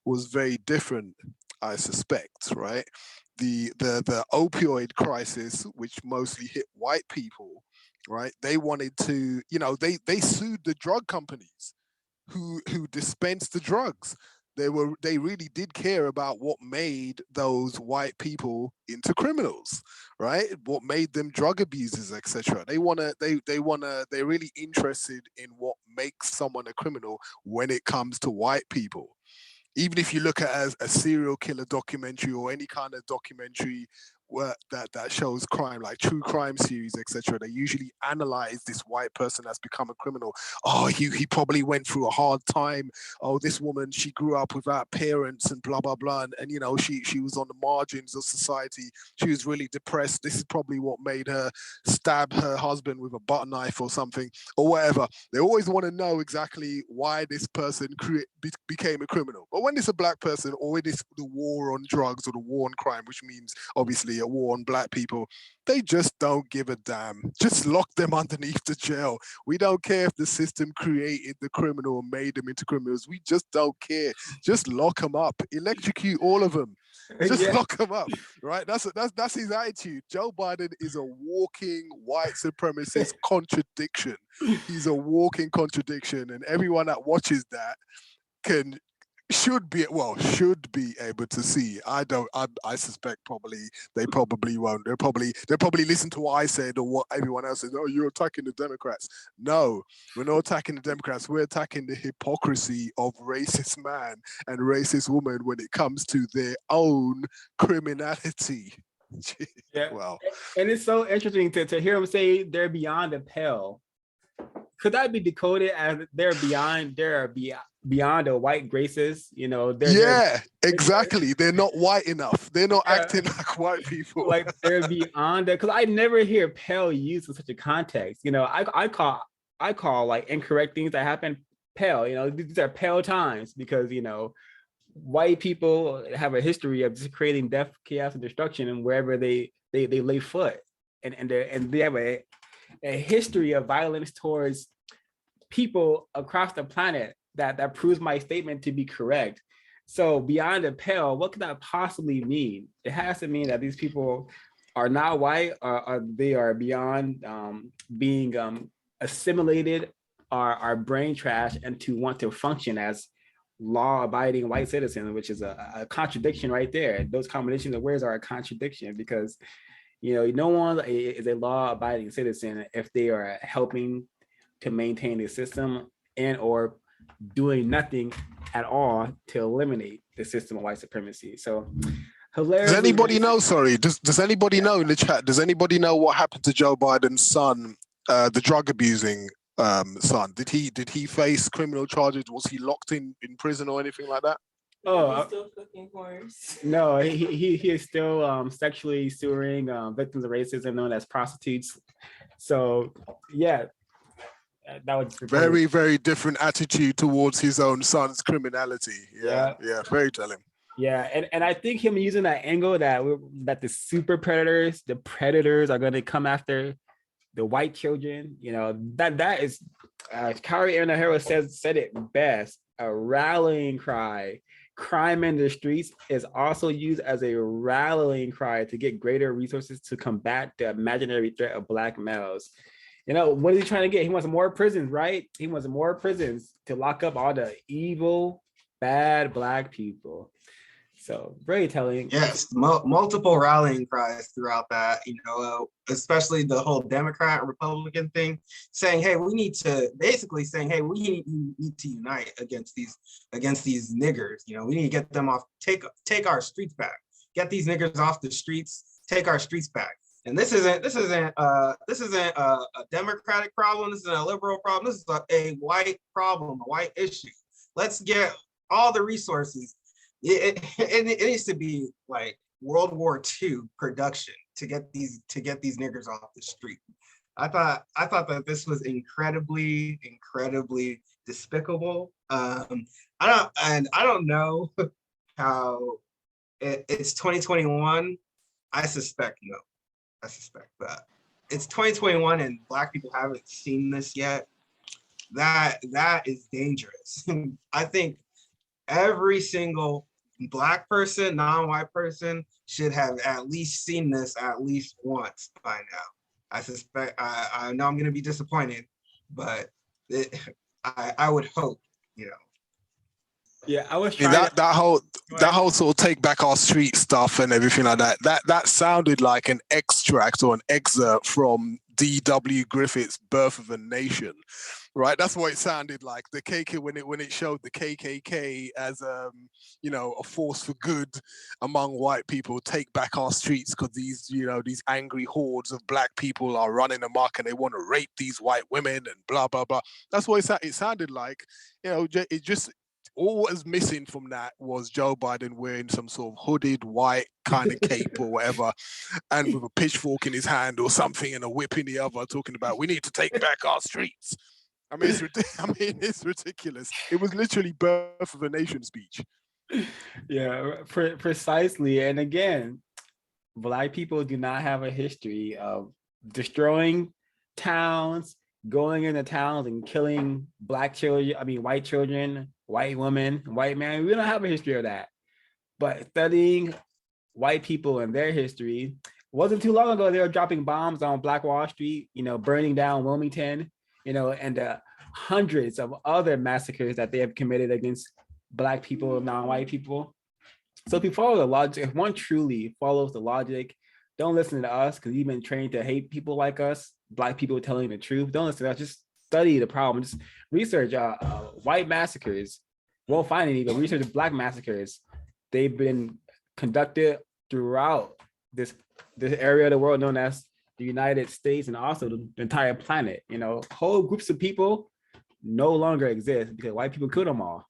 was very different, I suspect, right? The opioid crisis, which mostly hit white people, right? They wanted to, they sued the drug companies who dispensed the drugs. They really did care about what made those white people into criminals, right? What made them drug abusers, etc. They're really interested in what makes someone a criminal when it comes to white people. Even if you look at as a serial killer documentary or any kind of documentary that shows crime, like true crime series, etc., they usually analyze this white person that's become a criminal. Oh, he probably went through a hard time. Oh, this woman, she grew up without parents and blah blah blah, and she was on the margins of society. She was really depressed. This is probably what made her stab her husband with a butter knife or something or whatever. They always want to know exactly why this person became a criminal. But when it's a black person, or when it's the war on drugs or the war on crime, which means obviously a war on black people, they just don't give a damn. Just lock them underneath the jail. We don't care if the system created the criminal and made them into criminals. We just don't care. Just lock them up. Electrocute all of them. Just lock them up, right? That's his attitude. Joe Biden is a walking white supremacist contradiction. He's a walking contradiction, and everyone that watches that should be able to see. I suspect they probably won't. They'll probably listen to what I said or what everyone else says. Oh, you're attacking the Democrats. No, we're not attacking the Democrats. We're attacking the hypocrisy of racist man and racist woman when it comes to their own criminality.
Yeah.
Wow.
And it's so interesting to hear him say they're beyond the pale. Could that be decoded as they're beyond the white graces?
Exactly. They're not white enough. They're not acting like white people.
Like they're beyond that. Because I never hear pale used in such a context. I call like incorrect things that happen pale. These are pale times because white people have a history of just creating death, chaos, and destruction and wherever they lay foot, and they have a history of violence towards people across the planet that proves my statement to be correct. So beyond the pale, what could that possibly mean? It has to mean that these people are not white, or they are beyond being assimilated, are brain trash, and to want to function as law-abiding white citizens, which is a contradiction right there. Those combinations of words are a contradiction, because no one is a law-abiding citizen if they are helping to maintain the system and or doing nothing at all to eliminate the system of white supremacy. So hilarious.
Does anybody know, sorry, does anybody know in the chat, does anybody know what happened to Joe Biden's son, the drug abusing son? Did he face criminal charges? Was he locked in prison or anything like that?
Oh, still cooking horse. No, he is still sexually suing victims of racism known as prostitutes. So yeah, that was
very, very different attitude towards his own son's criminality. Yeah, very telling.
Yeah, and I think him using that angle that the super predators, the predators are going to come after the white children. That is, Khari Enaharo said it best, a rallying cry. Crime in the streets is also used as a rallying cry to get greater resources to combat the imaginary threat of Black males. What is he trying to get? He wants more prisons, right? He wants more prisons to lock up all the evil, bad Black people. So very telling.
Yes, multiple rallying cries throughout that, especially the whole Democrat and Republican thing, saying, hey, we need to unite against these niggers. We need to get them off, take our streets back, get these niggers off the streets, take our streets back. And this isn't a Democratic problem. This isn't a liberal problem. This is a white problem, a white issue. Let's get all the resources. It needs to be like World War II production to get these niggers off the street. I thought that this was incredibly despicable. I don't know how it's 2021. I suspect that it's 2021 and Black people haven't seen this yet. That is dangerous. I think every single Black person, non-white person should have at least seen this at least once by now. I suspect, I know I'm going to be disappointed, but I would hope,
Yeah, I was
trying that whole sort of take back our street stuff and everything like that. That sounded like an extract or an excerpt from D.W. Griffith's Birth of a Nation, right? That's what it sounded like. The KK when it showed the KKK as a force for good among white people, take back our streets because these angry hordes of Black people are running amok and they want to rape these white women and blah blah blah. That's what it sounded like. It just. All what was missing from that was Joe Biden wearing some sort of hooded white kind of cape or whatever, and with a pitchfork in his hand or something and a whip in the other, talking about we need to take back our streets. I mean, it's ridiculous. It was literally Birth of a Nation speech.
Yeah, precisely. And again, Black people do not have a history of destroying towns, going into towns and killing Black children, white children, white women, white men. We don't have a history of that. But studying white people and their history, wasn't too long ago, they were dropping bombs on Black Wall Street, burning down Wilmington, and hundreds of other massacres that they have committed against Black people, non-white people. So if you follow the logic, if one truly follows the logic, don't listen to us because you've been trained to hate people like us, Black people telling the truth. Don't listen to us, just study the problem. Just research white massacres. Won't find any, but research Black massacres. They've been conducted throughout this area of the world known as the United States and also the entire planet. Whole groups of people no longer exist because white people killed them all.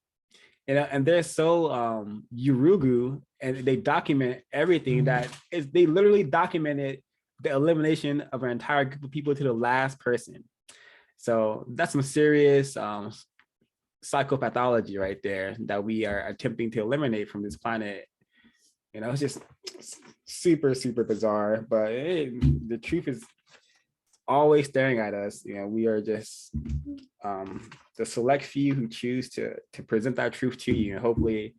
And they're so Urugu, and they document everything they literally documented the elimination of an entire group of people to the last person. So that's some serious psychopathology right there that we are attempting to eliminate from this planet. It's just super, super bizarre, but the truth is always staring at us. You know, we are just the select few who choose to present that truth to you. And hopefully,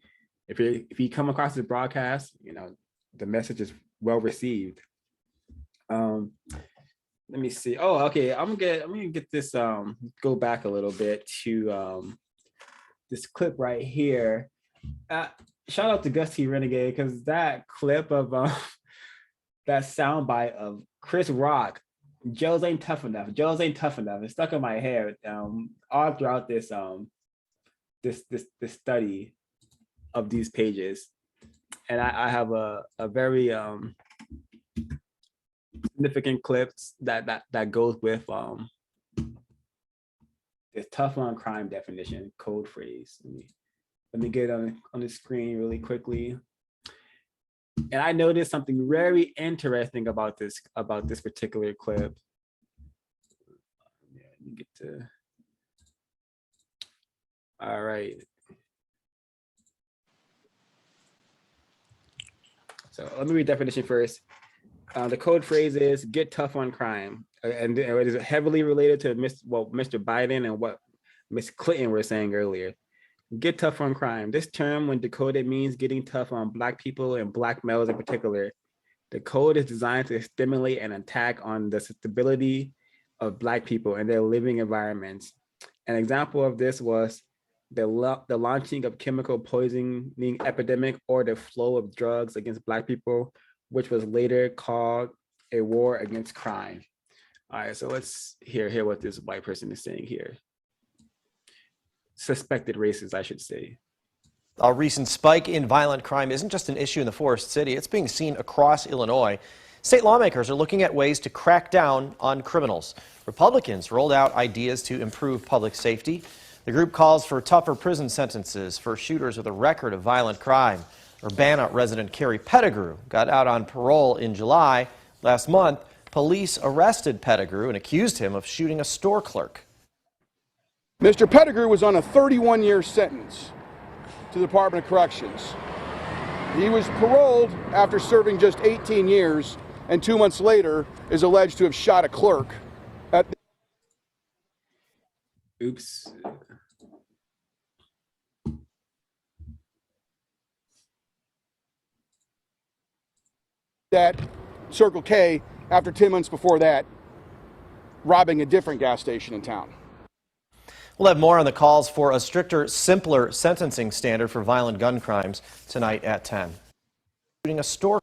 if you come across this broadcast, you know, the message is well received. Let me see. Oh, okay. I'm gonna get this. Go back a little bit to this clip right here. Shout out to Gus T Renegade, because that clip of that soundbite of Chris Rock, "Joe's ain't tough enough. Joe's ain't tough enough." It's stuck in my head all throughout this this study of these pages, and I have a very significant clips that goes with this tough on crime definition code phrase. Let me get it on the screen really quickly. And I noticed something very interesting about this particular clip. Yeah, let me get to. All right. So let me read definition first. The code phrase is "get tough on crime," and it is heavily related to Mr. Biden and what Ms. Clinton were saying earlier. Get tough on crime. This term, when decoded, means getting tough on Black people and Black males in particular. The code is designed to stimulate an attack on the stability of Black people and their living environments. An example of this was the launching of chemical poisoning epidemic, or the flow of drugs against Black people, which was later called a war against crime. All right, so let's hear what this white person is saying here. Suspected racist, I should say.
A recent spike in violent crime isn't just an issue in the Forest City, it's being seen across Illinois. State lawmakers are looking at ways to crack down on criminals. Republicans rolled out ideas to improve public safety. The group calls for tougher prison sentences for shooters with a record of violent crime. Urbana resident Carrie Pettigrew got out on parole in July. Last month, police arrested Pettigrew and accused him of shooting a store clerk.
Mr. Pettigrew was on a 31-year sentence to the Department of Corrections. He was paroled after serving just 18 years, and 2 months later is alleged to have shot a clerk.
Oops.
That Circle K after 10 months before that, robbing a different gas station in town.
We'll have more on the calls for a stricter, simpler sentencing standard for violent gun crimes tonight at 10. Shooting a store.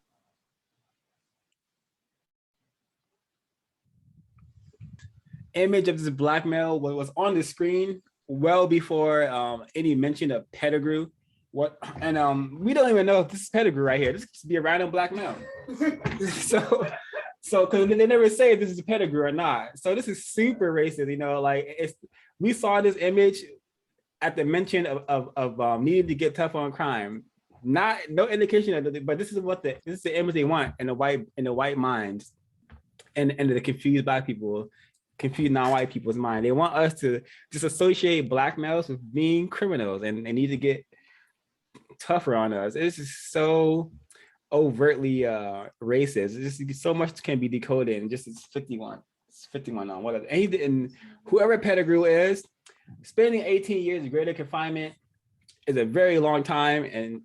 Image of this Black male was on the screen well before any mention of Pettigrew. We don't even know if this is Pettigrew right here. This could be a random Black male. So because they never say if this is Pettigrew or not. So this is super racist, you know, like we saw this image at the mention of needing to get tough on crime. No indication of it, but this is the image they want in the white minds and the confused Black people, confused non-white people's mind. They want us to just associate Black males with being criminals and need to get tougher on us. This is so overtly racist. Just so much can be decoded, and just it's 51 on whatever. And whoever Pettigrew is, spending 18 years in greater confinement is a very long time, and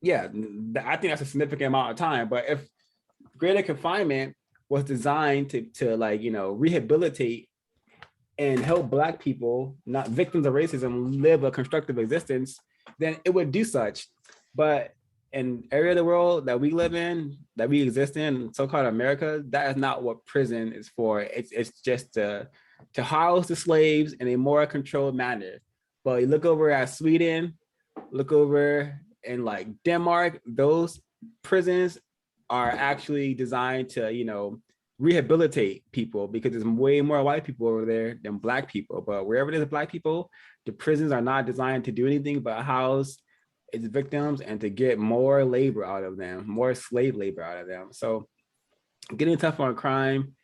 yeah, I think that's a significant amount of time. But if greater confinement was designed to like, you know, rehabilitate and help Black people, not victims of racism, live a constructive existence, then it would do such. But in area of the world that we live in, that we exist in, so-called America, that is not what prison is for. It's just to house the slaves in a more controlled manner. But you look over at Sweden, look over in like Denmark, those prisons are actually designed to, you know, rehabilitate people, because there's way more white people over there than Black people. But wherever there's Black people, the prisons are not designed to do anything but house its victims and to get more labor out of them, more slave labor out of them. So getting tough on crime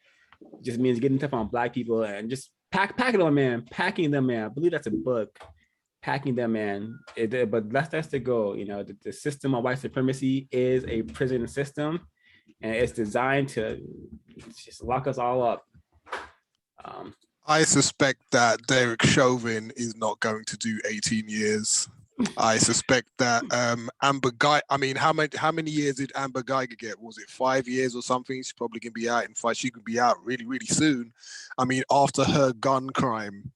just means getting tough on Black people and just packing them in. I believe that's a book, Packing Them In. But that's the goal. You know, the system of white supremacy is a prison system, and it's designed to just lock us all up.
I suspect that Derek Chauvin is not going to do 18 years. I suspect that Amber Guy. I mean, how many years did Amber Geiger get? Was it 5 years or something? She's probably gonna be out in 5. She could be out really, really soon. I mean, after her gun crime.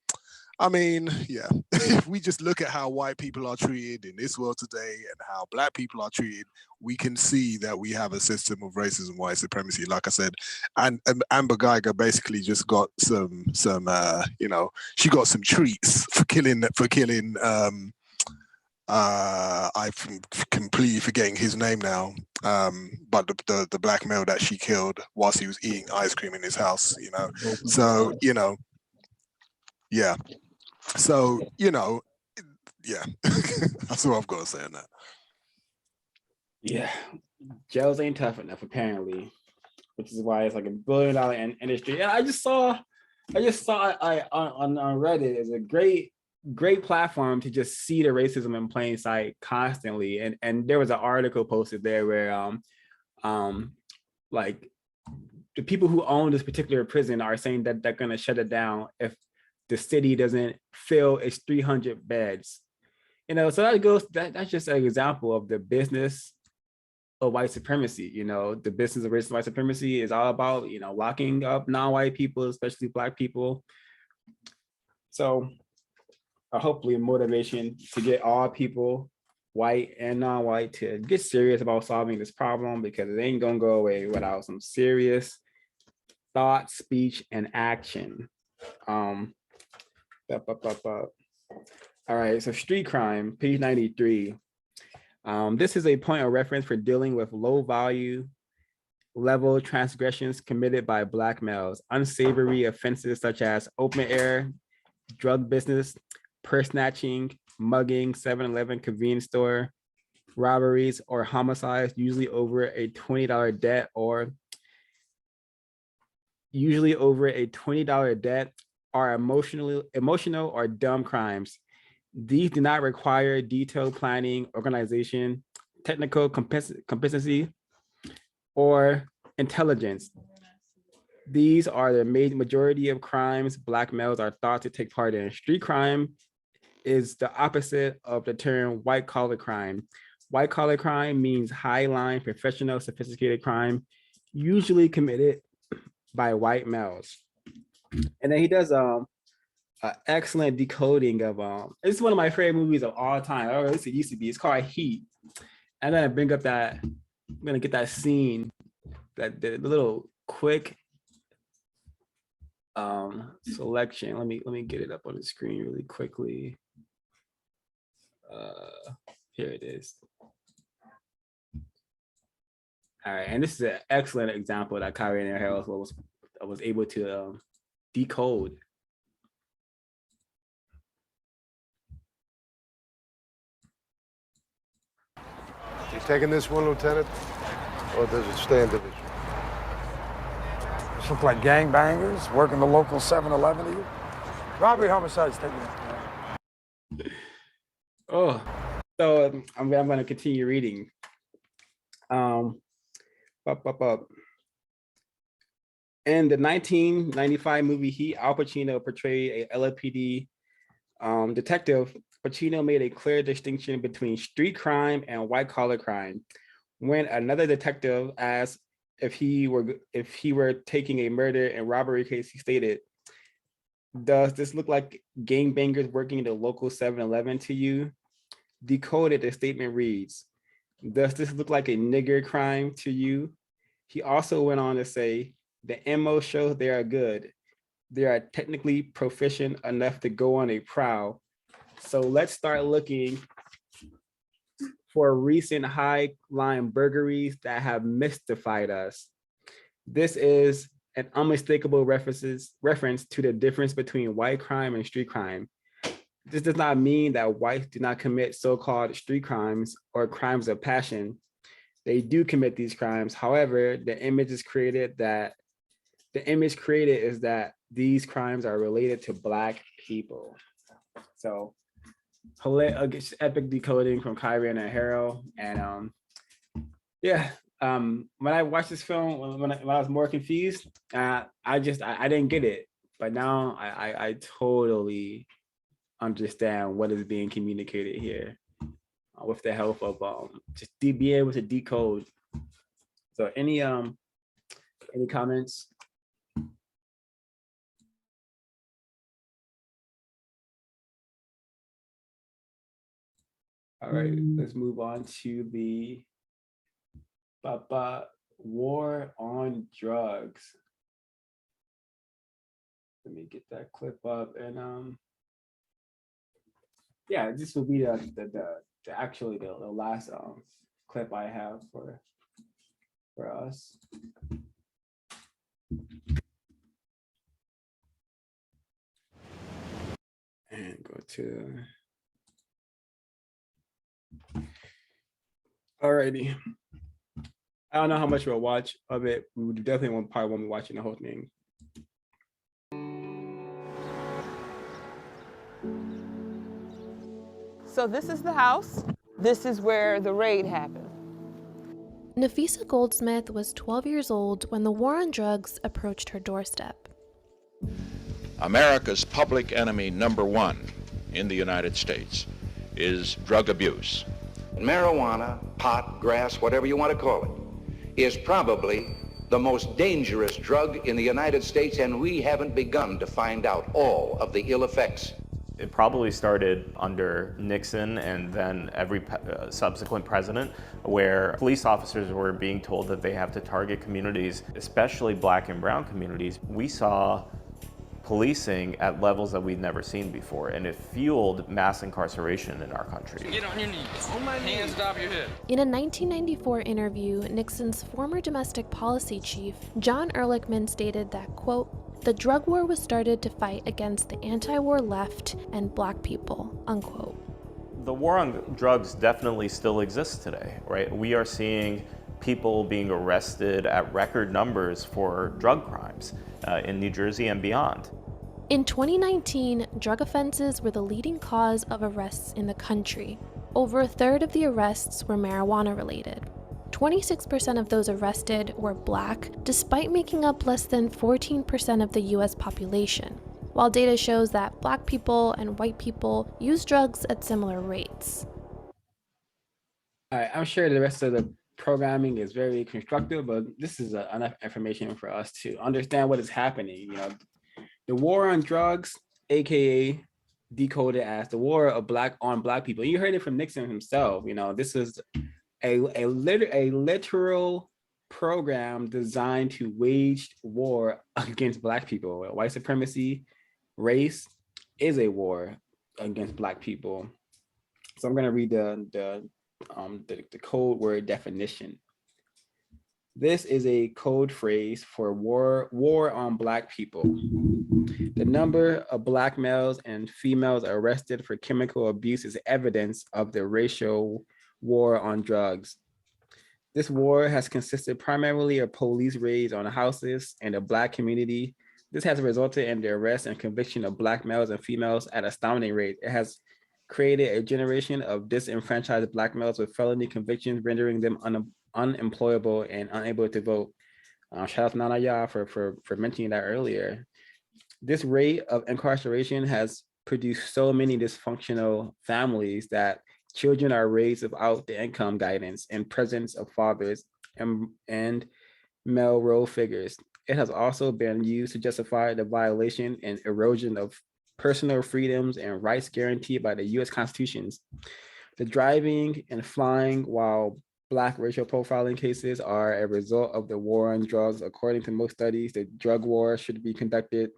I mean, yeah. If we just look at how white people are treated in this world today and how black people are treated, we can see that we have a system of racism, white supremacy. Like I said, and Amber Geiger basically just got some you know, she got some treats for killing. I'm completely forgetting his name now. But the black male that she killed whilst he was eating ice cream in his house, you know. So, you know, yeah. So, you know, yeah. That's what I've got to say on that.
Yeah, jails ain't tough enough apparently, which is why it's like $1 billion industry. And I just saw on Reddit is a great platform to just see the racism in plain sight constantly. And there was an article posted there where like the people who own this particular prison are saying that they're gonna shut it down if the city doesn't fill its 300 beds. You know, so that's just an example of the business of white supremacy. You know, the business of racist white supremacy is all about, you know, locking up non-white people, especially black people. So hopefully motivation to get all people, white and non-white, to get serious about solving this problem, because it ain't gonna go away without some serious thought, speech, and action. All right, so street crime, page 93. This is a point of reference for dealing with low value level transgressions committed by black males, unsavory offenses such as open air, drug business, purse snatching, mugging, 7-Eleven convenience store, robberies, or homicides, usually over a $20 debt or are emotional or dumb crimes. These do not require detailed planning, organization, technical competency, or intelligence. These are the majority of crimes black males are thought to take part in. Street crime is the opposite of the term white collar crime. White collar crime means high line, professional, sophisticated crime, usually committed by white males. And then he does an excellent decoding of it's one of my favorite movies of all time. Or at least it used to be. It's called Heat. And then I bring up that I'm gonna get that scene, that the little quick selection. Let me get it up on the screen really quickly. Here it is. All right, and this is an excellent example that Khari Enaharo was able to decode.
You taking this one, Lieutenant, or does it stay individual?
This look like gangbangers working the local 7-Eleven to you? Robbery, homicides, taking it.
Oh, so I'm going to continue reading. In the 1995 movie Heat, Al Pacino portrayed a LAPD detective. Pacino made a clear distinction between street crime and white collar crime. When another detective asked if he were taking a murder and robbery case, he stated, "Does this look like gangbangers working in the local 7-Eleven to you?" Decoded, the statement reads, "Does this look like a nigger crime to you?" He also went on to say, "The MO shows they are good. They are technically proficient enough to go on a prowl. So let's start looking for recent high-line burglaries that have mystified us." This is an unmistakable reference to the difference between white crime and street crime. This does not mean that whites do not commit so-called street crimes or crimes of passion. They do commit these crimes. However, the image created is that these crimes are related to Black people. So, epic decoding from Khari Enaharo, and yeah, when I watched this film, when I was more confused, I didn't get it. But now I totally understand what is being communicated here with the help of just be able to decode. So any comments? All right, let's move on to the war on drugs. Let me get that clip up, and yeah, this will be the actually the last clip I have for us. And go to. Alrighty. I don't know how much we'll watch of it. We would definitely probably won't be watching the whole thing.
So this is the house. This is where the raid happened.
Nafisa Goldsmith was 12 years old when the war on drugs approached her doorstep.
America's public enemy number one in the United States is drug abuse.
Marijuana, pot, grass, whatever you want to call it, is probably the most dangerous drug in the United States, and we haven't begun to find out all of the ill effects.
It probably started under Nixon and then every subsequent president, where police officers were being told that they have to target communities, especially black and brown communities. We saw policing at levels that we'd never seen before, and it fueled mass incarceration in our country.
Get on your knees. On my knees. Hands atop your head.
In a 1994 interview, Nixon's former domestic policy chief, John Ehrlichman, stated that, quote, "The drug war was started to fight against the anti-war left and black people," unquote.
The war on drugs definitely still exists today, right? We are seeing people being arrested at record numbers for drug crimes in New Jersey and beyond.
In 2019, drug offenses were the leading cause of arrests in the country. Over a third of the arrests were marijuana related. 26% of those arrested were black, despite making up less than 14% of the US population, while data shows that black people and white people use drugs at similar rates.
All right, I'm sure the rest of the programming is very constructive, but this is enough information for us to understand what is happening. You know, the war on drugs, aka decoded as the war of black people. You heard it from Nixon himself. You know, this is a literal program designed to wage war against black people. White supremacy, race is a war against black people. So I'm going to read the code word definition. This is a code phrase for war on black people. The number of black males and females arrested for chemical abuse is evidence of the racial war on drugs. This war has consisted primarily of police raids on houses and the black community. This has resulted in the arrest and conviction of black males and females at an astounding rate. It has created a generation of disenfranchised black males with felony convictions, rendering them unemployable and unable to vote. Shout out to Nana Ya for mentioning that earlier. This rate of incarceration has produced so many dysfunctional families that children are raised without the income guidance and presence of fathers and male role figures. It has also been used to justify the violation and erosion of personal freedoms and rights guaranteed by the US Constitutions. The driving and flying while black racial profiling cases are a result of the war on drugs. According to most studies, the drug war should be conducted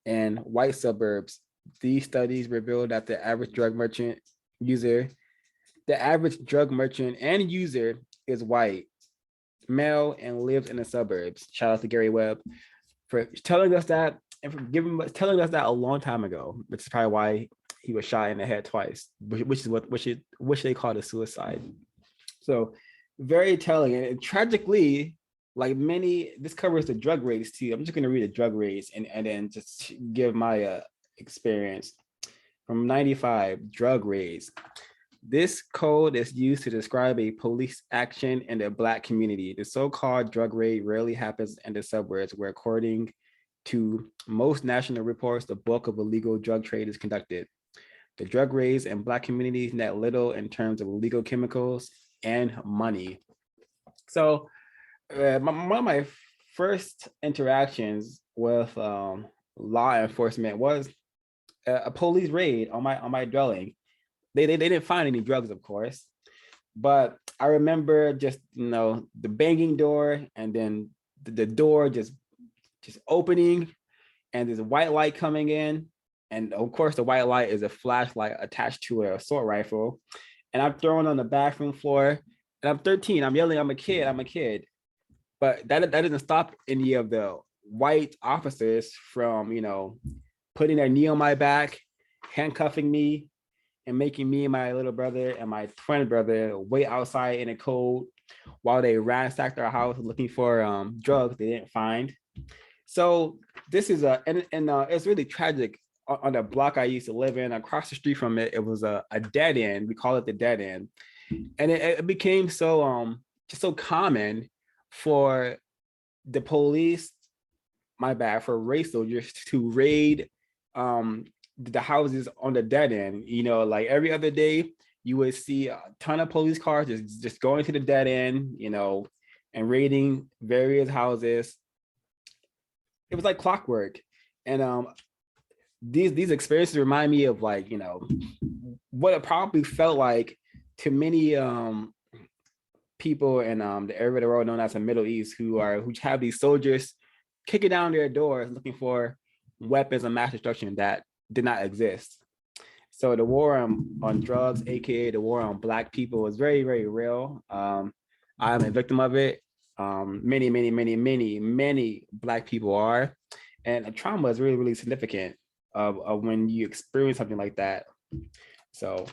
in white suburbs. These studies reveal that the average drug merchant and user is white, male, and lives in the suburbs. Shout out to Gary Webb for telling us that and for telling us that a long time ago, which is probably why he was shot in the head twice, which they called a suicide. So very telling. And tragically, like this covers the drug raids too. I'm just going to read the drug raids and then just give my experience from '95 drug raids. This code is used to describe a police action in the Black community. The so-called drug raid rarely happens in the suburbs, where, according to most national reports, the bulk of illegal drug trade is conducted. The drug raids in Black communities net little in terms of illegal chemicals and money. So one of my first interactions with law enforcement was a police raid on my dwelling. They didn't find any drugs, of course, but I remember just, the banging door, and then the door just opening, and there's a white light coming in, and of course the white light is a flashlight attached to an assault rifle, and I'm thrown on the bathroom floor, and I'm 13. I'm yelling, I'm a kid, but that doesn't stop any of the white officers from putting their knee on my back, handcuffing me, and making me and my little brother and my twin brother wait outside in the cold while they ransacked our house looking for drugs they didn't find. So this is and it's really tragic. On the block I used to live in, across the street from it, it was a dead end. We call it the dead end, and it became so just so common for the police, for race soldiers to raid the houses on the dead end. Like every other day, you would see a ton of police cars just going to the dead end, and raiding various houses. It was like clockwork. And these experiences remind me of what it probably felt like to many people in the area of the world known as the Middle East, who have these soldiers kicking down their doors looking for weapons of mass destruction that did not exist. So the war on drugs, aka the war on Black people, is very, very real. I'm a victim of it. Many Black people are, and a trauma is really, really significant of when you experience something like that. So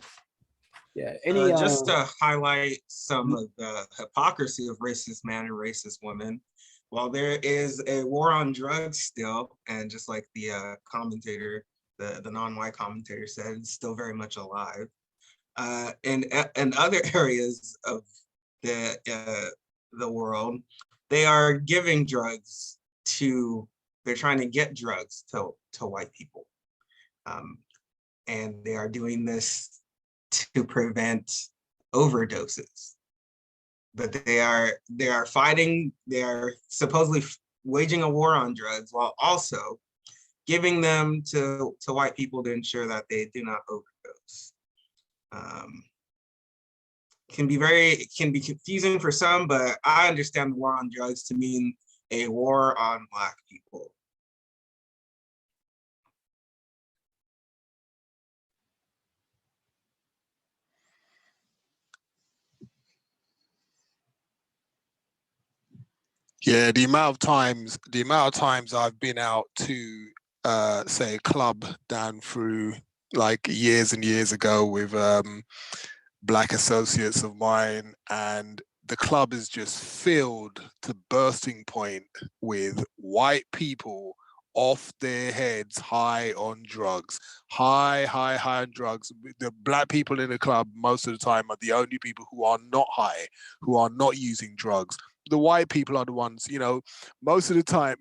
yeah,
just to highlight some of the hypocrisy of racist man and racist woman, while there is a war on drugs still, and just like the commentator, the non-white commentator said, it's still very much alive. In other areas of the world, they are giving drugs they're trying to get drugs to white people. And they are doing this to prevent overdoses. But they are supposedly waging a war on drugs while also giving them to white people to ensure that they do not overdose. Can be confusing for some, but I understand the war on drugs to mean a war on Black people.
Yeah, the amount of times I've been out to say a club down through like years and years ago with Black associates of mine, and the club is just filled to bursting point with white people off their heads, high on drugs, high on drugs. The Black people in the club most of the time are the only people who are not high, who are not using drugs. The white people are the ones, most of the time,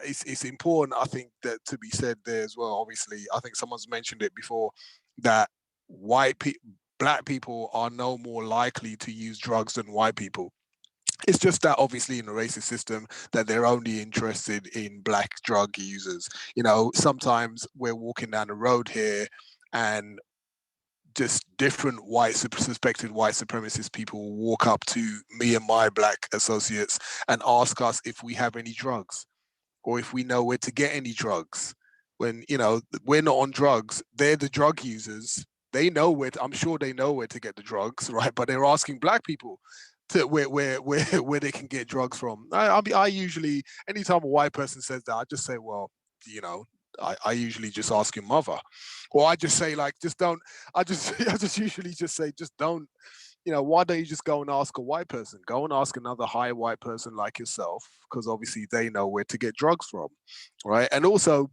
it's important, I think, that to be said there as well. Obviously, I think someone's mentioned it before, that Black people are no more likely to use drugs than white people. It's just that obviously in the racist system that they're only interested in Black drug users. Sometimes we're walking down the road here and just different suspected white supremacist people will walk up to me and my Black associates and ask us if we have any drugs or if we know where to get any drugs. When, we're not on drugs, they're the drug users. They know I'm sure they know where to get the drugs, right? But they're asking Black people to where they can get drugs from. I usually, anytime a white person says that, I just say, well, I usually just ask your mother, or I just say like, I just usually just say, just don't, why don't you just go and ask a white person? Go and ask another high white person like yourself, because obviously they know where to get drugs from, right? And also,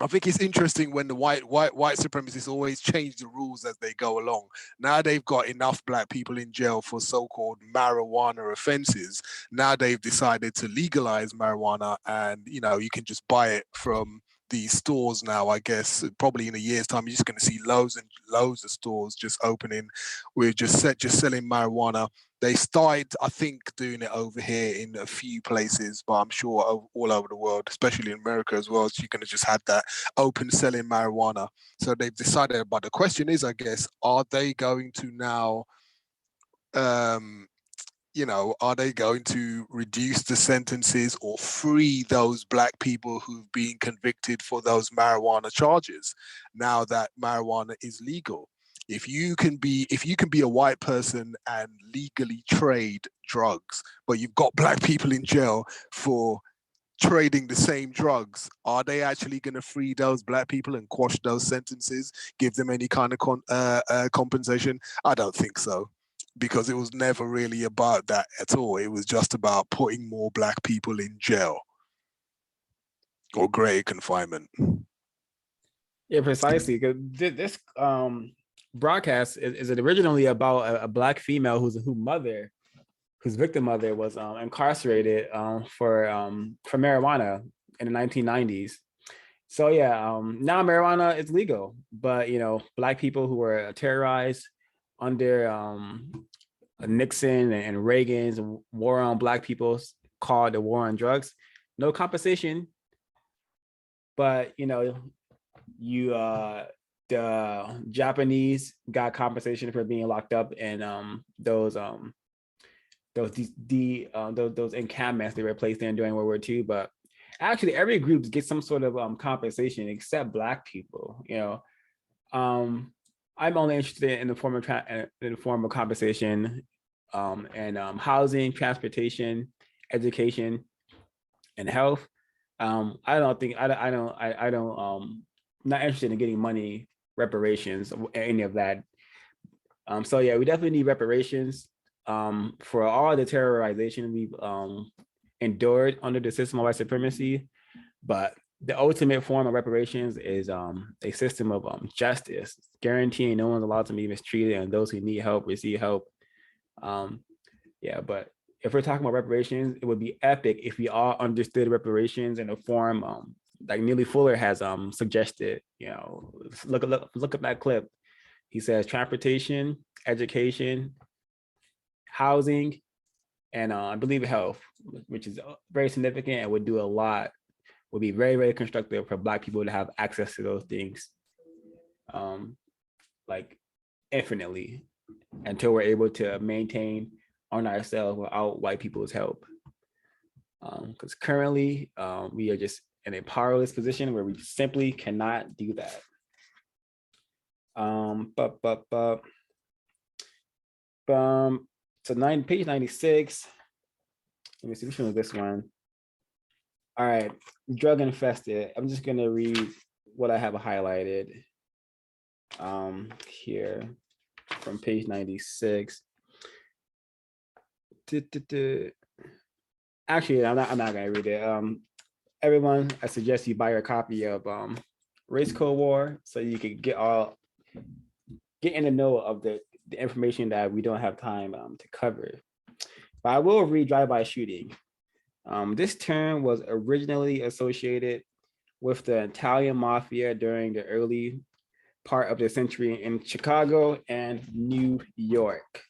I think it's interesting when the white supremacists always change the rules as they go along. Now they've got enough black people in jail for so-called marijuana offenses. Now they've decided to legalize marijuana, and you can just buy it from these stores now. I guess probably in a year's time, you're just going to see loads and loads of stores just opening with just selling marijuana. They started, I think, doing it over here in a few places, but I'm sure all over the world, especially in America as well, so you're going to just have that open selling marijuana. So they've decided, but the question is, I guess, are they going to now, are they going to reduce the sentences or free those black people who've been convicted for those marijuana charges now that marijuana is legal? If you can be a white person and legally trade drugs, but you've got black people in jail for trading the same drugs, are they actually going to free those black people and quash those sentences, give them any kind of compensation? I don't think so, because it was never really about that at all. It was just about putting more black people in jail or greater confinement.
Yeah, precisely. Because this broadcast is it originally about a black female whose victim mother was incarcerated for marijuana in the 1990s. So yeah, now marijuana is legal, but black people who were terrorized under Nixon and Reagan's war on black people, called the war on drugs, no compensation, but the Japanese got compensation for being locked up in those encampments they were placed in during World War II. But actually, every group gets some sort of compensation except black people. I'm only interested in the form of compensation and housing, transportation, education, and health. I'm not interested in getting money, reparations, any of that. So yeah, we definitely need reparations for all the terrorization we've endured under the system of white supremacy. But the ultimate form of reparations is a system of justice, guaranteeing no one's allowed to be mistreated and those who need help receive help. Yeah, but if we're talking about reparations, it would be epic if we all understood reparations in a form like Neely Fuller has suggested. Look at that clip. He says transportation, education, housing, and I believe health, which is very significant and would do a lot, would be very, very constructive for black people to have access to those things, like infinitely, until we're able to maintain on ourselves without white people's help. Because currently we are just in a powerless position where we simply cannot do that. So page 96. Let me see, which one is this one? All right, drug infested. I'm just gonna read what I have highlighted here from page 96. Actually, I'm not gonna read it. Everyone, I suggest you buy a copy of Race Code War so you can get in the know of the information that we don't have time to cover. But I will read drive-by shooting. This term was originally associated with the Italian mafia during the early part of the century in Chicago and New York.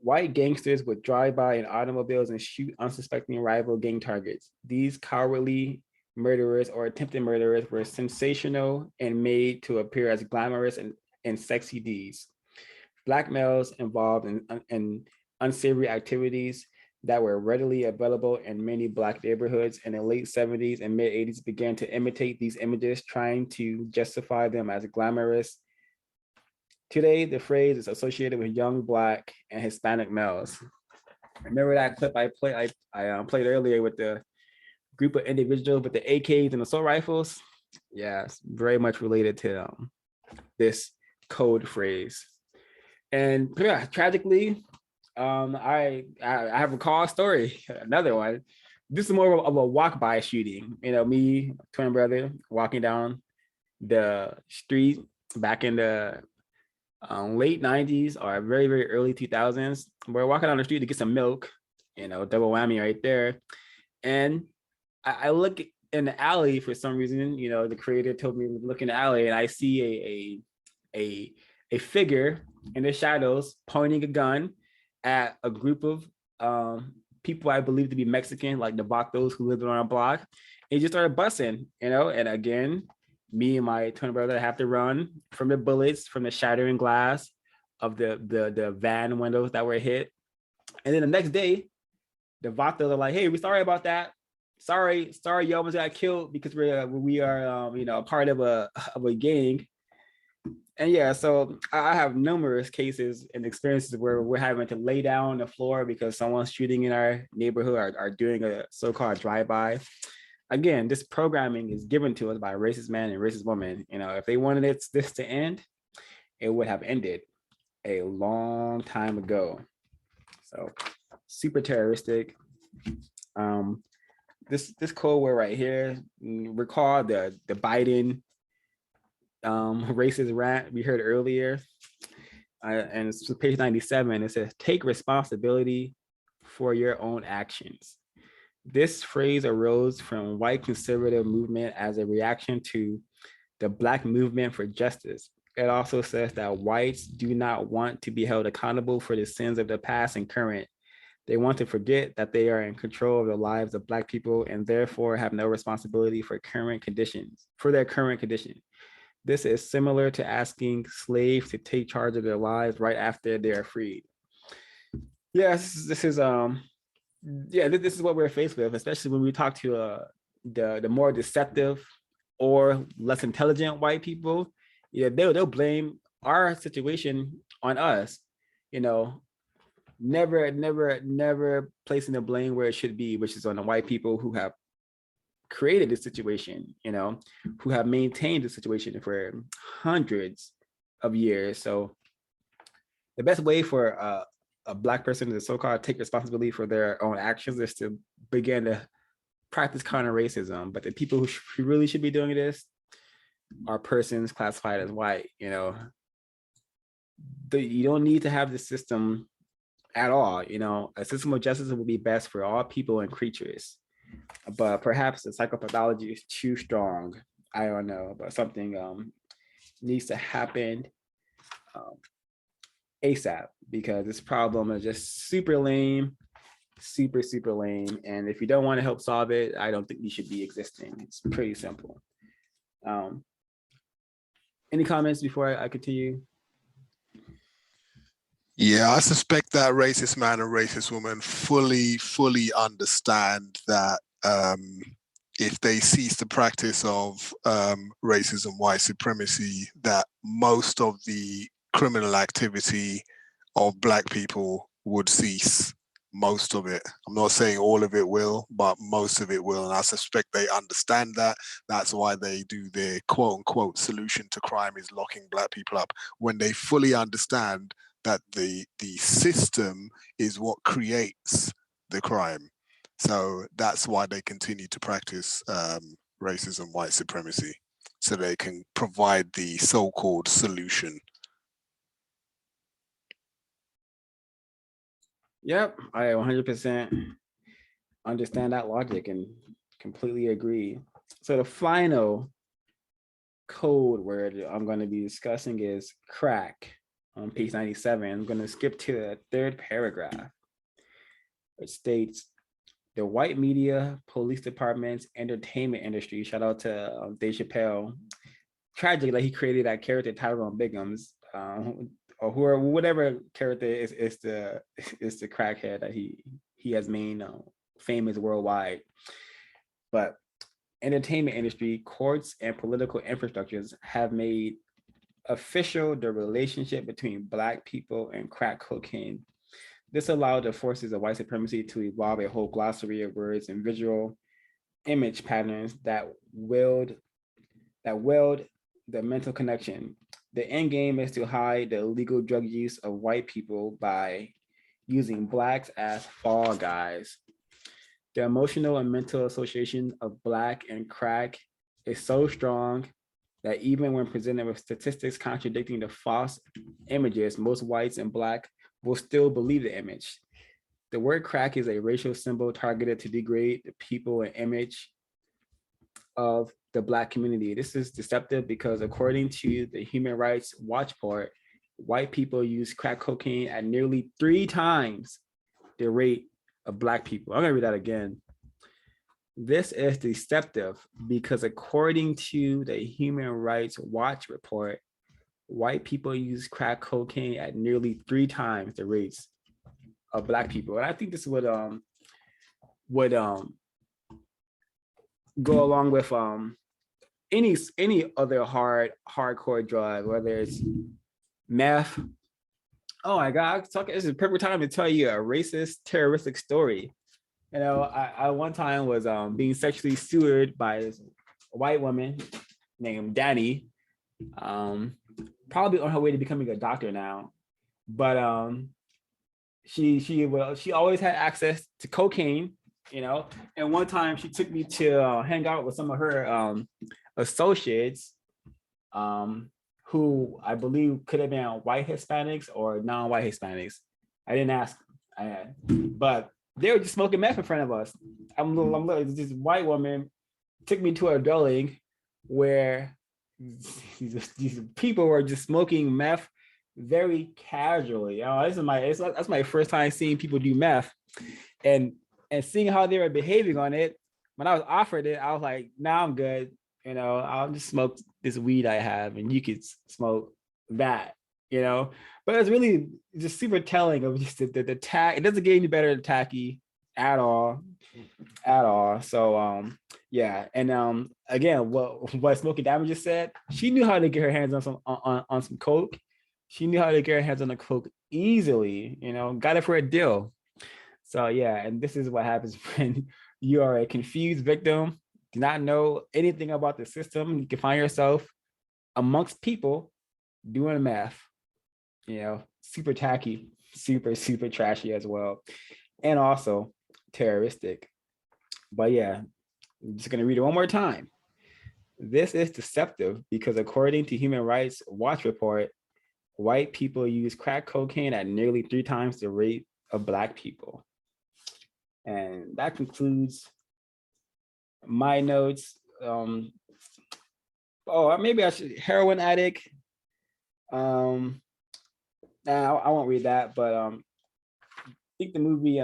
White gangsters would drive by in automobiles and shoot unsuspecting rival gang targets. These cowardly murderers or attempted murderers were sensational and made to appear as glamorous and sexy deeds. Black males involved in unsavory activities that were readily available in many Black neighborhoods in the late 70s and mid 80s began to imitate these images, trying to justify them as glamorous. Today, the phrase is associated with young Black and Hispanic males. Remember that clip I played earlier with the group of individuals with the AKs and assault rifles? Yeah, it's very much related to this code phrase. And yeah, tragically, I have a call story, another one. this is more of a walk-by shooting. You know, me, twin brother, walking down the street back in the late 90s or very, very early 2000s. We're walking down the street to get some milk, you know, double whammy right there. And I look in the alley for some reason, you know, the creator told me to look in the alley, and I see a figure in the shadows pointing a gun at a group of people I believe to be Mexican, like the vatos who lived on our block. And he just started busting, you know, and again, me and my twin brother have to run from the bullets, from the shattering glass of the van windows that were hit. And then the next day, the vatos are like, "Hey, we're sorry about that. Sorry, you almost got killed because we are you know, a part of a gang." And yeah, so I have numerous cases and experiences where we're having to lay down on the floor because someone's shooting in our neighborhood or doing a so-called drive-by. Again, this programming is given to us by a racist man and racist woman. You know, if they wanted this to end, it would have ended a long time ago. So super terroristic. This code word right here, recall the Biden racist rant we heard earlier, and it's page 97. It says, "Take responsibility for your own actions." This phrase arose from white conservative movement as a reaction to the Black movement for justice. It also says that whites do not want to be held accountable for the sins of the past and current. They want to forget that they are in control of the lives of Black people and therefore have no responsibility for their current condition. This is similar to asking slaves to take charge of their lives right after they are freed. Yes, this is what we're faced with, especially when we talk to the more deceptive or less intelligent white people. Yeah, they'll blame our situation on us. You know, never placing the blame where it should be, which is on the white people who have created this situation, you know, who have maintained the situation for hundreds of years. So the best way for a Black person to so-called take responsibility for their own actions is to begin to practice counter racism. But the people who really should be doing this are persons classified as white. You know, you don't need to have this system at all. You know, a system of justice will be best for all people and creatures. But perhaps the psychopathology is too strong. I don't know, but something needs to happen ASAP, because this problem is just super lame. And if you don't want to help solve it, I don't think you should be existing. It's pretty simple. Any comments before I continue?
Yeah, I suspect that racist man and racist woman fully understand that if they cease the practice of racism, white supremacy, that most of the criminal activity of Black people would cease. Most of it. I'm not saying all of it will, but most of it will. And I suspect they understand that. That's why they do their quote unquote solution to crime is locking Black people up. When they fully understand that the system is what creates the crime. So that's why they continue to practice racism, white supremacy, so they can provide the so-called solution.
Yep, I 100% understand that logic and completely agree. So the final code word I'm going to be discussing is crack on page 97. I'm going to skip to the third paragraph, which states, the white media, police departments, entertainment industry, shout out to Dave Chappelle, tragic that he created that character Tyrone Biggums, or whatever character is the crackhead that he has made famous worldwide. But entertainment industry, courts, and political infrastructures have made official the relationship between Black people and crack cocaine. This allowed the forces of white supremacy to evolve a whole glossary of words and visual image patterns that weld the mental connection. The end game is to hide the illegal drug use of white people by using Blacks as fall guys. The emotional and mental association of Black and crack is so strong that even when presented with statistics contradicting the false images, most whites and Black will still believe the image. The word crack is a racial symbol targeted to degrade the people and image of the Black community. This is deceptive because according to the Human Rights Watch report, white people use crack cocaine at nearly 3 times the rate of Black people. I'm gonna read that again. This is deceptive because according to the Human Rights Watch report, white people use crack cocaine at nearly 3 times the rates of Black people. And I think this would go along with any other hardcore drug, whether it's meth. Oh my God, this is a perfect time to tell you a racist, terroristic story. You know, I one time was being sexually assaulted by this white woman named Danny, probably on her way to becoming a doctor now. But she always had access to cocaine, you know. And one time she took me to hang out with some of her associates, who I believe could have been white Hispanics or non-white Hispanics. I didn't ask, but they were just smoking meth in front of us. This white woman took me to a dwelling where these people were just smoking meth very casually. That's my first time seeing people do meth, and seeing how they were behaving on it. When I was offered it, I was like, "Nah, I'm good. You know, I'll just smoke this weed I have, and you could smoke that." You know, but it's really just super telling of just the tack. It doesn't get any better than tacky at all. So yeah, and again, what Smokey Diamond just said, she knew how to get her hands on some coke. She knew how to get her hands on the coke easily. You know, got it for a deal. So yeah, and this is what happens when you are a confused victim, do not know anything about the system. You can find yourself amongst people doing math. You know, super tacky, super trashy as well, and also terroristic. But yeah, I'm just gonna read it one more time. This is deceptive because according to Human Rights Watch report, white people use crack cocaine at nearly 3 times the rate of Black people. And that concludes my notes. Maybe I should, heroin addict. I won't read that, but I think the movie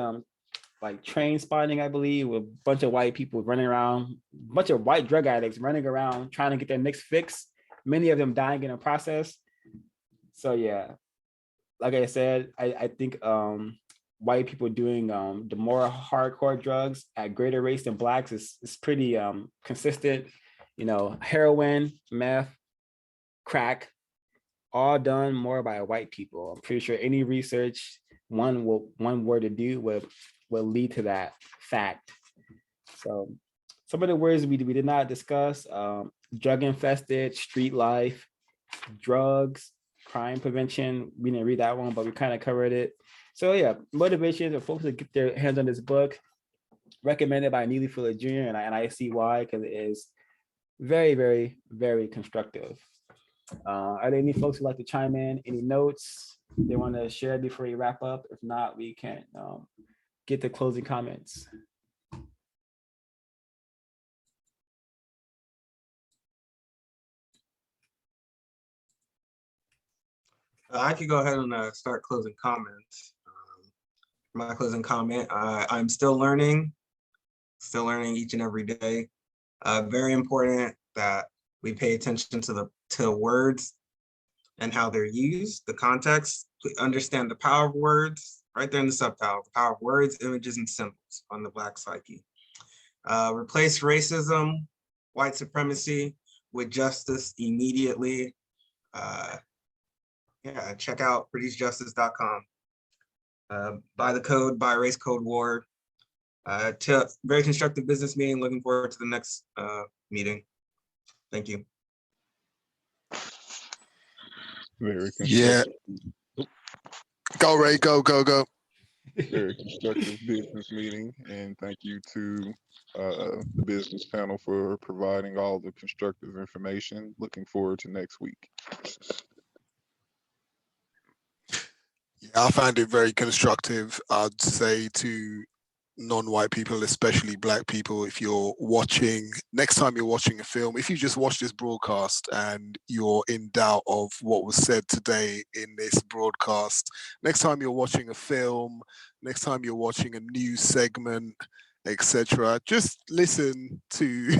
like Train Spotting, I believe, with a bunch of white people running around, a bunch of white drug addicts running around trying to get their nicks fixed, many of them dying in the process. So yeah, like I said, I think white people doing the more hardcore drugs at greater rates than Blacks is pretty consistent. You know, heroin, meth, crack, all done more by white people. I'm pretty sure any research one were to do will lead to that fact. So some of the words we did not discuss: drug infested, street life, drugs, crime prevention. We didn't read that one, but we kind of covered it. So yeah, motivation for folks to get their hands on this book, recommended by Neely Fuller Jr. and I see why, because it is very constructive. Are there any folks who'd like to chime in? Any notes they want to share before we wrap up? If not, we can get to closing comments.
I could go ahead and start closing comments. My closing comment, I'm still learning each and every day. Very important that we pay attention to words and how they're used, the context, understand the power of words, right there in the subtitle, the power of words, images, and symbols on the Black psyche. Replace racism, white supremacy with justice immediately. Yeah, check out producejustice.com. Buy the code, buy Race Code War. Very constructive business meeting. Looking forward to the next meeting. Thank you.
Very
Yeah. Go, Ray. Go.
Very constructive business meeting, and thank you to the business panel for providing all the constructive information. Looking forward to next week.
Yeah, I found it very constructive. I'd say to non-white people, especially black people, if you're watching, next time you're watching a film, if you just watch this broadcast and you're in doubt of what was said today in this broadcast, next time you're watching a film, next time you're watching a news segment, etc., just listen to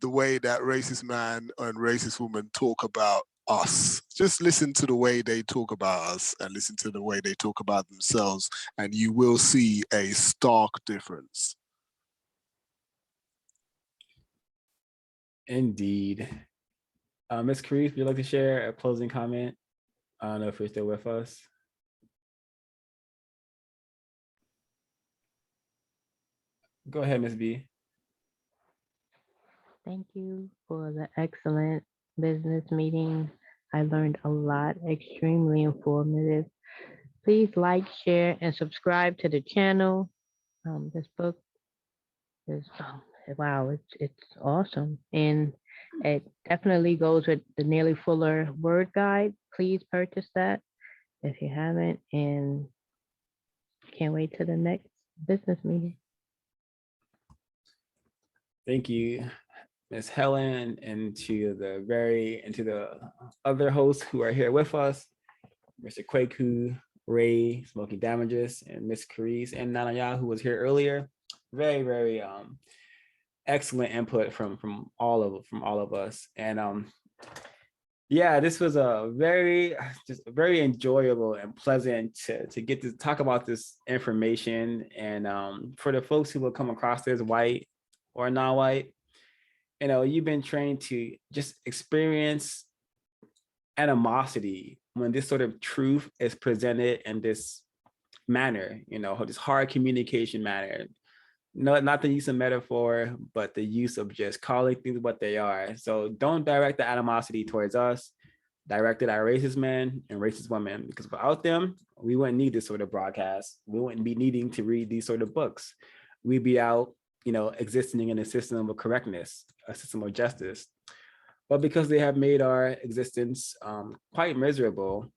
the way that racist man and racist woman talk about us. Just listen to the way they talk about us and listen to the way they talk about themselves, and you will see a stark difference.
Indeed. Ms. Khari, would you like to share a closing comment? I don't know if you're still with us. Go ahead, Ms. B.
Thank you for the excellent business meeting. I learned a lot, extremely informative. Please like, share, and subscribe to the channel. This book is, wow, it's awesome. And it definitely goes with the Nearly Fuller word guide. Please purchase that if you haven't, and can't wait to the next business meeting.
Thank you, Ms. Helen, and to the other hosts who are here with us, Mr. Kwaku, Ray, Smoky Damages, and Ms. Khari, and Nanaya, who was here earlier. Very, very excellent input from all of us. And yeah, this was a very enjoyable and pleasant to get to talk about this information. And for the folks who will come across this, white or non-white, you've been trained to just experience animosity when this sort of truth is presented in this manner, this hard communication manner. No, not the use of metaphor, but the use of just calling things what they are. So don't direct the animosity towards us, direct it at racist men and racist women, because without them, we wouldn't need this sort of broadcast. We wouldn't be needing to read these sort of books. We'd be out, existing in a system of correctness, a system of justice. But because they have made our existence quite miserable,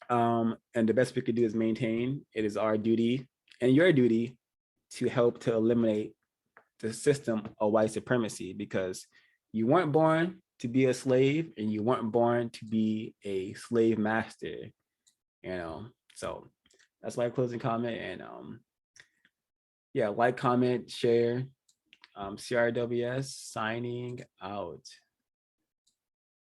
and the best we could do is maintain, it is our duty and your duty to help to eliminate the system of white supremacy, because you weren't born to be a slave and you weren't born to be a slave master, So that's my closing comment. And yeah, like, comment, share. CRWS signing out.